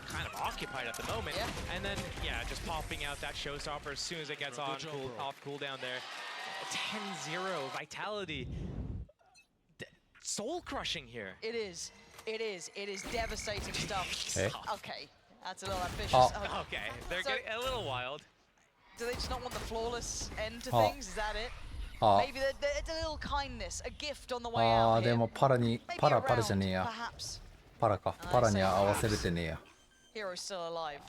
kind of occupied at the moment. And then, yeah, just popping out that showstopper as soon as it gets off cooldown there. 10-0 Vitality. Soul crushing here. It is. It is devastating stuff. Eh? Okay, that's a little ambitious. Oh. Okay, they're getting a little wild. Do they just not want the flawless end to Oh. things? Is that it? Oh. Maybe it's a little kindness, a gift on the way あ out ーで here. もパラに Maybe パ a ラパラ round, じゃねえや perhaps. パラかパラには合わせれてねえや Hero's still alive.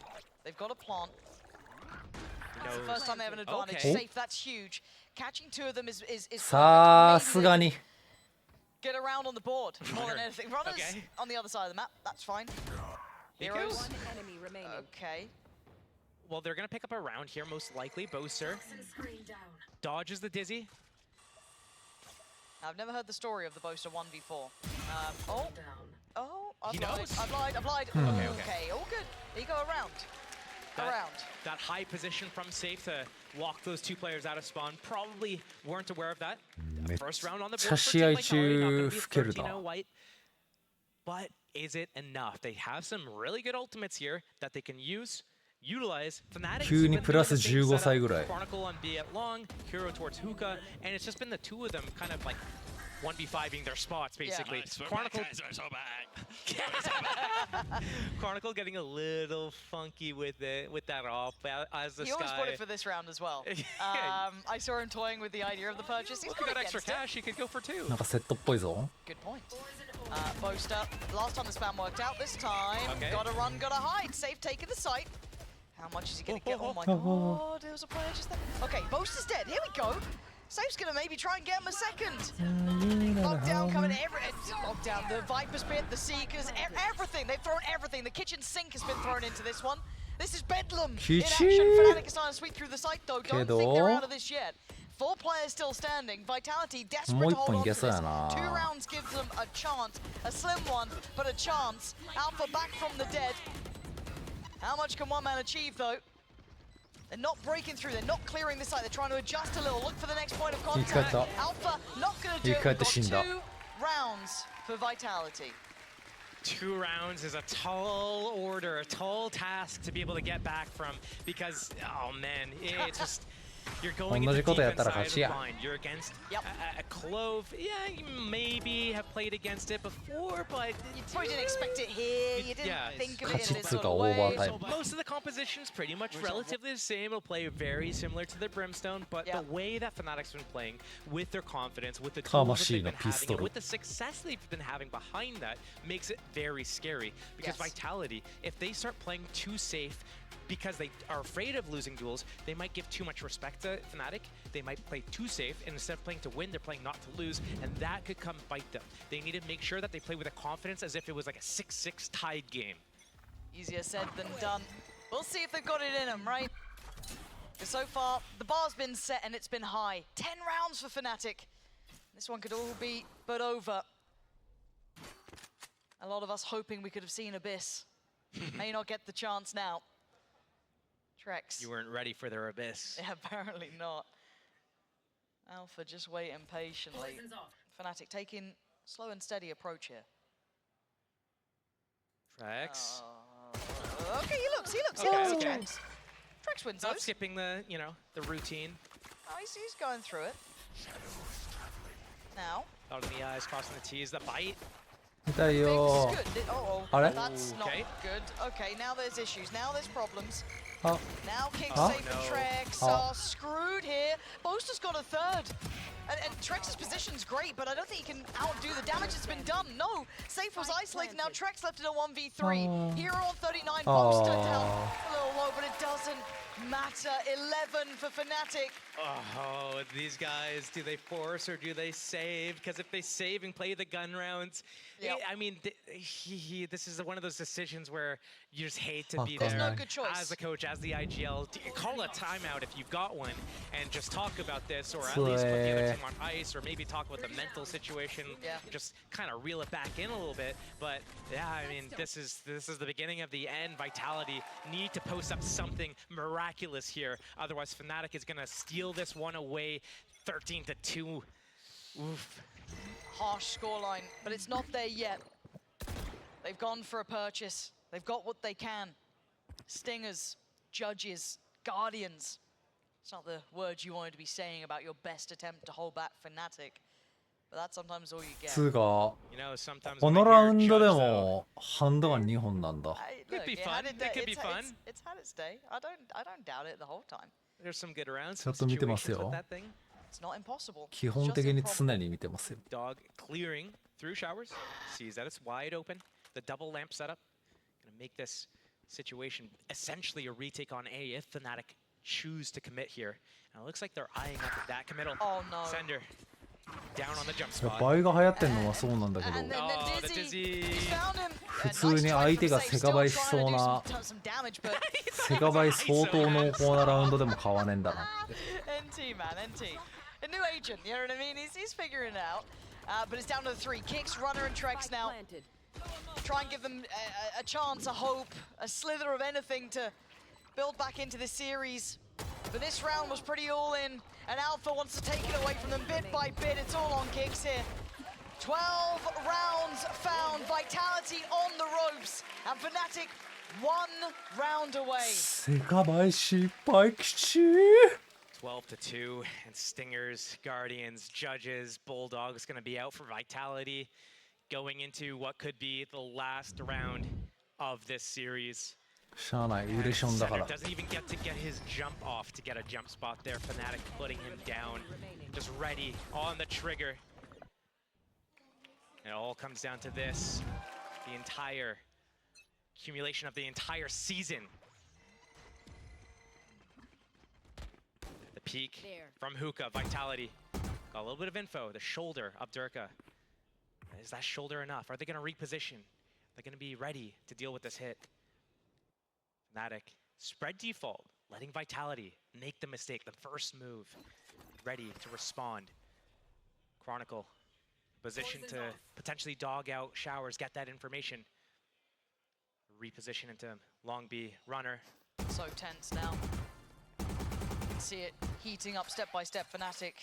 They've got a plant. That's the Knows. first time they have an advantage. Okay. Safe, that's huge. Catching two of them is さすがに get around on the board more than anything. Runners Okay. on the other side of the map. That's fine. Heroes. One Okay. Well, they're going to pick up a round here, most likely. Boaster dodges the Dizzy. I've never heard the story of the Boaster 1v4. I've He lied. knows. I've lied. Okay, all good. There you go, around. That high position from Safe to walk those two players out of spawn. Probably weren't aware of that. First round on the board for 試合 Team Vitality, not 中 gonna be a 吹ける 13-0 な white. But is it enough? They have some really good ultimates here that they can utilize. Fnatic's 急に been プラス doing the same 15歳ぐらい setup. Chronicle on B at long, Hero towards Hookah, and it's just been the two of them kind of like 1v5ing their spots basically. Chronicle Chronicle getting a little funky with that off as the He sky. always bought it for this round as well. I saw him toying with the idea of the purchase. He's Look at not that extra against it. cash, he could go for two. なんかセットっぽいぞ Good point. Boaster, last time the spam worked out, this time, Okay. gotta run, gotta hide. Safe taking the site. How much is he gonna get? Oh my god, there was a player just there. Okay, Boaster's dead, here we go. Safe's gonna maybe try and get him a second. Lockdown coming, lockdown, the Viper Spit, the Seekers, everything. They've thrown everything. The kitchen sink has been thrown into this one. This is Bedlam in action. Fnatic is trying to sweep through the site though. Don't think they're out of this yet. 4 players still standing. Vitality desperate to hold on to this. 2 rounds gives them a chance. A slim one, but a chance. Alpha back from the dead. How much can one man achieve though? They're not breaking through, they're not clearing the site, they're trying to adjust a little, look for the next point of contact. Alpha not going to do it, we've got 2 rounds for Vitality. 2 rounds is a tall order, a tall task to be able to get back from because, oh man, it's just... You're going into the defense side of the line. You're against a Clove. Yeah, you maybe have played against it before, but... You probably didn't expect it here, you didn't think of it in this sort of オーバータイム Most of the composition's pretty much relatively the same. It'll play very similar to the Brimstone, but the way that Fnatic's been playing, with their confidence, with the tools that they've been having, and with the success they've been having behind that, makes it very scary. Because Vitality, if they start playing too safe, because they are afraid of losing duels, they might give too much respect to Fnatic. They might play too safe, and instead of playing to win, they're playing not to lose, and that could come bite them. They need to make sure that they play with a confidence as if it was like a 6-6 tied game. Easier said than done. We'll see if they've got it in them, right? Because so far, the bar's been set and it's been high. 10 rounds for Fnatic. This one could all be but over. A lot of us hoping we could have seen Abyss. May not get the chance now. Trex. You weren't ready for their Abyss. Yeah, apparently not. Alpha just waiting patiently. Fnatic taking slow and steady approach here. Trex. Okay, he looks. Trex. Trex wins Not those. skipping the, the routine. Oh, he's going through it. now. Out in the eyes, crossing the T's, the bite. 痛いよ This is good. Oh, あれ that's not Okay. good. Okay, now there's issues. Now there's problems. あ Now Kicks Huh? safe and No. Trex Oh. are screwed here. Boaster's got a third. And Trex's position's great, but I don't think he can outdo the damage that's been done. No, Safe was isolated. Now Trex left in a 1v3. Oh. Hero on 39, Oh. Boaster down a little low, but it doesn't matter. 11 for Fnatic. Oh, these guys, do they force or do they save? Because if they save and play the gun rounds, Yep. I mean, this is one of those decisions where you just hate to be There's there. no good choice. As a coach, as the IGL, call a timeout if you've got one and just talk about this, or at So, least put the other team on ice, or maybe talk about the mental situation. Yeah. Just kind of reel it back in a little bit. But yeah, I mean, this is the beginning of the end. Vitality need to post up something miraculous here. Otherwise, Fnatic is going to steal this one away, 13-2. Oof. Harsh scoreline, but it's not there yet. They've gone for a purchase. They've got what they can. Stingers, Judges, Guardians. It's not the words you wanted to be saying about your best attempt to hold back Fnatic. But that's sometimes all you get. つうか You know, sometimes こ when の I ラ hear ウンドで Judge, though, もハンドガン2本なんだ Could be fun. It could be fun. It's had its day. I don't doubt it the whole time. There's some good rounds, ちょ some っと見てます situations with よ that thing. It's not impossible. 基本的に常に見てますよ Dog clearing through showers, sees that it's wide open. The double lamp setup, gonna make this situation essentially a retake on A if Fnatic choose to commit here. And it looks like they're eyeing up at that committal. Oh no. Sender down on the jump いや spot. 倍が流行ってんのはそうなんだけど And then Oh, the Dizzy. Dizzy. He's found him. 普通に相手がセカバイしそうな Some damage, but セカバイ相当濃厚なラウンドでも買わねえんだな NT, man, NT. A new agent, you know what I mean? He's figuring it out. But it's down to the three. Kicks, Runner, and Trex now. Try and give them a chance, a hope, a slither of anything to build back into this series. But this round was pretty all in, and Alpha wants to take it away from them bit by bit. It's all on Kicks here. 12 rounds found, Vitality on the ropes, and Fnatic 1 round away. セカバイ失敗きち 12-2, and Stingers, Guardians, Judges, Bulldogs gonna be out for Vitality, going into what could be the last round of this series. しゃあないウレションだから Doesn't even get to get his jump off to get a jump spot there. Fnatic putting him down, just ready on the trigger. It all comes down to this, the entire accumulation of the entire season. The peak from Hookah, Vitality. Got a little bit of info, the shoulder of Durka. Is that shoulder enough? Are they gonna reposition? They're gonna be ready to deal with this hit. Fnatic, spread default, letting Vitality make the mistake, the first move, ready to respond. Chronicle, position to potentially dog out Showers, get that information. Reposition into Long B, Runner. So tense now. You can see it heating up step by step. Fnatic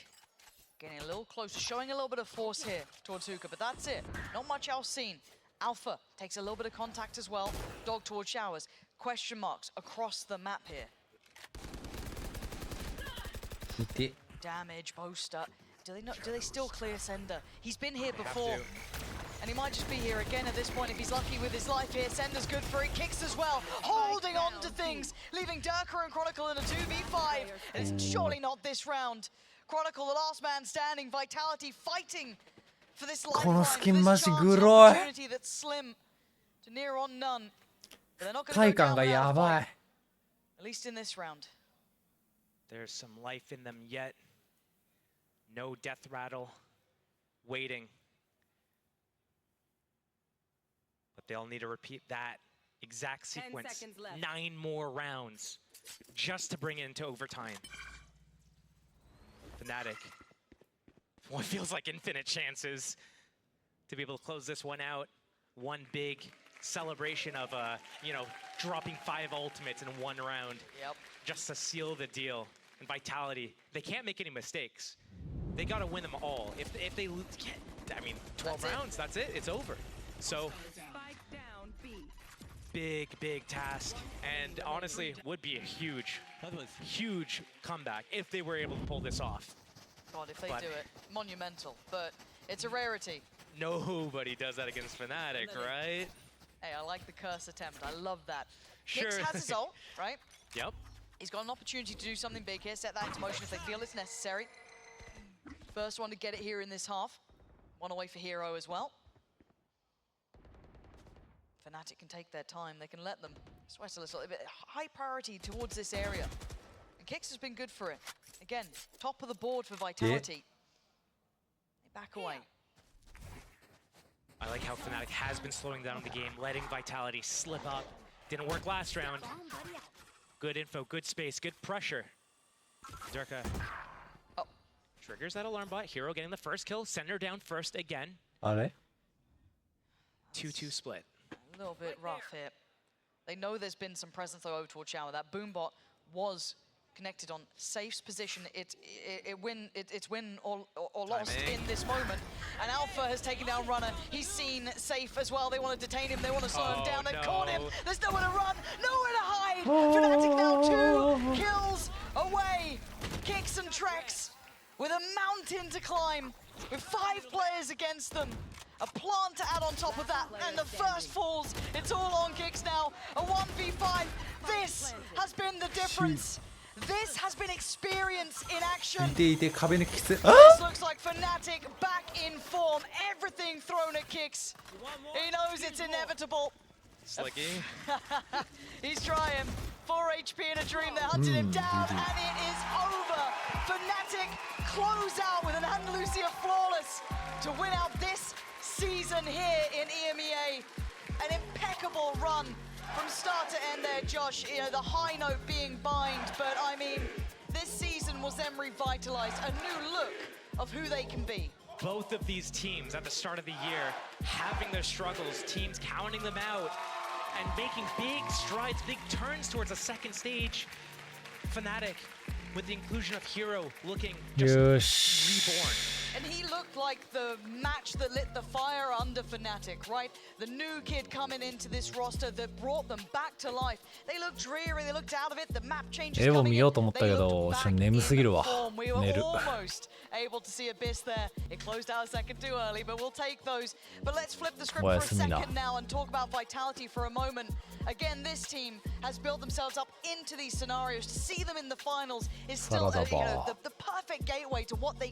getting a little closer, showing a little bit of force here towards Hookah, but that's it. Not much else seen. Alpha takes a little bit of contact as well. Dog towards Showers. Question marks across the map here. いて Damage, Boaster. Do they still clear Sender? He's been here before. And he might just be here again at this point if he's lucky with his life here. Sender's good for it. Kicks as well. Holding on to things. Leaving Durka and Chronicle in a 2v5. And it's surely not this round. Chronicle, the last man standing. Vitality fighting for this lifeline. For this chance opportunity that's slim to near on none. But they're not going to go down without a fight. At least in this round. There's some life in them yet. No death rattle. Waiting. But they'll need to repeat that exact sequence 9 more rounds just to bring it into overtime. Fnatic, what feels like infinite chances to be able to close this one out. One big celebration of, dropping 5 ultimates in 1 round. Yep. Just to seal the deal. And Vitality, they can't make any mistakes. They got to win them all. If they lose, 12 rounds, that's it. It's over. So, big task. And honestly, would be a huge comeback if they were able to pull this off. God, if they do it, monumental. But it's a rarity. Nobody does that against Fnatic, right? Hey, I like the curse attempt. I love that. Sure. Kix has his ult, right? Yep. He's got an opportunity to do something big here, set that into motion if they feel it's necessary. First one to get it here in this half. One away for Hero as well. Fnatic can take their time. They can let them sweat a little bit. High priority towards this area. And Kix has been good for it. Again, top of the board for Vitality. They back away. I like how Fnatic has been slowing down the game, letting Vitality slip up. Didn't work last round. Good info, good space, good pressure. Durka triggers that alarm bot. Hero getting the first kill. Send her down first again. 2-2 split. A little bit rough here. They know there's been some presence though over towards Shower. That boombot was connected on Safe's position. It's win or lost in this moment. And Alpha has taken down Runner. He's seen Safe as well. They want to detain him. They want to slow him down. They've caught him. There's nowhere to run, nowhere to hide. Fnatic now 2 kills away. Kix and Trex with a mountain to climb, with 5 players against them. A plant to add on top of that, and the first falls. It's all on Kix now. A 1v5. This has been the difference. This has been experience in action. This looks like Fnatic back in form. Everything thrown at Kix. He knows it's inevitable. Slicky. He's trying. 4 HP in a dream. They're hunting him down, and it is over. Fnatic close out with an Andalusia flawless to win out this season here in EMEA. An impeccable run from start to end there, Josh. You know, the high note being bind, but I mean, this season was them revitalized, a new look of who they can be. Both of these teams at the start of the year having their struggles, teams counting them out and making big strides, big turns towards a second stage. Fnatic, with the inclusion of Hero, looking just reborn. And he looked like the match that lit the fire under Fnatic, right? The new kid coming into this roster that brought them back to life. They looked dreary, they looked out of it, the map changes coming in. They looked back in form. We were almost able to see Abyss there. It closed out a second too early, but we'll take those. But let's flip the script for a second now and talk about Vitality for a moment. Again, this team has built themselves up into these scenarios. To see them in the finals is still the perfect gateway to what they